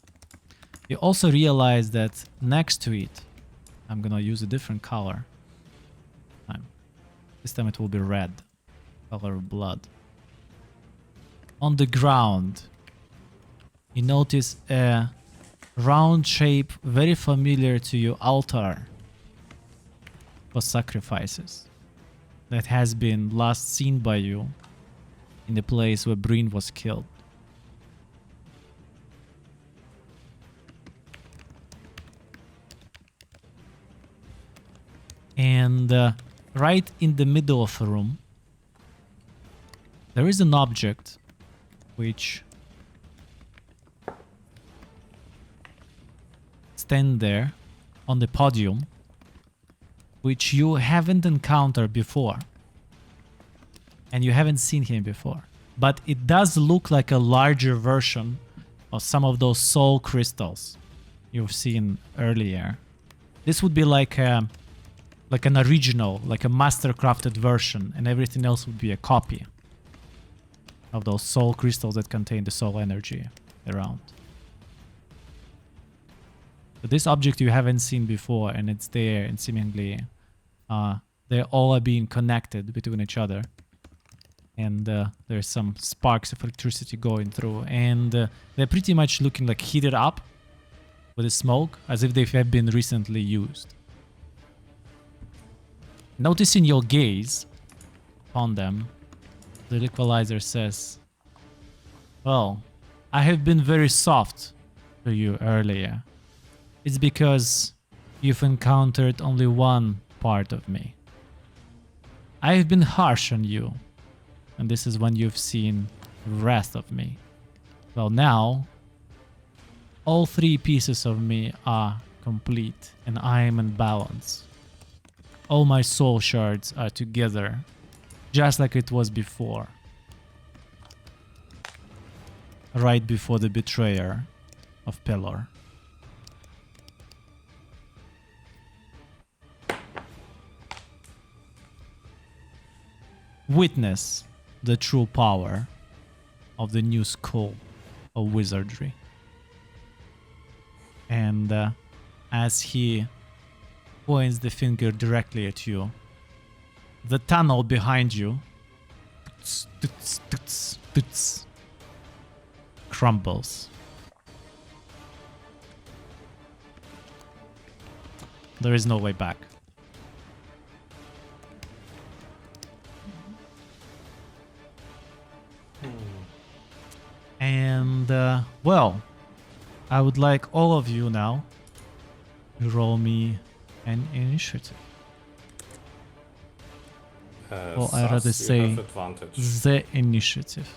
You also realize that next to it, I'm gonna use a different color. This time it will be red, color of blood. On the ground, you notice a round shape very familiar to your altar for sacrifices that has been last seen by you in the place where Breen was killed. And right in the middle of the room, there is an object which stands there on the podium, which you haven't encountered before. And you haven't seen him before. But it does look like a larger version of some of those soul crystals you've seen earlier. This would be like an original, like a master crafted version, and everything else would be a copy of those soul crystals that contain the soul energy around. But this object you haven't seen before, and it's there, and seemingly they all are being connected between each other. And there's some sparks of electricity going through, and they're pretty much looking like heated up with the smoke, as if they have been recently used. Noticing your gaze on them, the Equalizer says, "Well, I have been very soft to you earlier. It's because you've encountered only one part of me. I have been harsh on you, and this is when you've seen the rest of me. Well, now, all three pieces of me are complete, and I am in balance. All my soul shards are together, just like it was before. Right before the betrayer of Pelor. Witness the true power of the new school of wizardry." And as he points the finger directly at you, the tunnel behind you crumbles. There is no way back. And, well, I would like all of you now to roll me an initiative. Well, I'd rather Sas, you say have advantage. the initiative.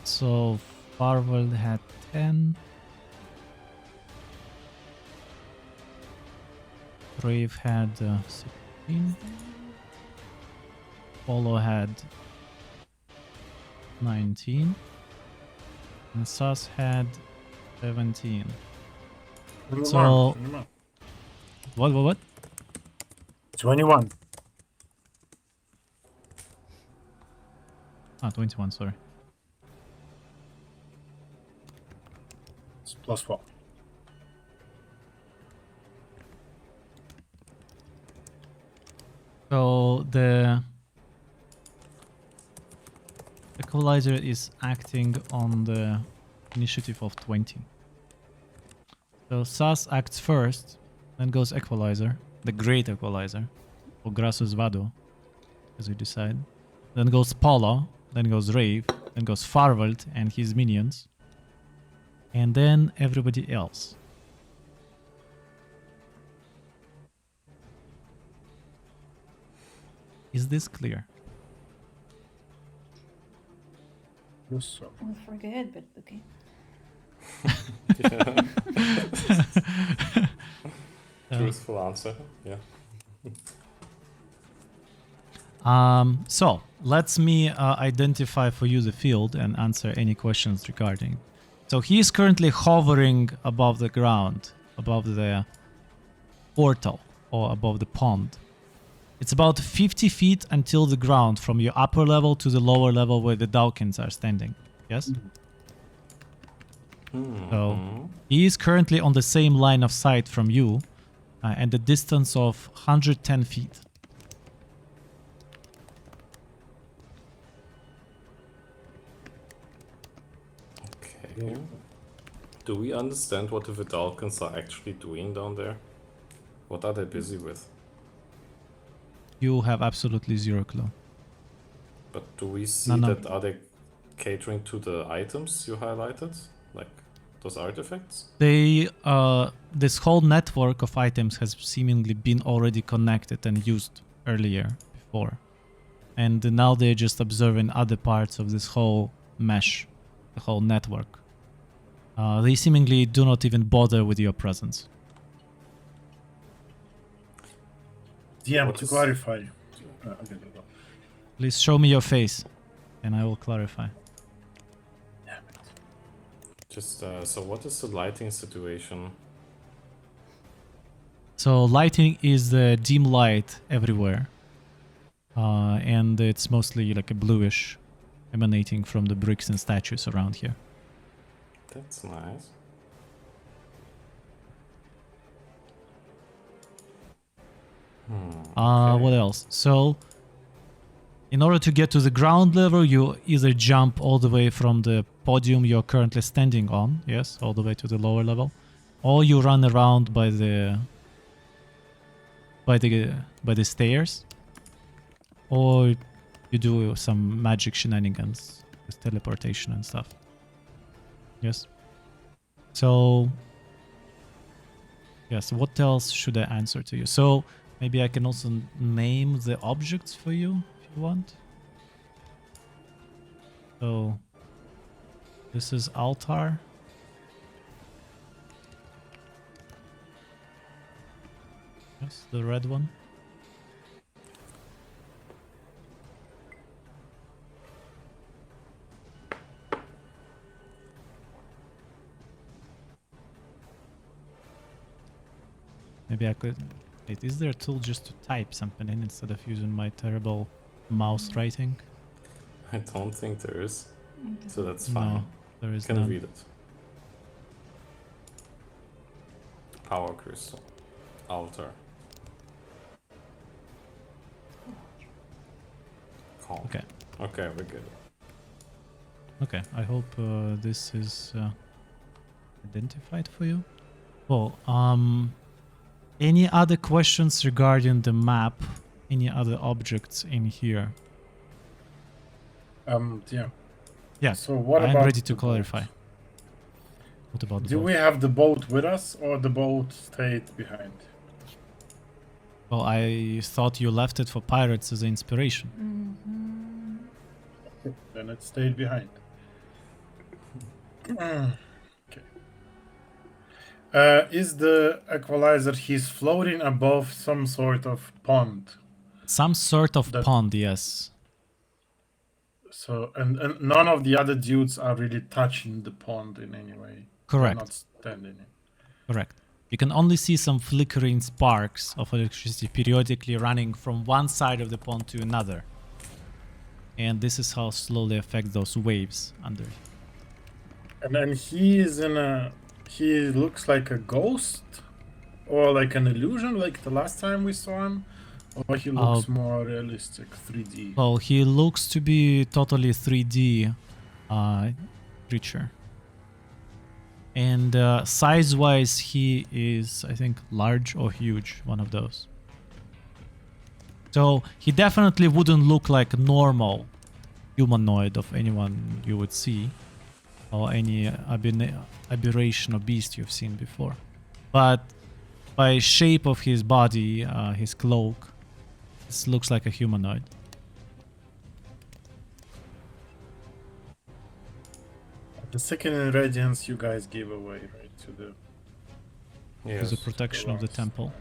So Farwell had 10. Brave had 16. Polo had 19. And Sus had 17. So- 21. What? 21. Ah, 21, sorry. It's +4. So the equalizer is acting on the initiative of 20. So Sas acts first, then goes equalizer, the great equalizer, or Grassus Vado, as we decide. Then goes Polo, then goes Rave, then goes Farvald and his minions, and then everybody else. Is this clear? Yes, sir. We forget, but okay. Truthful answer. Yeah. So let me identify for you the field and answer any questions regarding. So he is currently hovering above the ground, above the portal or above the pond. It's about 50 feet until the ground from your upper level to the lower level where the Dawkins are standing. Yes? So he is currently on the same line of sight from you and a distance of 110 feet. Okay. Do we understand what the Vidalcans are actually doing down there? What are they busy with? You have absolutely zero clue. But do we see No. that are they catering to the items you highlighted? Like those artifacts? They, this whole network of items has seemingly been already connected and used earlier, before. And now they're just observing other parts of this whole mesh, the whole network. They seemingly do not even bother with your presence. DM, What to is- clarify. Okay, go. Please show me your face, and I will clarify. Just so what is the lighting situation? So lighting is the dim light everywhere. And it's mostly like a bluish emanating from the bricks and statues around here. That's nice. Okay. What else? So, in order to get to the ground level, you either jump all the way from the podium you're currently standing on, yes, all the way to the lower level, or you run around by the stairs, or you do some magic shenanigans with teleportation and stuff. Yes. So, yes. What else should I answer to you? So. Maybe I can also name the objects for you if you want. So this is altar. Yes, the red one. Maybe I could... Wait, is there a tool just to type something in instead of using my terrible mouse writing? I don't think there is, so that's No, fine. there You is can none. read it. Power crystal. Altar. Calm. Okay. Okay, we're good. Okay, I hope this is identified for you. Well, any other questions regarding the map? Any other objects in here? Yeah. Yeah, So what I'm about ready to the clarify. boat? What about the Do boat? we have the boat with us, or the boat stayed behind? Well, I thought you left it for pirates as an inspiration. Then it stayed behind. Okay. Is the equalizer? He's floating above some sort of pond. Some sort of That- pond, yes. So and none of the other dudes are really touching the pond in any way. They're Correct. not standing in. Correct. You can only see some flickering sparks of electricity periodically running from one side of the pond to another. And this is how slowly affects those waves under. And then he is in a. He looks like a ghost, or like an illusion, like the last time we saw him, or he looks more realistic, 3D. Well, he looks to be totally 3D creature. And size-wise, he is, I think, large or huge, one of those. So he definitely wouldn't look like a normal humanoid of anyone you would see, or any aberration or beast you've seen before. But by shape of his body, his cloak, this looks like a humanoid. The second ingredients you guys gave away, right? To the To Yes. the protection of the rocks. temple.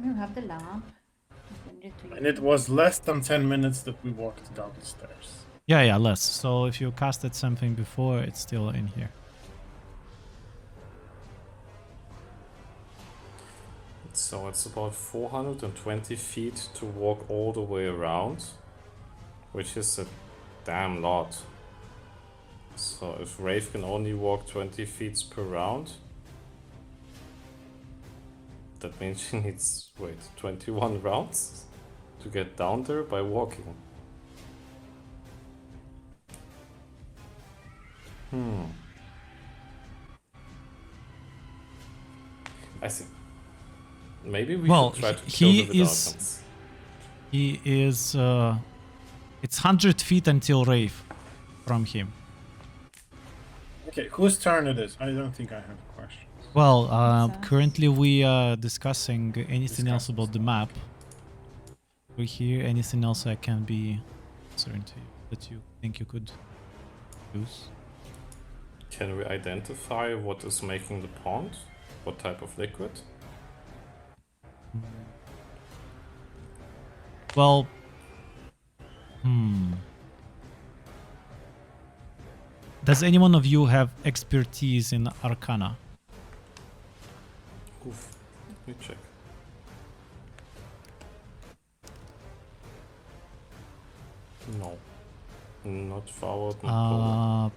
You have the lamp. I'll send it to you. And it was less than 10 minutes that we walked down the stairs. Yeah, less. So if you casted something before, it's still in here. So it's about 420 feet to walk all the way around, which is a damn lot. So if Rafe can only walk 20 feet per round, that means she needs, 21 rounds to get down there by walking. I see. Maybe we Well, should try to he kill the is- Vidalkans. He is... it's 100 feet until Rafe from him. Okay, whose turn it is? I don't think I have a question. Well, Makes sense. currently we are discussing anything else Discussing about the map. We hear anything else I can be answering to you that you think you could use? Can we identify what is making the pond? What type of liquid? Well, does anyone of you have expertise in Arcana? Oof. Let me check. No. Not forward, not forward.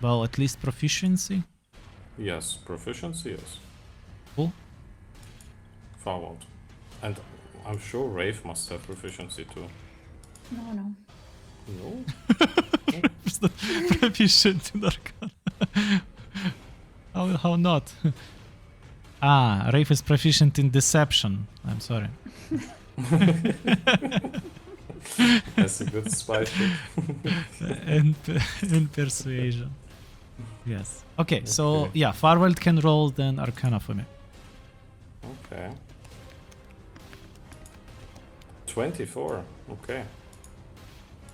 Well, at least proficiency. Yes, proficiency, yes. Cool. Forward. And I'm sure Rafe must have proficiency too. No. No? It's not proficient in Arcana. How not? Rafe is proficient in deception. I'm sorry. That's a good spy check. and persuasion. Yes. Okay, so yeah, Farwell can roll then Arcana for me. Okay. 24. Okay.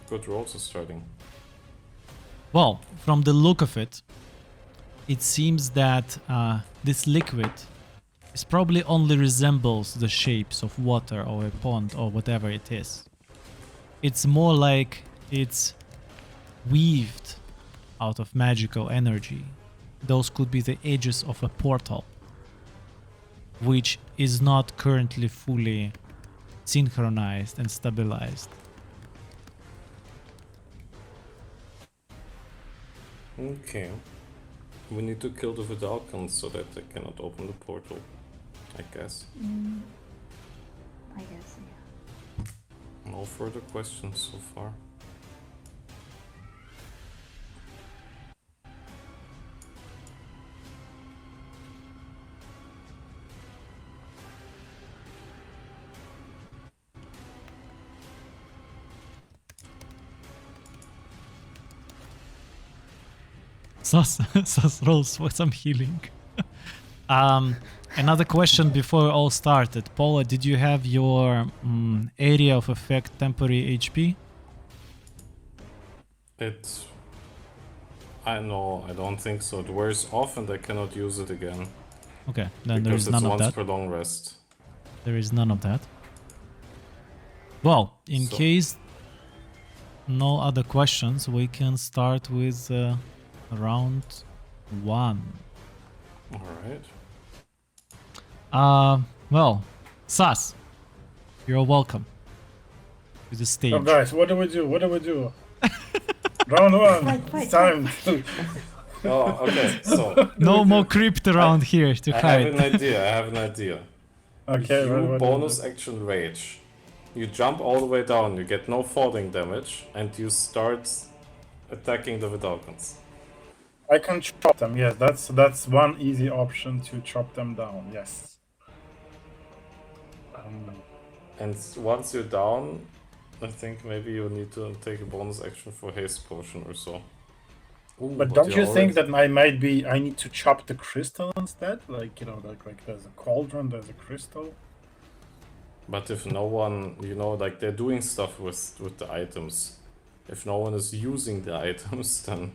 Good rolls are starting. Well, from the look of it, it seems that this liquid is probably only resembles the shapes of water or a pond or whatever it is. It's more like it's weaved out of magical energy. Those could be the edges of a portal, which is not currently fully synchronized and stabilized. Okay. We need to kill the Vidalcans so that they cannot open the portal, I guess. I guess, yeah. No further questions so far. Sus rolls for some healing. Another question before we all started. Paula, did you have your area of effect temporary HP? I don't think so. It wears off and I cannot use it again. Okay, then there Because is it's none of once that. per long rest. There is none of that. Well, in So- case no other questions, we can start with round 1. Alright. Well, Sas, you're welcome to the stage. So guys, what do we do? What do we do? Round 1. Fight, It's time to... Oh, okay, so No more crypt around here to I hide. have an idea. Okay, You what do we bonus do? action rage. You jump all the way down, you get no falling damage, and you start attacking the Vidalcans. I can chop them, yes. That's one easy option to chop them down, yes. And once you're down, I think maybe you need to take a bonus action for haste potion or so. Ooh, But don't you you're think already- that I need to chop the crystal instead? Like, you know, like there's a cauldron, there's a crystal. But if no one, like they're doing stuff with the items. If no one is using the items, then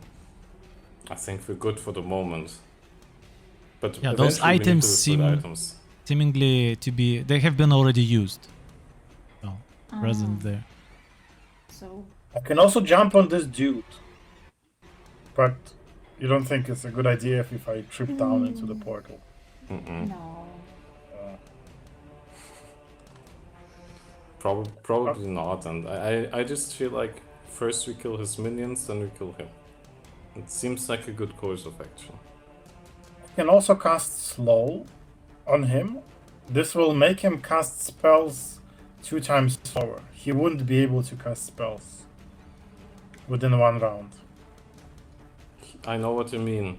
I think we're good for the moment. But Yeah, those eventually we need to items destroy seem- the items. Seemingly to be, they have been already used. So, present Ah, there. So, I can also jump on this dude. But you don't think it's a good idea if I trip down into the portal? Mm-mm. no. Probably not, and I just feel like first we kill his minions, then we kill him. It seems like a good course of action. I can also cast slow on him. This will make him cast spells 2 times slower. He wouldn't be able to cast spells within 1 round. I know what you mean.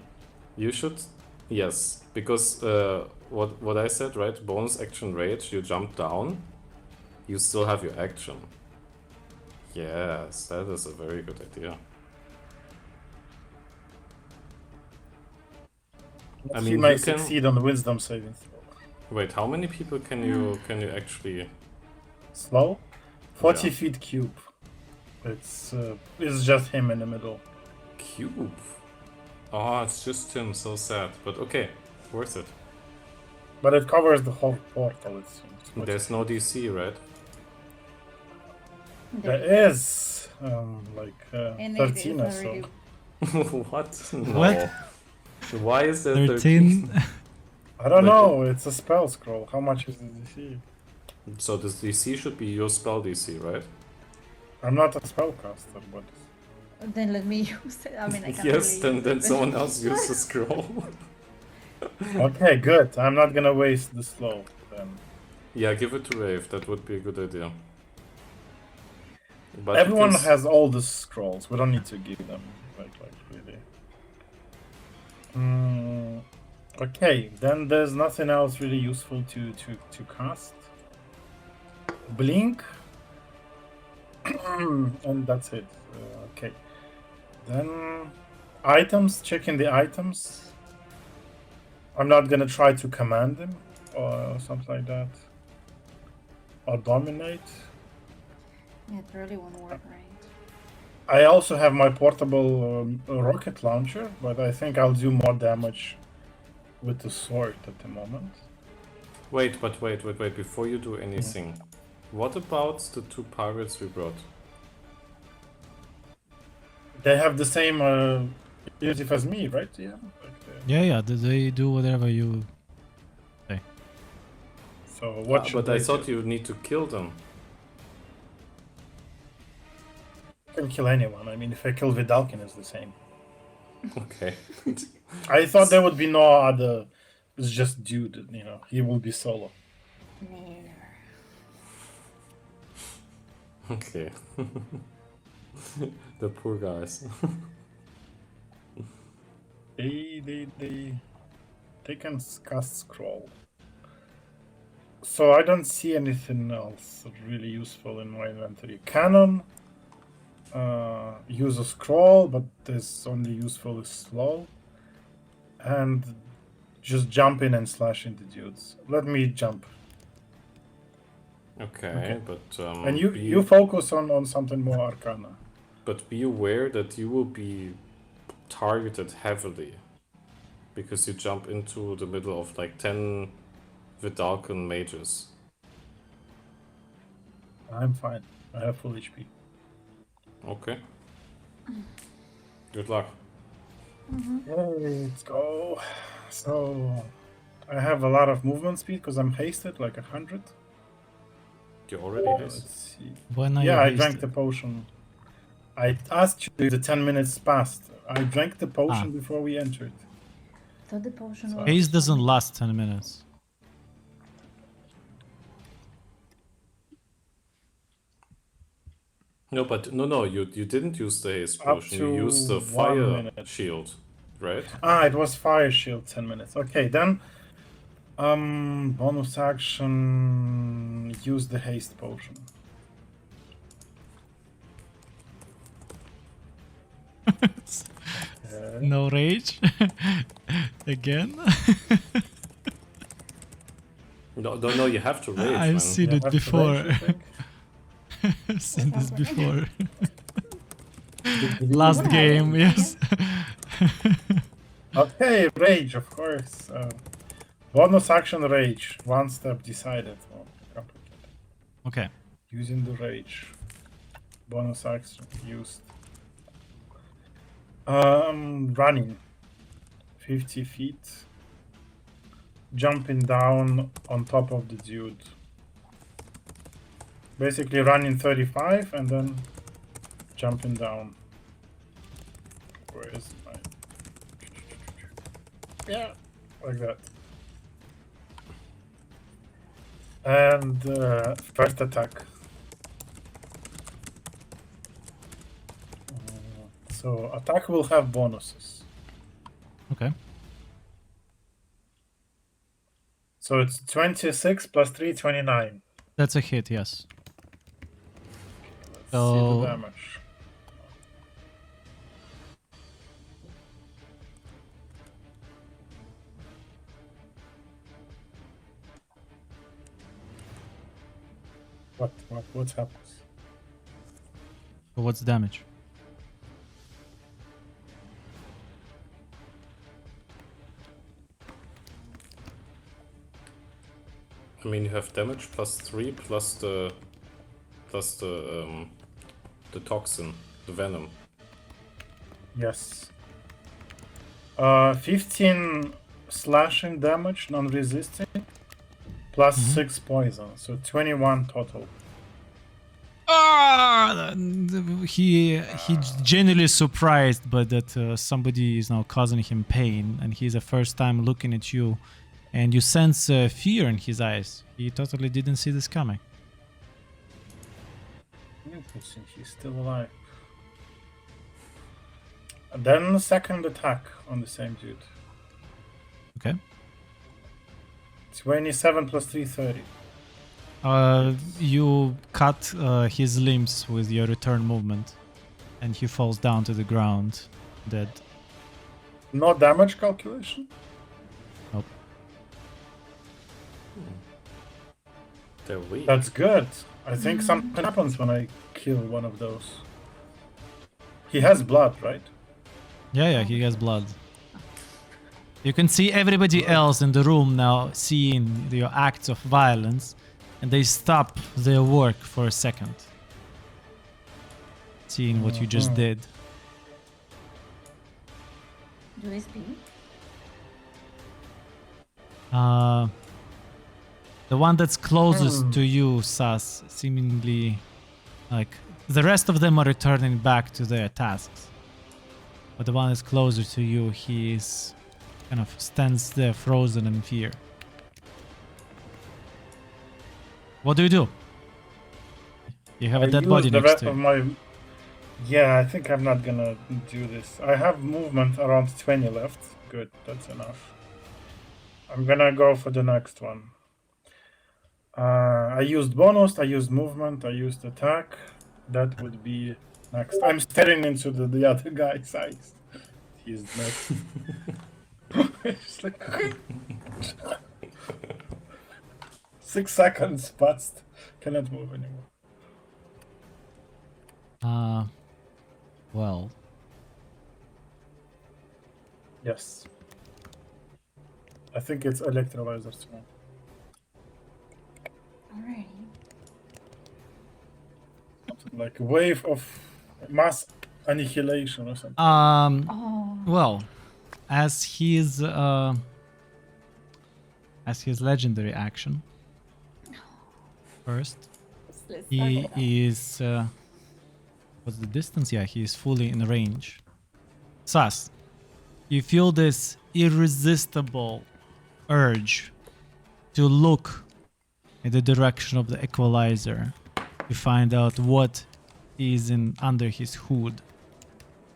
You should, yes, because what I said, right? Bonus action rage. You jump down, you still have your action. Yes, that is a very good idea. I He mean, may you can- succeed on the wisdom saving throw. Wait, how many people can you actually? Slow? 40 Yeah. feet cube. It's just him in the middle. Cube. Oh, it's just him. So sad, but okay, worth it. But it covers the whole portal, it seems. There's no DC, right? There is And 13 or so. What? No. What? Why is there 13? I don't But- know, it's a spell scroll. How much is the DC? So this DC should be your spell DC, right? I'm not a spellcaster, but Then let me use it. I mean, I can't Yes, really then use then it. someone else use the scroll. okay, good. I'm not gonna waste the slow then. Yeah, give it to Rave. That would be a good idea. But Everyone you can has all the scrolls. We don't need to give them like really. Okay, then there's nothing else really useful to cast. Blink, and that's it. Okay, then items. Checking the items. I'm not gonna try to command them or something like that, or dominate. Yeah, it really won't work, right? I also have my portable rocket launcher, but I think I'll do more damage with the sword at the moment. wait. Before you do anything, what about the 2 pirates we brought? They have the same initiative as me, right? Yeah. Yeah, they do whatever you. So what should But I they thought do? you need to kill them. I can kill anyone. I mean, if I kill Vidalkin, it's the same. Okay. I thought there would be no other. It's just dude, you know. He will be solo. Never. Okay. The poor guys. They can cast scroll. So I don't see anything else really useful in my inventory. Cannon, use a scroll, but this only useful is slow. And just jump in and slash into dudes. Let me jump. Okay, but And you focus on something more arcana. but be aware that you will be targeted heavily because you jump into the middle of like 10 Vidalcan mages. I'm fine. I have full HP. Okay. Good luck. Hey, let's go. So I have a lot of movement speed because I'm hasted, like 100. You already has. Let's see. When are Yeah, you I drank hasted? the potion. I asked you if the 10 minutes passed. I drank the potion before we entered. Thought the potion was. Haze doesn't last 10 minutes. No, but no, you didn't use the haste Up potion. You used the to 1 fire minute. shield, right? Ah, it was fire shield 10 minutes. Okay, then bonus action, use the haste potion. Okay. No rage? Again? No, you have to rage, man. I've seen You it have to before. rage, you think? I've seen this before. Did you- Last What game, happened? yes. Okay, rage, of course. Bonus action rage. One step decided. Oh, complicated. Okay. Using the rage. Bonus action used. Running. 50 feet. Jumping down on top of the dude. Basically running 35 and then jumping down. Where is my... Yeah, like that. And first attack. So attack will have bonuses. Okay. So it's 26 plus 3, 29. That's a hit, yes. See So- the damage. What happens? So what's the damage? I mean, you have damage plus 3 plus the toxin, the venom. Yes. 15 slashing damage, non-resisting, plus 6 poison, so 21 total. He genuinely surprised, but that somebody is now causing him pain, and he's the first time looking at you, and you sense fear in his eyes. He totally didn't see this coming. Interesting, he's still alive. And then the second attack on the same dude. Okay. 27 plus 3, 30. You cut his limbs with your return movement, and he falls down to the ground, dead. No damage calculation? Nope. They're weak. That's good. I think something happens when I kill one of those. He has blood, right? Yeah, he has blood. You can see everybody else in the room now seeing your acts of violence, and they stop their work for a second, seeing what you just did. Do they speak? The one that's closest to you, Sas, seemingly like the rest of them are returning back to their tasks. but the one that's closer to you, he is kind of stands there frozen in fear. What do? You have a I dead use body the next rest to of you. my. Yeah, I think I'm not gonna do this. I have movement around 20 left. Good, that's enough. I'm gonna go for the next one. I used bonus, I used movement, I used attack. That would be next. I'm staring into the other guy's eyes. He's next. It's like 6 seconds passed. Cannot move anymore. Well, Yes. I think it's electrolyzers. Alrighty. Like a wave of mass annihilation or something. Oh. well, as his legendary action, first, Let's he start it is what's the distance? Yeah, he is fully in range. Sas, you feel this irresistible urge to look in the direction of the equalizer to find out what is in under his hood.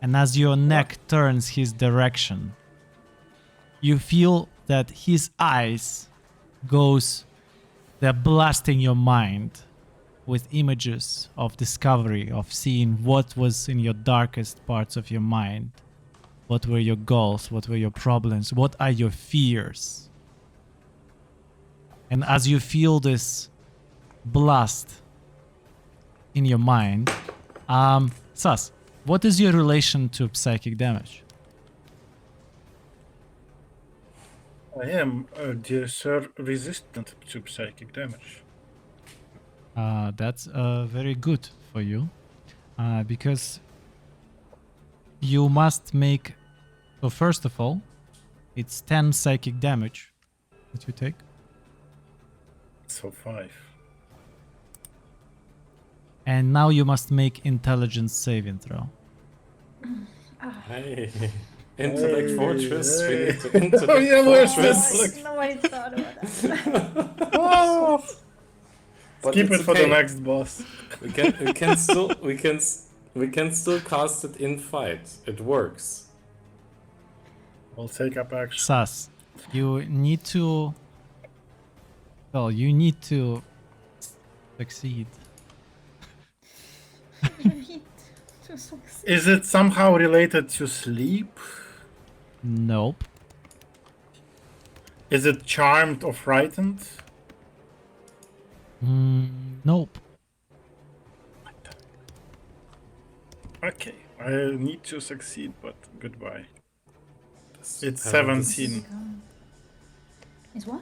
And as your neck turns his direction, you feel that his eyes they're blasting your mind with images of discovery, of seeing what was in your darkest parts of your mind. What were your goals? What were your problems? What are your fears? And as you feel this blast in your mind, Sas, what is your relation to psychic damage? I am, dear sir, resistant to psychic damage. That's very good for you, because you must make. So first of all, it's 10 psychic damage that you take, So 5. and now you must make intelligence saving throw. Hey, Intellect Hey, Fortress. We hey. need to Intellect Oh, yeah, where's Fortress. this? Nobody thought about that. Oh! But Keep it's it for the okay. next boss. We can still cast it in fight. It works. We'll take up action. Sas, you need to. Well, you need to succeed. You need to succeed. Is it somehow related to sleep? Nope. Is it charmed or frightened? Nope. Okay, I need to succeed, but goodbye. It's Parent is- 17. Is what?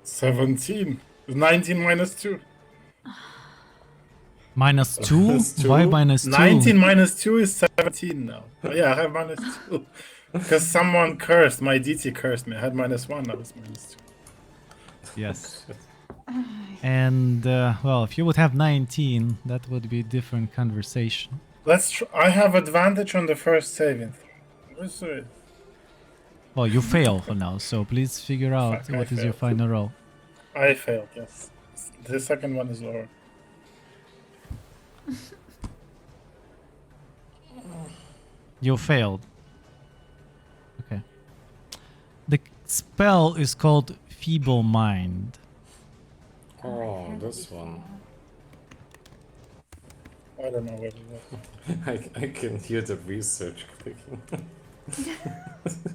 17. 19 minus 2. Minus 2? Minus two? Why minus 2? 19 minus 2 is 17 now. Oh, yeah, I have minus 2. Because someone cursed, my DT cursed me. I had minus 1, now it's minus 2. Yes. And, well, if you would have 19, that would be a different conversation. I have advantage on the first saving throw. Let's do it. Well, you fail for now, so please figure out Fuck, I what is your failed. final roll. I failed, yes. The second one is lower. You failed. Okay. The spell is called Feeble Mind. Oh, this one. I don't know what it was. I can hear the research clicking.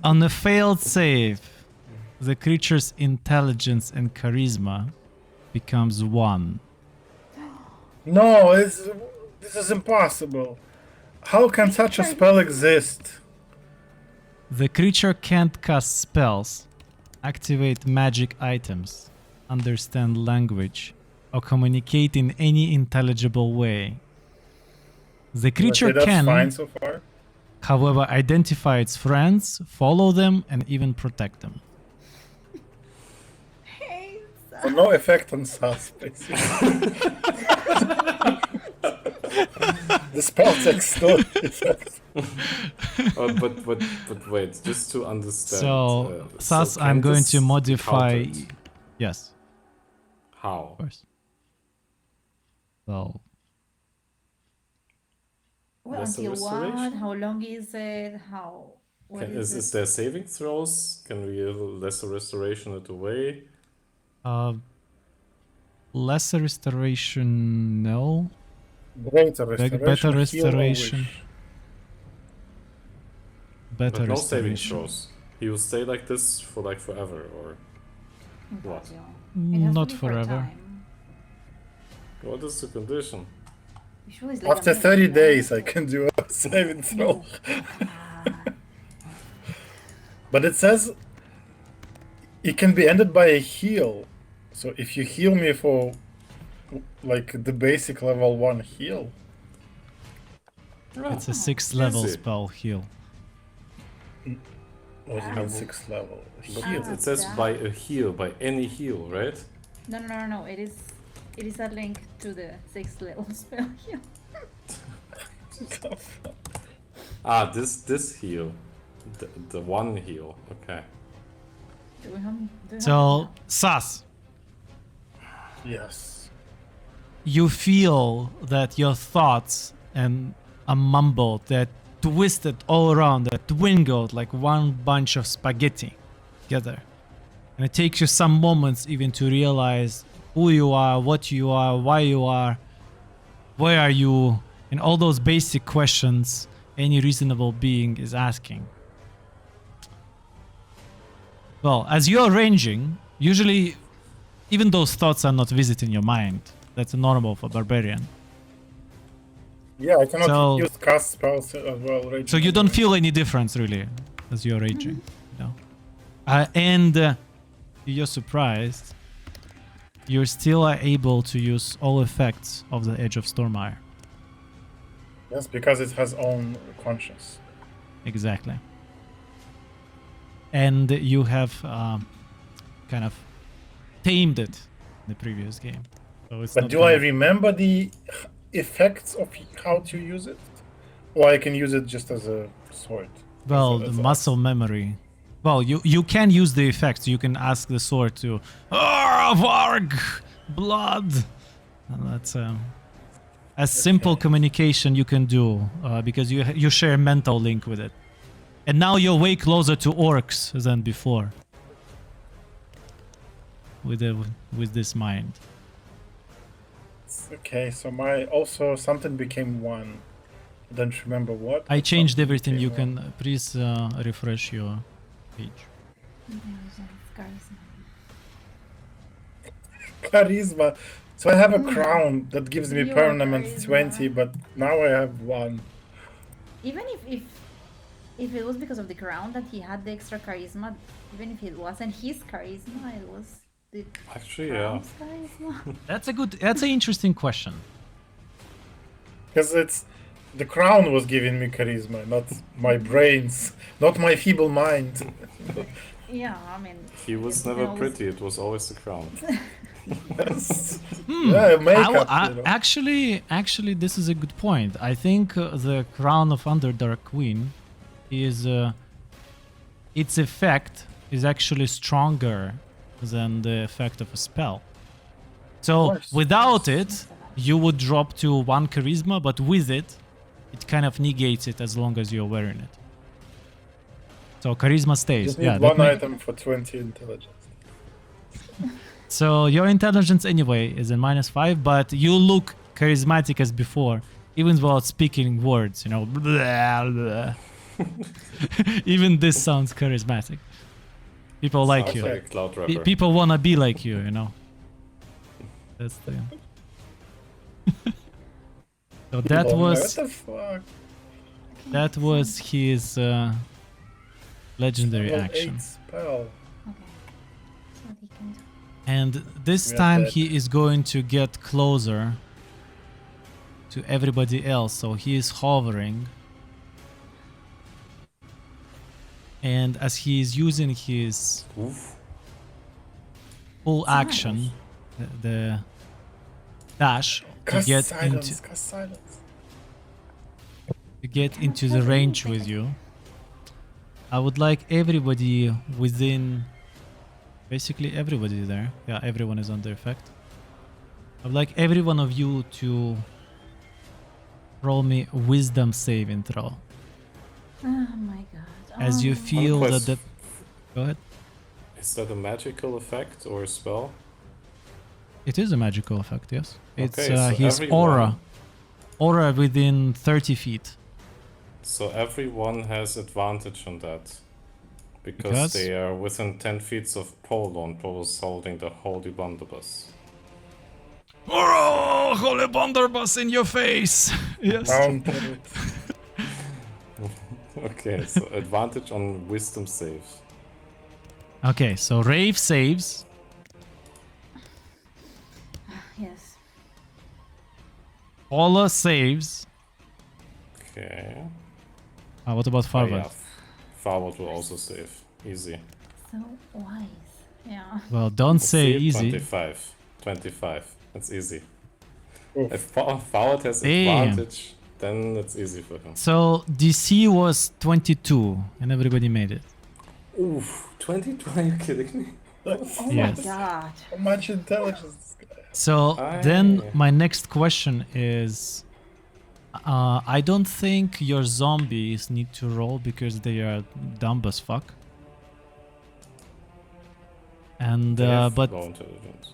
On a failed save, the creature's intelligence and charisma becomes 1. No, this is impossible. How can such a spell exist? The creature can't cast spells, activate magic items, understand language, or communicate in any intelligible way. The creature Okay, that's can, fine so far. however, identify its friends, follow them, and even protect them. Hey, So no effect on sus, basically. The spell takes no effect. But wait, just to understand. So, thus, can I'm going this to be modify. countered? Yes, How? of course. So, Well, Lesser until what? restoration? How long is it? How? What is Is it? there saving throws? Can we lesser restoration it away? lesser restoration, no. Greater Better restoration, heal or restoration. wish. Better But no saving restoration. throws. He will stay like this for like forever, or what? It has to Not be for a forever. time. What is the condition? Usually it's like a After minute, 30 no? days, I can do a saving throw. But it says it can be ended by a heal. So if you heal me for like the basic level 1 heal, It's a 6th level Easy. spell heal. what do you mean 6th level? But Heal. it says that. by a heal, by any heal, right? No. It is a link to the 6th level spell here. Ah, this heal, the one heal. Okay. Do we have So, Sas, Yes. you feel that your thoughts and a mumble that twisted all around, that dwindled like one bunch of spaghetti together. And it takes you some moments even to realize who you are, what you are, why you are, where are you, and all those basic questions any reasonable being is asking. Well, as you're ranging, usually even those thoughts are not visiting your mind. That's normal for barbarian. Yeah, I cannot So- use cast spells as well. Right? So you don't feel any difference really as you're raging. No. And you're surprised. You still are able to use all effects of the Edge of Stormire. Yes, because it has own conscience. Exactly. And you have kind of tamed it in the previous game. So it's But not do I gonna- remember the effects of how to use it? Or I can use it just as a sword? Well, As the a- muscle memory. Well, you can use the effects. You can ask the sword to Varg, blood. And that's a simple communication you can do because you share mental link with it. And now you're way closer to orcs than before. With this mind. Okay, so my also something became 1. I don't remember what. I but changed something everything. You became can please refresh your page. Charisma. So I have a crown that gives me Your permanent charisma. 20, but now I have 1. Even if it was because of the crown that he had the extra charisma, even if it wasn't his charisma, it was the Actually, yeah. crown's charisma. That's an interesting question. Because it's the crown was giving me charisma, not my brains, not my feeble mind. Yeah, I mean. He was you can never always- pretty. It was always the crown. Yeah, makeup. you know. Actually, this is a good point. I think the Crown of Underdark Queen is its effect is actually stronger than the effect of a spell. So course. without it, you would drop to 1 charisma, but with it, it kind of negates it as long as you're wearing it. So charisma stays. Just need Yeah, that one ma- item for 20 intelligence. So your intelligence anyway is in -5, but you look charismatic as before, even without speaking words, you know. Blah, blah. Even this sounds charismatic. People like Sounds you. like a cloud rapper. People wanna be like you, you know. That's the. So that Oh, was what the fuck? that was his legendary Level action. 8 spell. Okay. So he can do. And this We are time dead. he is going to get closer to everybody else. So he is hovering. And as he is using his Oof. full action, the dash to Cast get silence, into cast silence. to get into the range with you. I would like everybody within, basically everybody there. Yeah, everyone is under effect. I'd like every one of you to roll me a wisdom saving throw. Oh my god. As you Oh. feel that quest. the... Go ahead. Is that a magical effect or a spell? It is a magical effect, yes. It's Okay, so his everyone- aura. Aura within 30 feet. So everyone has advantage on that. Because Because? they are within 10 feet of Polo, and Polo's holding the Holy Blunderbuss. Oh, holy blunderbuss in your face! Yes. Mounted. Okay, so advantage on wisdom saves. Okay, so Rave saves. Yes. Paula saves. Okay. What about Oh, Farvad? yeah. Farvad will also save. Easy. So wise. Yeah. Well, don't Let's say see, easy. 25. 25. That's easy. Oof. If Farvad has Damn. advantage, then it's easy for him. So DC was 22, and everybody made it. Oof, 22? Are you kidding me? Oh Yes. my god. How much intelligence this guy has. So then Aye. my next question is, I don't think your zombies need to roll because they are dumb as fuck. And They have but low intelligence.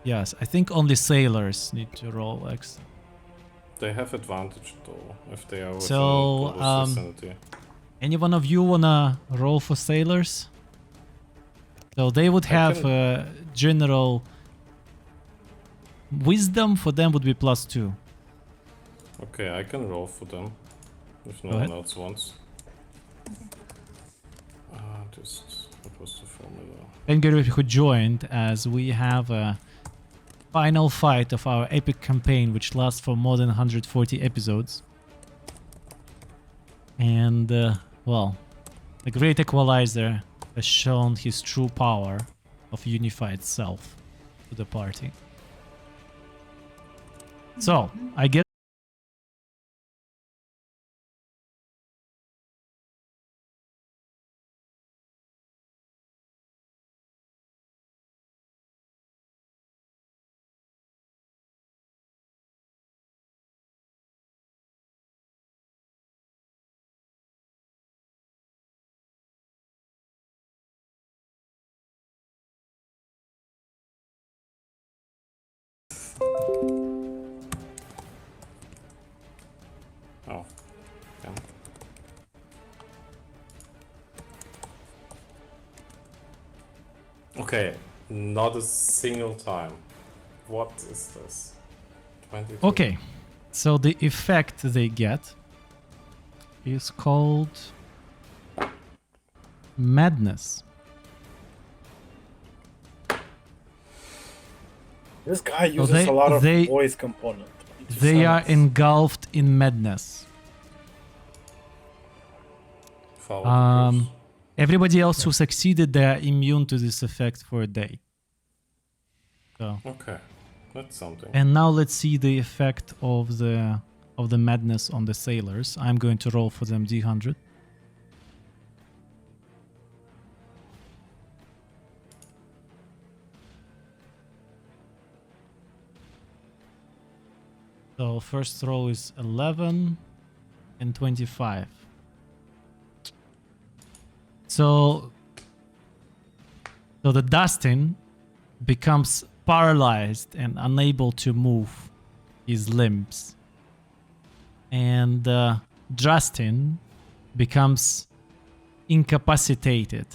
yes, I think only sailors need to roll X. They have advantage though, if they are within So, Polo's vicinity. Any one of you wanna roll for sailors? So they would I have can- general wisdom for them would be +2. Okay, I can roll for them. If no Go one ahead. else wants. Just opposed to formula. Thank you who joined as we have a final fight of our epic campaign which lasts for more than 140 episodes. And well, the Great Equalizer has shown his true power of unified self to the party. So, I guess Oh. Damn. Okay, not a single time. What is this? 22. okay. So the effect they get is called Madness. This guy uses they- a lot of they- voice component. It They are sounds- engulfed in madness. Follow the course. Everybody else who succeeded, they are immune to this effect for a day. So, Okay, that's something. and now let's see the effect of the madness on the sailors. I'm going to roll for them D100. So first roll is 11 and 25. So the Dustin becomes paralyzed and unable to move his limbs. And Justin becomes incapacitated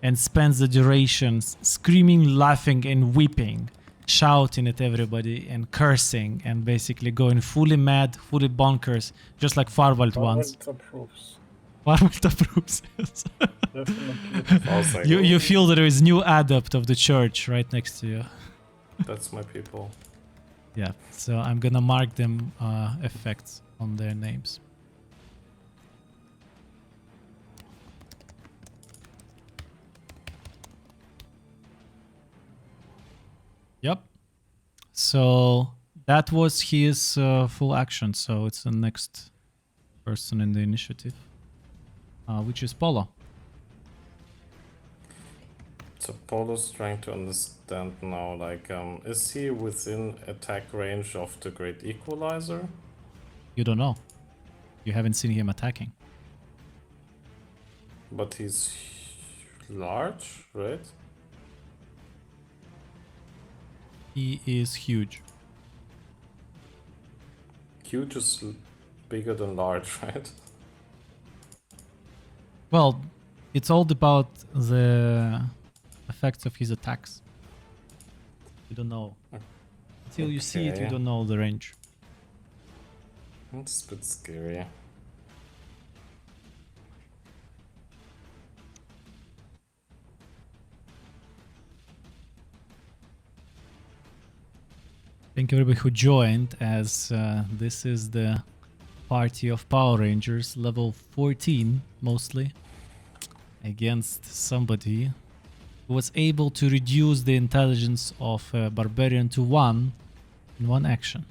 and spends the durations screaming, laughing, and weeping, shouting at everybody and cursing and basically going fully mad, fully bonkers, just like Farwald once. Farwald approves. Farwald approves. Yes. Definitely. I was like, you "Oh, feel there is new adept of the church right next to you. that's my people. Yeah, so I'm gonna mark them effects on their names. Yep. So that was his full action. So it's the next person in the initiative, which is Polo. So Polo's trying to understand now, like, is he within attack range of the Great Equalizer? You don't know. You haven't seen him attacking. But he's large, right? He is huge. Huge is bigger than large, right? Well, it's all about the effects of his attacks. You don't know. Until you see it, you Okay. don't know the range. It's a bit scary. Thank you everybody who joined, as this is the party of Power Rangers, level 14 mostly, against somebody who was able to reduce the intelligence of a Barbarian to 1 in one action.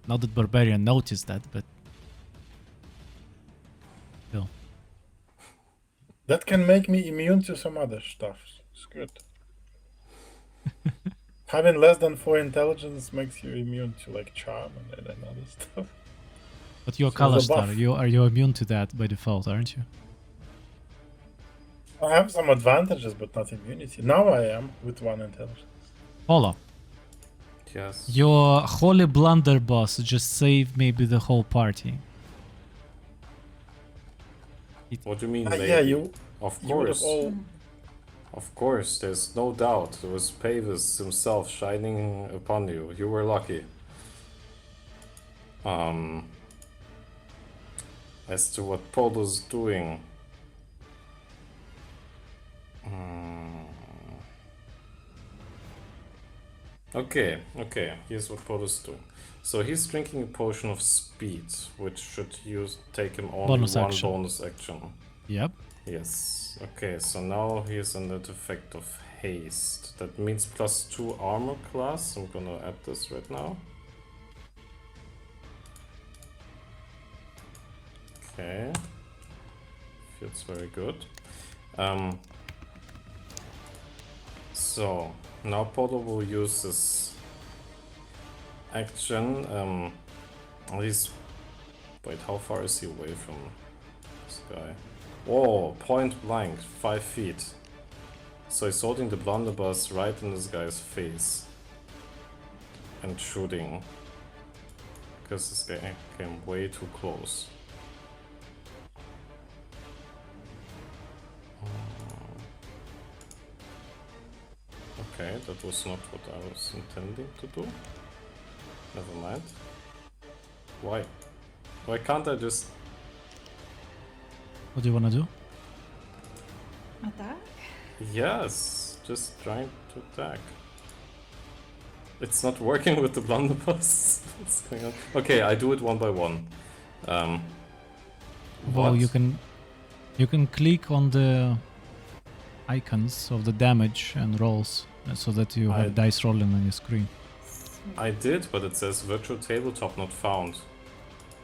Not that Barbarian noticed that, but still. That can make me immune to some other stuff. It's good. Having less than 4 intelligence makes you immune to like charm and other stuff. But you're So Color the Star, buff. you're immune to that by default, aren't you? I have some advantages, but not immunity. Now I am with 1 intelligence. Polo, Yes. your Holy Blunderbuss just saved maybe the whole party. What do you mean, maybe? Yeah, you Of you would have course. all. Of course, there's no doubt. It was Pavis himself shining upon you. You were lucky. As to what Polo's doing. Okay, here's what Polo's doing. So he's drinking a potion of speed, which should take him only Bonus one action. bonus action. Yep. Yes. Okay, so now he's under the effect of haste. That means +2 armor class. I'm gonna add this right now. Okay. Feels very good. So now Polo will use this action. He's wait, how far is he away from this guy? Oh, point blank, 5 feet. So he's holding the blunderbuss right in this guy's face and shooting because this guy came way too close. Okay, that was not what I was intending to do. Never mind. Why? Why can't I just... What do you want to do? Attack? Yes, just trying to attack. It's not working with the blunderbuss. What's going on? Okay, I do it one by one. Well, what? you can click on the icons of the damage and rolls so that you have dice rolling on your screen. I did, but it says virtual tabletop not found.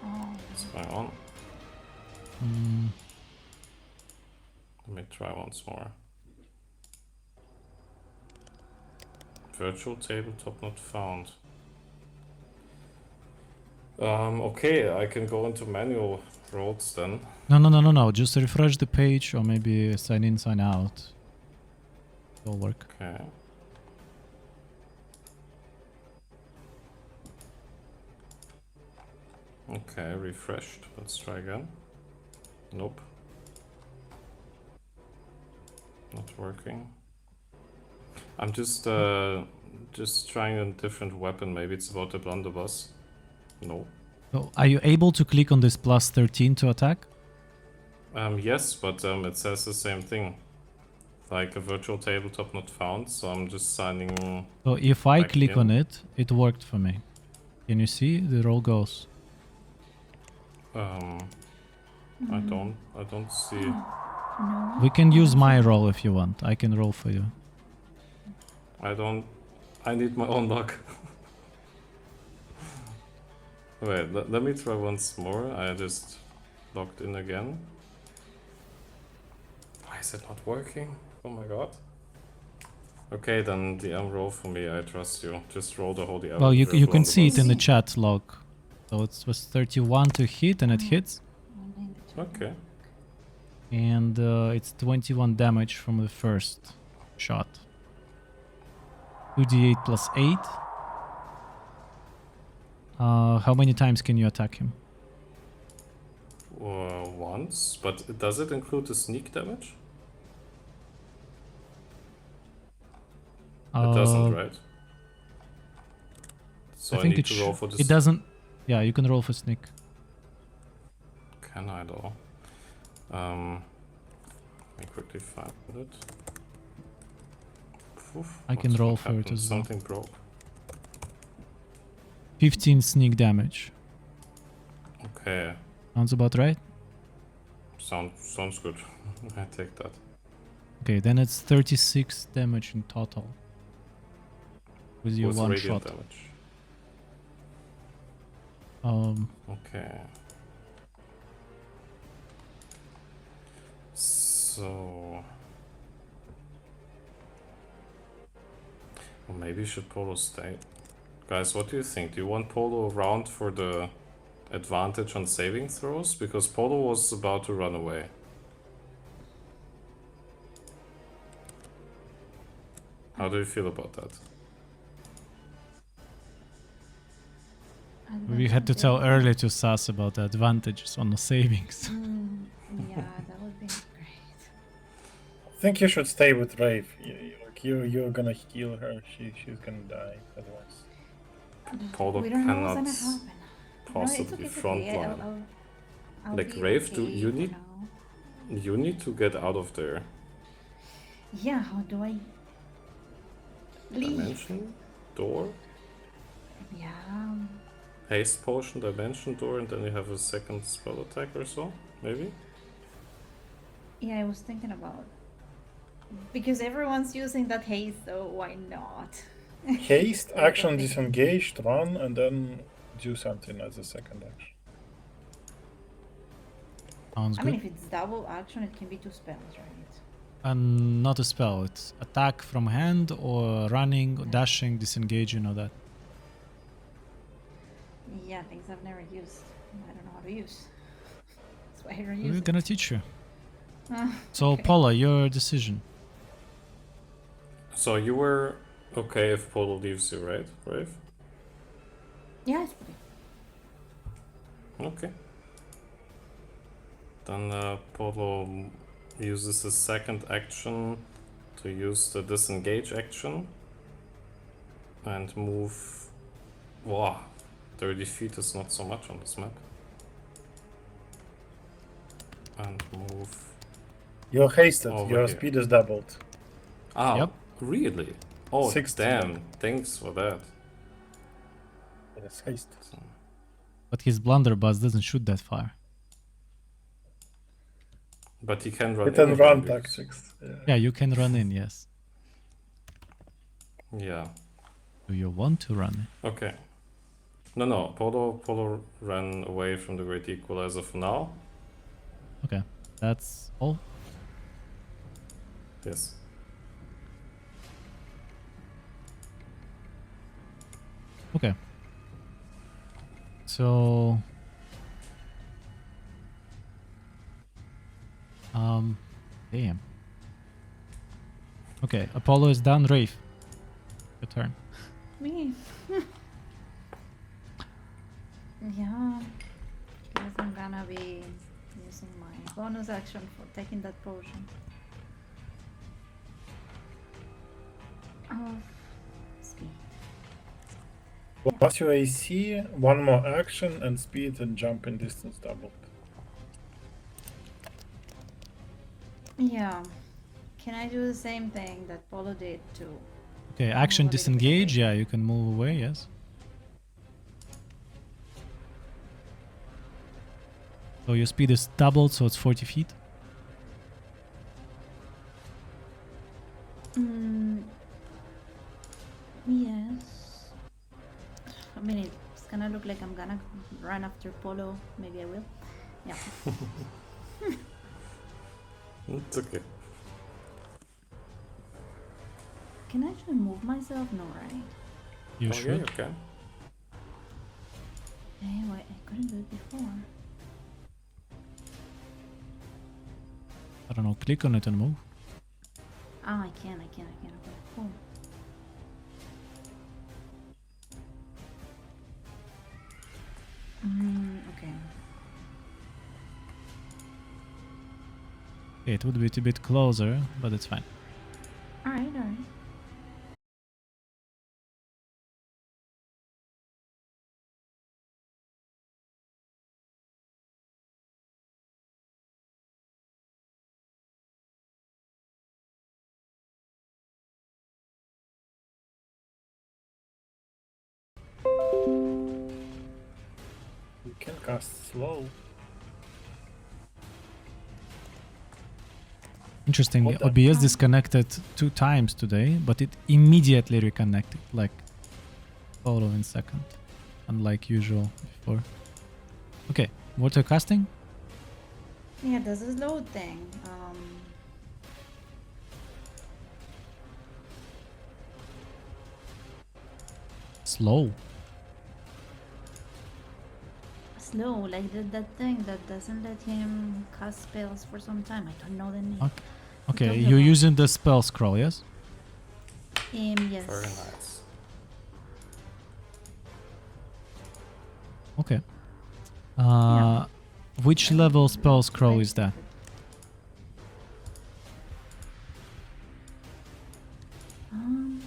Oh. What's going on? Let me try once more. Virtual tabletop not found. Okay, I can go into manual roles then. No. Just refresh the page or maybe sign in, sign out. It'll work. Okay. Okay, refreshed. Let's try again. Nope. Not working. I'm just trying a different weapon. Maybe it's about the blunderbuss. No. So are you able to click on this +13 to attack? Yes, but it says the same thing. Like a virtual tabletop not found, so I'm just signing... So if I Back click in. on it, it worked for me. Can you see? The roll goes. I don't see... No. We can use my roll if you want. I can roll for you. I need my own luck. Wait, let me try once more. I just logged in again. Why is it not working? Oh my god. Okay, then DM roll for me. I trust you. Just roll the Holy Well, you Avenger can see it in the Blunderbuss. chat log. So it was 31 to hit, and it hits. Okay. And it's 21 damage from the first shot. 2d8 plus 8. How many times can you attack him? Once, but does it include the sneak damage? It doesn't, right? So I think need it to roll for the it doesn't. Yeah, you can roll for sneak. Can I though? Let me quickly find it. Oof, I can what roll for it happened? as well. Something broke. 15 sneak damage. Okay, Sounds about right? sounds good. I take that. Okay, then it's 36 damage in total. With your With one radiant shot. damage. Okay. So... Well, maybe you should Polo stay. Guys, what do you think? Do you want Polo around for the advantage on saving throws? Because Polo was about to run away. How do you feel about that? We had to tell earlier to Sas about the advantages on the savings. Yeah, that would be great. I think you should stay with Rave. You're gonna heal her. She's gonna die otherwise. Polo We don't know what's cannot gonna happen. possibly It's okay. frontline. I'll Like, be Rave, okay you for need- now. You need to get out of there. Yeah, how do I leave? Dimension, door, Yeah. haste potion, dimension door, and then you have a second spell attack or so, maybe? Yeah, I was thinking about because everyone's using that haste, so why not? Haste, What do you action think? disengaged, run, and then do something as a second action. Sounds I good. mean, if it's double action, it can be 2 spells, right? And not a spell. It's attack from hand or running, or dashing, disengaging, or that. Yeah, things I've never used. I don't know how to use. That's why I don't use We're it. gonna teach you. Ah, So, okay. Paula, your decision. So you were okay if Polo leaves you, right, Rave? Yeah, it's pretty. Okay. Then Polo uses his second action to use the disengage action and move. Wow, 30 feet is not so much on this map. And move. You're hasted. Over Your here. speed is doubled. Ah, Yep. really? Oh, 60. damn. Thanks for that. Yes, haste. But his blunderbuss doesn't shoot that far. But he can run Hit and anywhere run because- tactics. Yeah. Yeah, you can run in, yes. Yeah. Do you want to run in? Okay. No. Polo ran away from the Great Equalizer for now. Okay, that's all. Yes. Okay. So... Damn. Okay, Apollo is done. Rafe, your turn. Me. Yeah. Guess I'm gonna be using my bonus action for taking that potion. Of speed. Plus your AC, one more action, and speed and jump in distance doubled. Yeah. Can I do the same thing that Polo did to? Okay, action Move a little bit disengage. away. Yeah, you can move away, yes. So your speed is doubled, so it's 40 feet. Yes. I mean, it's gonna look like I'm gonna run after Polo. Maybe I will. Yeah. It's okay. Can I actually move myself? No, right? You Oh, yeah, should. you can. Hey, wait, I couldn't do it before. I don't know. Click on it and move. Ah, I can. Okay, cool. Okay. It would be a bit closer, but it's fine. Alright. You can cast slow. Interestingly, What the- OBS disconnected 2 times today, but it immediately reconnected, like following second, unlike usual before. Okay, water casting. Yeah, this is load thing. Slow. Slow, like that thing that doesn't let him cast spells for some time. I don't know the name. Okay. Okay, talking you're about? using the spell scroll, yes? Yes. Very nice. Okay. Yeah. Which level spell scroll is that? Um,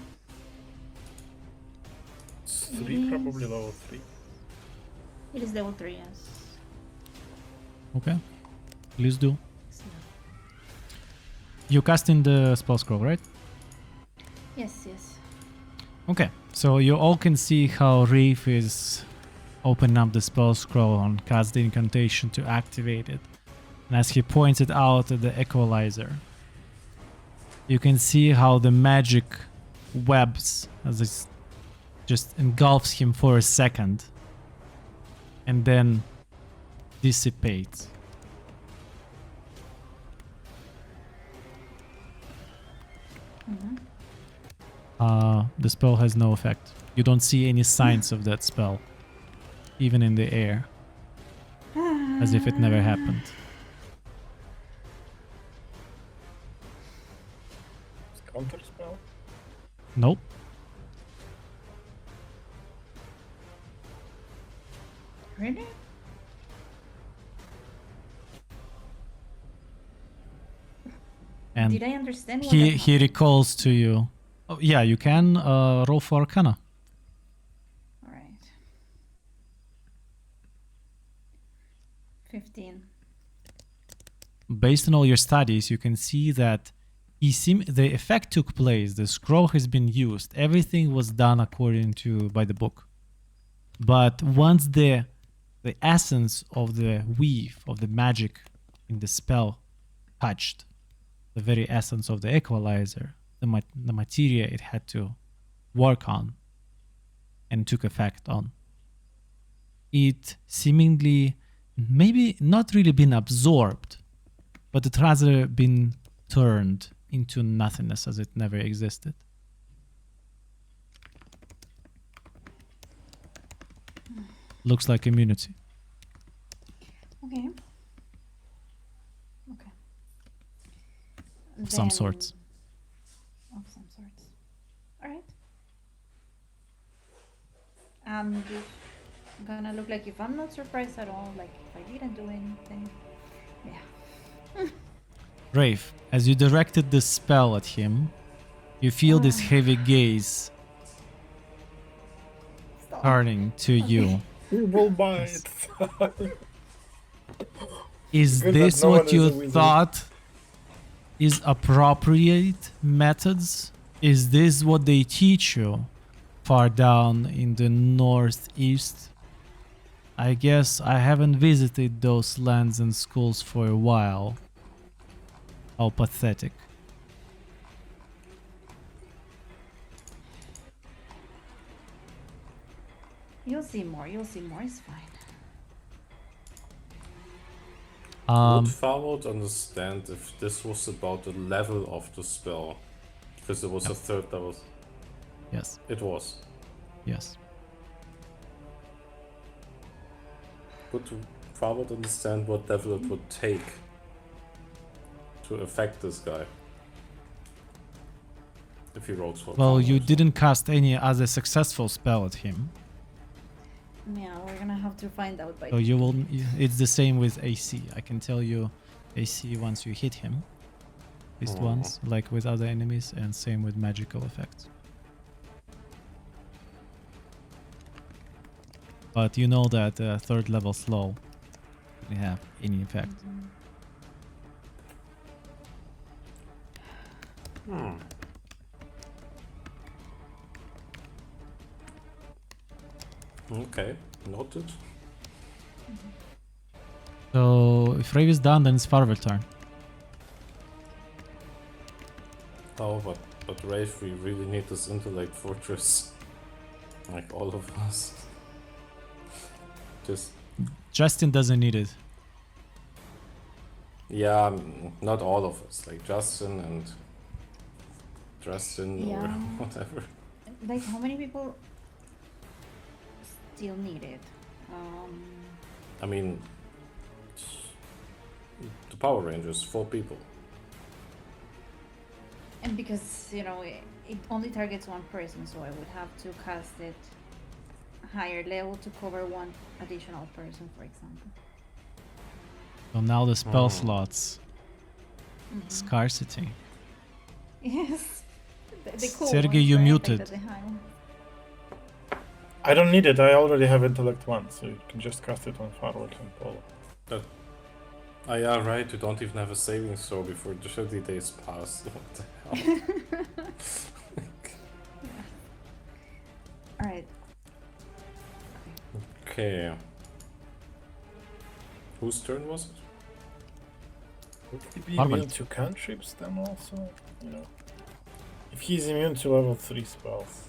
It's 3, probably Yes. level 3. it is level 3, yes. Okay. Please do. So, You casting the spell scroll, right? yes. Okay. So you all can see how Reef is opening up the spell scroll and cast the incantation to activate it. And as he points it out at the equalizer, you can see how the magic webs as it just engulfs him for a second and then dissipates. The spell has no effect. You don't see any signs of that spell, even in the air, as if it never happened. It's counter spell. Nope. Really? And Did I understand what he that he recalls to you. Oh, yeah, you can roll for Arcana. Alright. 15. Based on all your studies, you can see that the effect took place. The scroll has been used. Everything was done according to by the book. But once the essence of the weave of the magic in the spell touched the very essence of the equalizer, the materia it had to work on and took effect on, it seemingly maybe not really been absorbed, but it rather been turned into nothingness as it never existed. Looks like immunity. Okay. Of some sorts. Of some sorts. Alright. I'm just gonna look like if I'm not surprised at all, like if I didn't do anything. Yeah. Rafe, as you directed the spell at him, you feel this heavy gaze Stop. turning to you. We will buy it. Is Good that this no one what is you a wizard. thought is appropriate methods? Is this what they teach you far down in the northeast? I guess I haven't visited those lands and schools for a while. How pathetic. You'll see more. You'll see more. It's fine. Would Farwold understand if this was about the level of the spell? Because it was a third level. Yes. It was. Yes. Would Farwold understand what level it would take to affect this guy? If he rolls for Well, you Farwold. didn't cast any other successful spell at him. Yeah, we're gonna have to find out by. So you will. It's the same with AC. I can tell you AC once you hit him. At least once, like with other enemies, and same with magical effects. But you know that third level slow didn't have any effect. Okay, noted. So if Rave is done, then it's Farvel's turn. Oh, but Rafe, we really need this intellect fortress. Like all of us. Just Justin doesn't need it. yeah, not all of us. Like Justin and or Yeah. whatever. Like, how many people still need it? I mean, the Power Rangers, 4 people. And because, you know, it only targets one person, so I would have to cast it higher level to cover one additional person, for example. So now the spell slots. Scarcity. Yes. The cool Sergey, ones, you right? muted. Like the high one. I don't need it. I already have intellect 1, so you can just cast it on Farwold and Polo. Oh yeah, right, you don't even have a saving throw before the 30 days pass. What the hell? Alright. Okay. Whose turn was it? Would he be Farwold. immune to cantrips then also? You know, if he's immune to level 3 spells.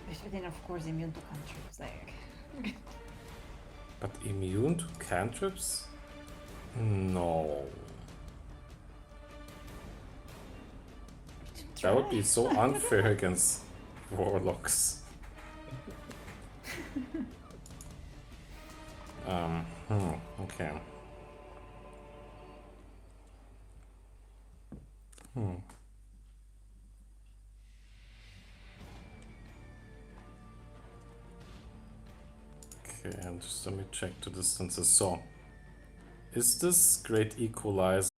But then, of course, immune to cantrips. Like, But immune to cantrips? No. That would be so unfair against warlocks. Okay. Okay, and just let me check the distances. So, is this Great Equalizer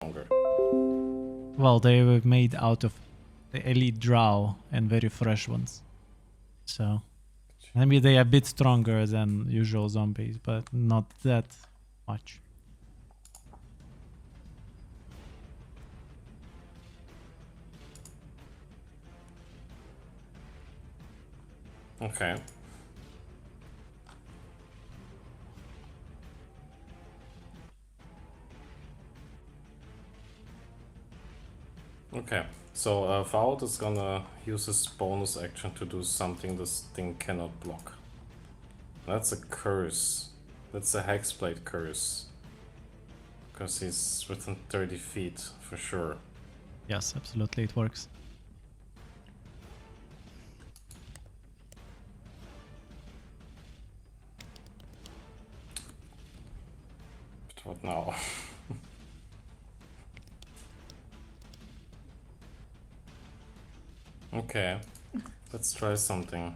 longer? Well, they were made out of the elite drow and very fresh ones. So maybe they are a bit stronger than usual zombies, but not that much. Okay. Okay, so Faud is gonna use his bonus action to do something this thing cannot block. That's a curse. That's a Hexblade curse. Because he's within 30 feet, for sure. Yes, absolutely, it works. But what now? Okay, let's try something.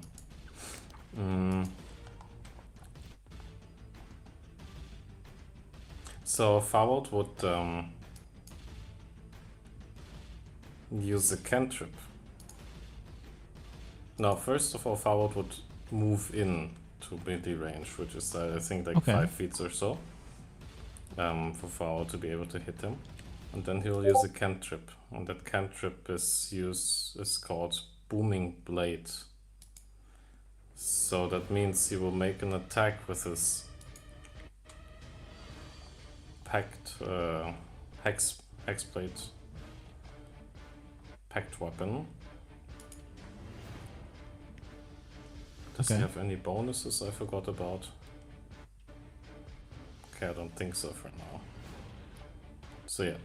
So Farwold would use a cantrip. Now, first of all, Farwold would move in to melee range, which is I think like Okay. 5 feet or so, for Farwold to be able to hit him. And then he'll use a cantrip, and that cantrip is called Booming Blade. So that means he will make an attack with his packed hexblade packed weapon. Does Okay. he have any bonuses I forgot about? Okay, I don't think so for now. So yeah.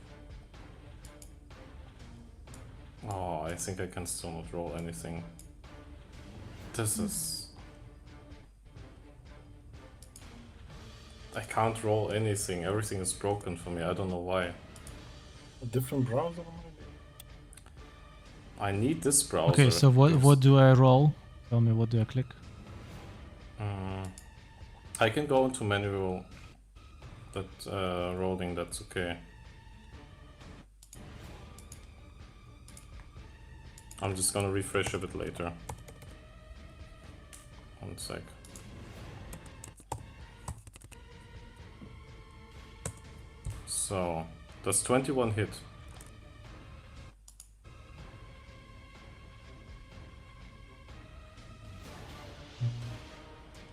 Oh, I think I can still not roll anything. This is... I can't roll anything. Everything is broken for me. I don't know why. A different browser, maybe? I need this browser. Okay, so what do I roll? Tell me, what do I click? I can go into manual rolling, that's okay. I'm just gonna refresh a bit later. 1 sec. So, does 21 hit?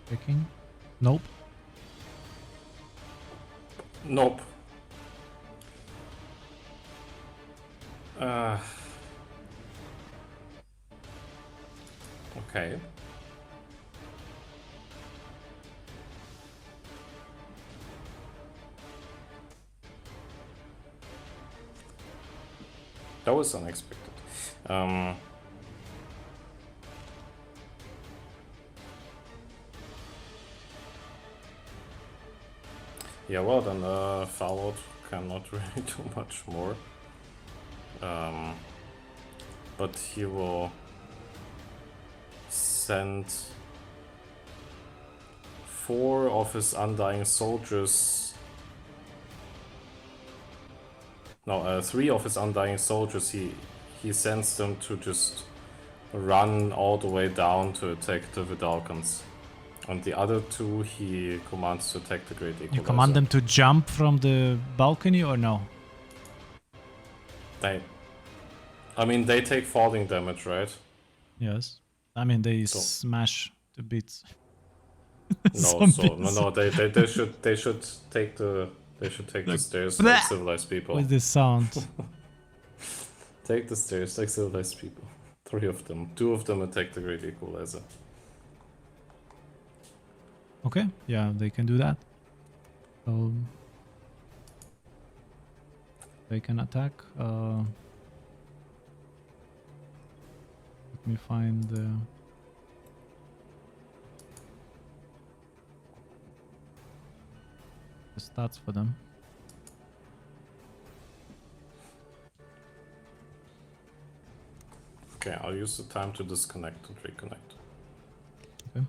Clicking. Nope. Nope. Okay. That was unexpected. Yeah, well then, Fallout cannot really do much more. But he will send 4 of his Undying Soldiers. No, 3 of his Undying Soldiers. He sends them to just run all the way down to attack the Vidalcans. And the other 2 he commands to attack the Great Equalizer. You command them to jump from the balcony or no? I mean, they take falling damage, right? Yes. I mean, they So- smash to bits. No, they should take the stairs like Bleh! civilized people. With this sound. Take the stairs like civilized people. 3 of them. 2 of them attack the Great Equalizer. Okay, yeah, they can do that. So they can attack. Let me find the stats for them. Okay, I'll use the time to disconnect and reconnect. Okay.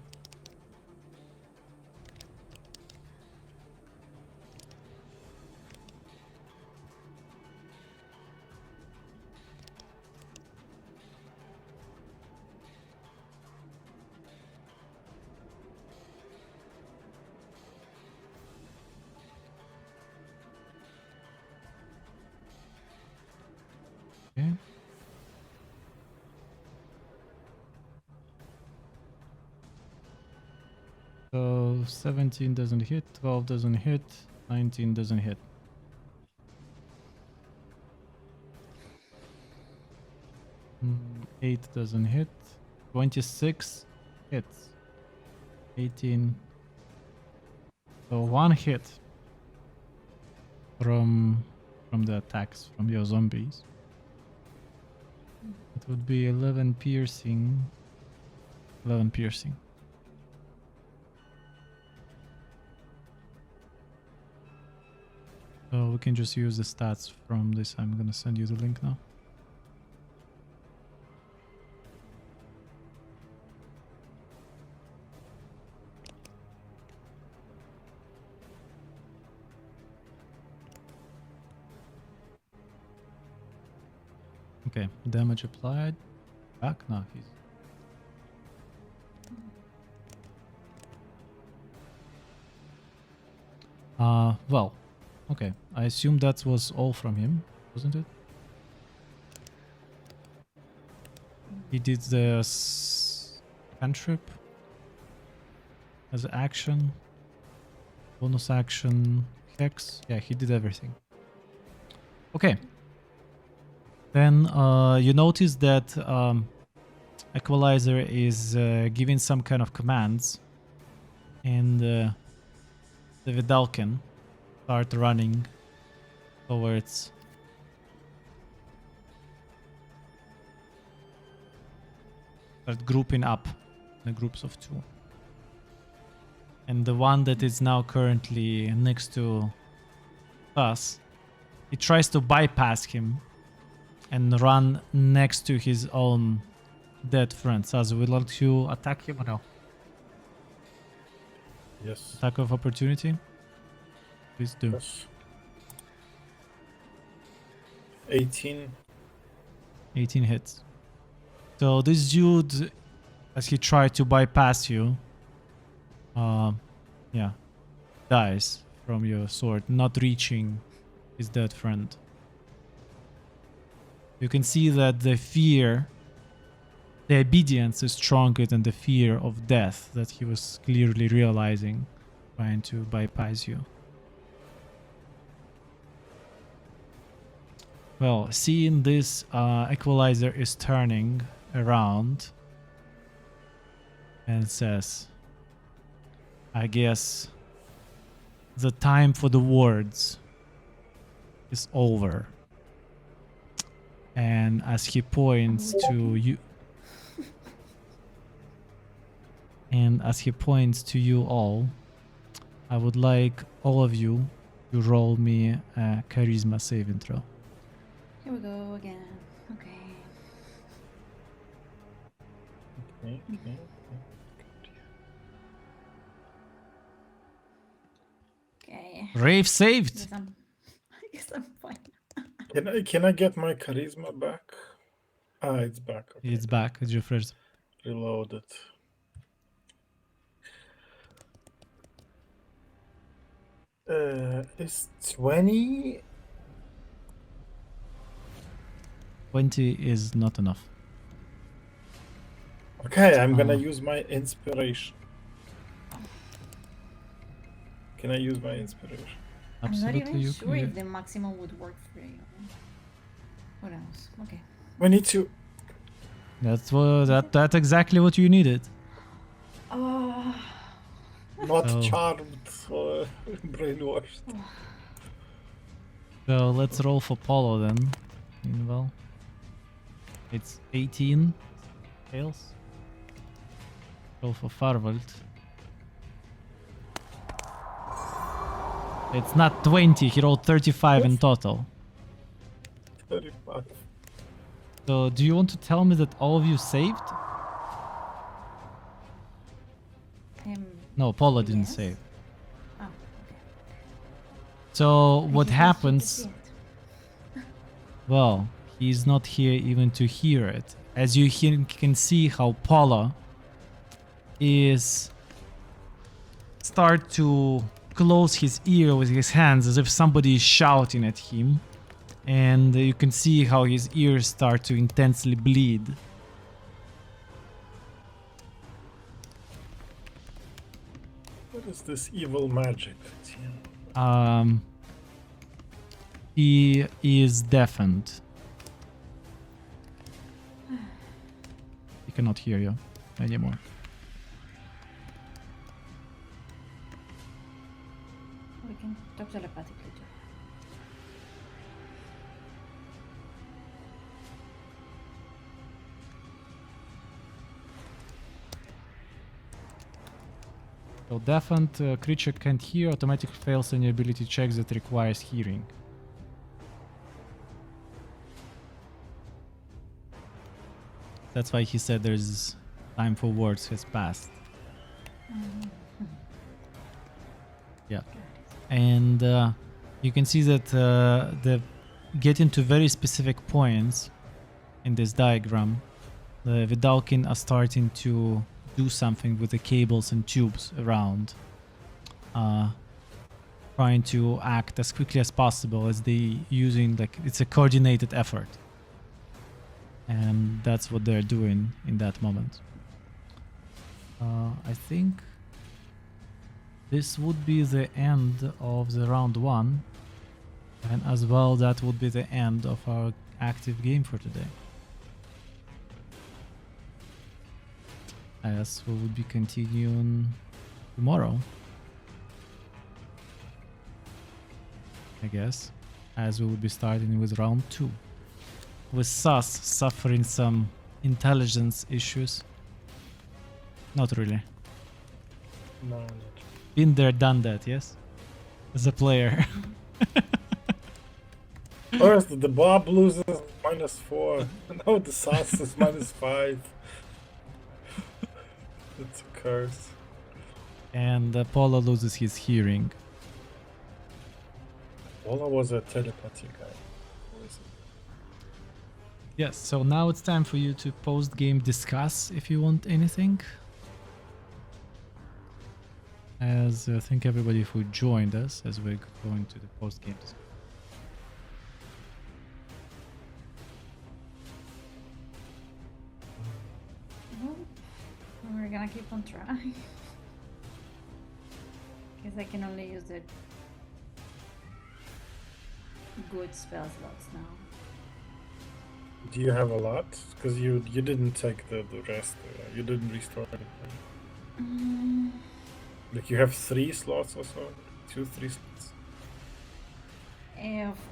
Okay. So 17 doesn't hit, 12 doesn't hit, 19 doesn't hit. Mm, 8 doesn't hit, 26 hits, 18. So 1 hit from the attacks from your zombies. It would be 11 piercing. 11 piercing. So we can just use the stats from this. I'm gonna send you the link now. Okay, damage applied. Back? No, he's... well, okay. I assume that was all from him, wasn't it? He did the cantrip as action, bonus action, hex. Yeah, he did everything. Okay. Then you notice that Equalizer is giving some kind of commands, and the Vidalcan start running towards start grouping up in groups of 2. And the one that is now currently next to us, he tries to bypass him and run next to his own dead friend. Saz, would you like to attack him or no? Yes. Attack of opportunity? Please do. Yes. 18. 18 hits. So this dude, as he tried to bypass you, yeah, dies from your sword, not reaching his dead friend. You can see that the fear, the obedience is stronger than the fear of death that he was clearly realizing, trying to bypass you. Well, seeing this, Equalizer is turning around and says, I guess the time for the words is over. And as he points to you, all, I would like all of you to roll me a charisma saving throw. Here we go again. Okay. Okay. Okay. Rave saved. I guess I'm fine. Can I get my charisma back? Ah, it's back. Okay. It's back. It's your first. Reload it. Is 20? 20 is not enough. Okay, I'm gonna use my inspiration. Can I use my inspiration? I'm not Absolutely, even you sure can. if the maximum would work for you. What else? Okay. We need to. That's exactly what you needed. Oh. Not Oh. charmed or brainwashed. So let's roll for Polo then. Well, it's 18 fails. Roll for Farvald. It's not 20, he rolled 35 in total. 35. So do you want to tell me that all of you saved? No, Paula didn't Yes. save. Oh, okay. So what He's not here to happens? see it. Well, he's not here even to hear it. As you can see how Paula is start to close his ear with his hands as if somebody is shouting at him. And you can see how his ears start to intensely bleed. What is this evil magic? He is deafened. He cannot hear you anymore. We can talk telepathically too. So deafened creature can't hear, automatically fails any ability checks that requires hearing. That's why he said there's time for words has passed. Yeah. And you can see that the getting to very specific points in this diagram, the Vidalkin are starting to do something with the cables and tubes around, trying to act as quickly as possible as they using, like, it's a coordinated effort. And that's what they're doing in that moment. I think this would be the end of the round 1, and as well that would be the end of our active game for today. As we will be continuing tomorrow, I guess, as we will be starting with round 2. With Sus suffering some intelligence issues. Not really. No, not. Been there, done that, yes? As a player. First, the Bob loses -4. Now the Sass is -5. It's a curse. And Apollo loses his hearing. Ola was a telepathy guy. Yes, so now it's time for you to post-game discuss if you want anything. As I think everybody who joined us as we're going to the post-game discussion. Well, we're gonna keep on trying. Guess I can only use the good spell slots now. Do you have a lot? Because you didn't take the rest. You didn't restore anything. Like you have 3 slots or so? 2, 3 slots?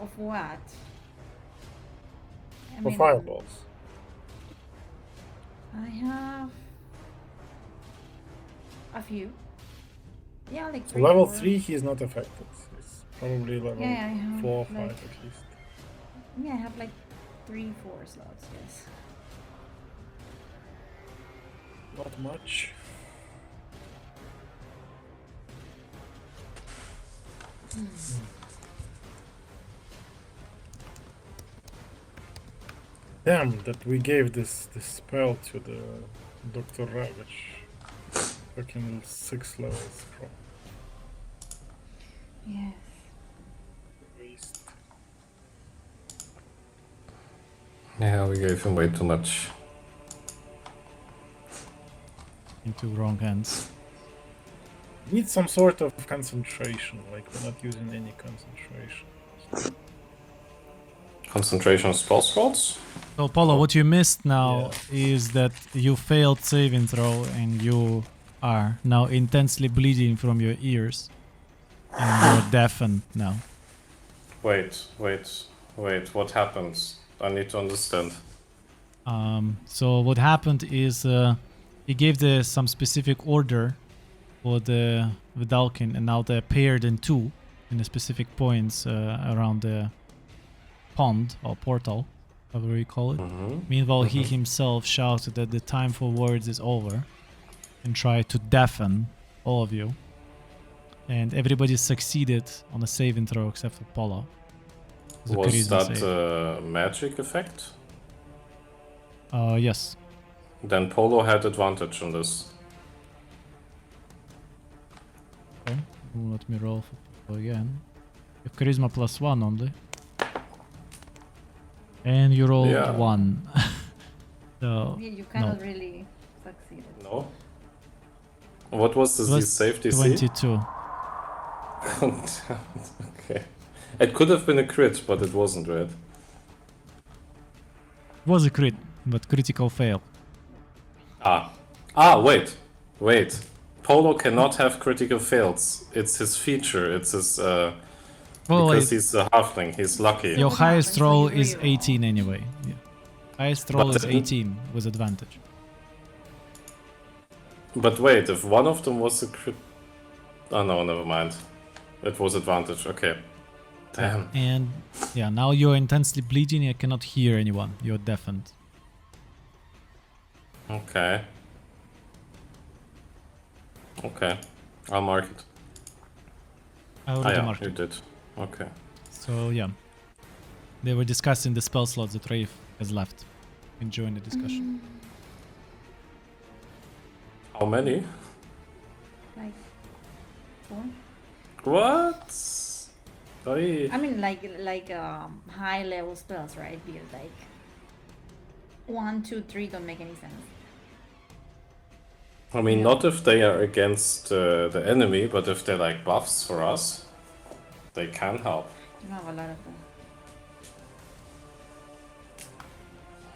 Of what? I For mean, fireballs. I have a few. Yeah, like So 3, level 4. 3 he's not affected. He's probably level Yeah, I have 4 or 5 like- at least. Yeah, I have like 3, 4 slots. Yes. Not much. Damn, that we gave this spell to the Dr. Ravage. Fucking 6 levels from Yes. waste. Yeah, we gave him way too much. Into wrong hands. Need some sort of concentration, like we're not using any concentration. Concentration spell slots? So Apollo, what you missed now is that you failed saving throw and you are now intensely bleeding from your ears. And you're deafened now. Wait, what happens? I need to understand. So what happened is he gave some specific order for the Vidalkin, and now they appeared in 2 in the specific points around the pond or portal, however you call it. Meanwhile, he himself shouted that the time for words is over and tried to deafen all of you. And everybody succeeded on a saving throw except for Polo. It's a Was charisma that save. a magic effect? Yes. Then Polo had advantage on this. Okay. Let me roll for Polo again. You have charisma +1 only. And you rolled Yeah. 1. So Yeah, you cannot really succeed. No? What was the it was save DC? 22. Okay. It could have been a crit, but it wasn't, right? It was a crit, but critical fail. Wait. Polo cannot have critical fails. It's his feature. It's his Well, because he's a halfling. He's lucky. your What highest happens when roll you is reroll? 18 anyway. Yeah. Highest roll But is then- 18 with advantage. But wait, if one of them was a crit... Oh no, never mind. It was advantage, okay. Damn. And yeah, now you're intensely bleeding. You cannot hear anyone. You're deafened. Okay. Okay. I'll mark it. I already yeah, marked you it. did. Okay. So yeah, they were discussing the spell slots that Rafe has left. Enjoying the discussion. How many? Like 4. What? Oi. I mean, like high level spells, right? Because like 1, 2, 3 don't make any sense. I mean, Yeah. not if they are against the enemy, but if they're like buffs for us, they can help. You don't have a lot of them.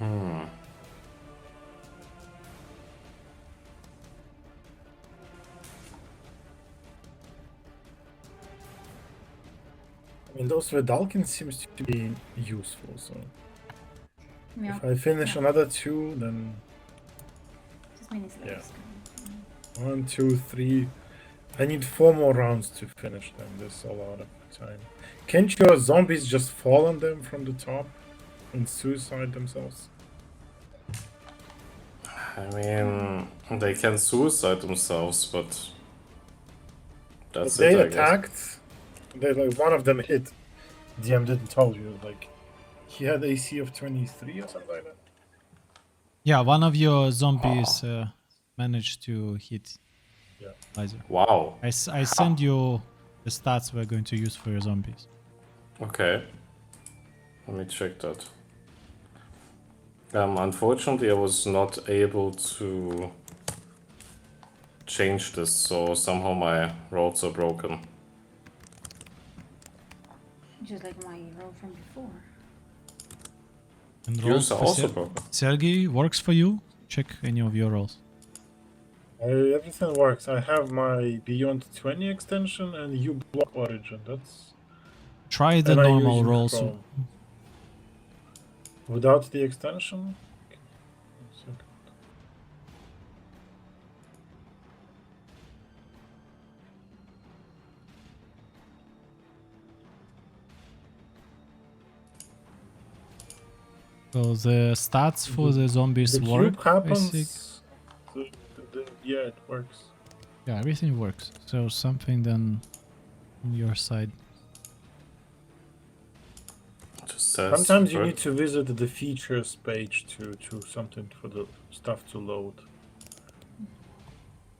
Hmm. I mean, those Vedalkin seems to be useful. So Yeah. if I finish Yeah. another 2, then Just mini slaves. 1, 2, 3. I need 4 more rounds to finish them. There's a lot of time. Can't your zombies just fall on them from the top and suicide themselves? I mean, they can suicide themselves, but that's They it, I guess. attacked. They like one of them hit. DM didn't tell you like he had AC of 23 or something like that. Yeah, one of your zombies managed to hit Yeah. Liza. Wow. I send you the stats we're going to use for your zombies. Okay. Let me check that. Unfortunately, I was not able to change this, so somehow my rolls are broken. Just like my roll from before. And Yours rolls are for also broken. Sergey works for you? Check any of your rolls. Everything works. I have my Beyond 20 extension and U Block Origin. That's Try the and I normal use rolls. Chrome. Without the extension. Okay. 1 second. So the stats for the zombies The work. cube happens. basic. Yeah, it works. Yeah, everything works. So something then on your side. Just says Sometimes you work. need to visit the features page to something for the stuff to load.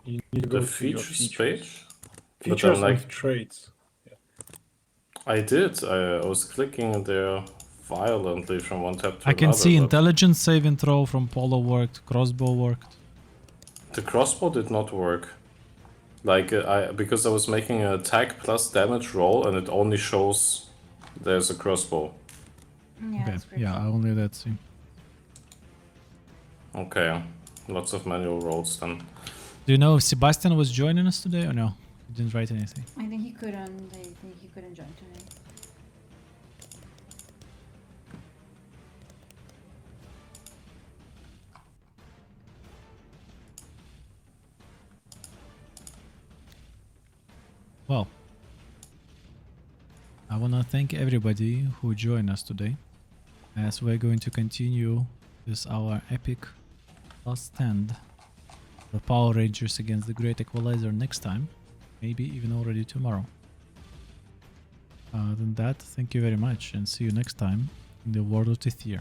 You need to go The to your features features. page? But Features then, and like, traits. I did. I was clicking there violently from one tab to I can another. see but intelligence saving throw from Polo worked, crossbow worked. the crossbow did not work. Like, because I was making an attack plus damage roll, and it only shows there's a crossbow. Yeah, Okay, that's pretty yeah, cool. only that see. Okay, lots of manual rolls then. Do you know if Sebastian was joining us today or no? He didn't write anything. I think he couldn't. I think he couldn't join today. Well, I want to thank everybody who joined us today, as we're going to continue this our epic last stand for Power Rangers against the Great Equalizer next time, maybe even already tomorrow. Other than that, thank you very much and see you next time in the World of Tithir.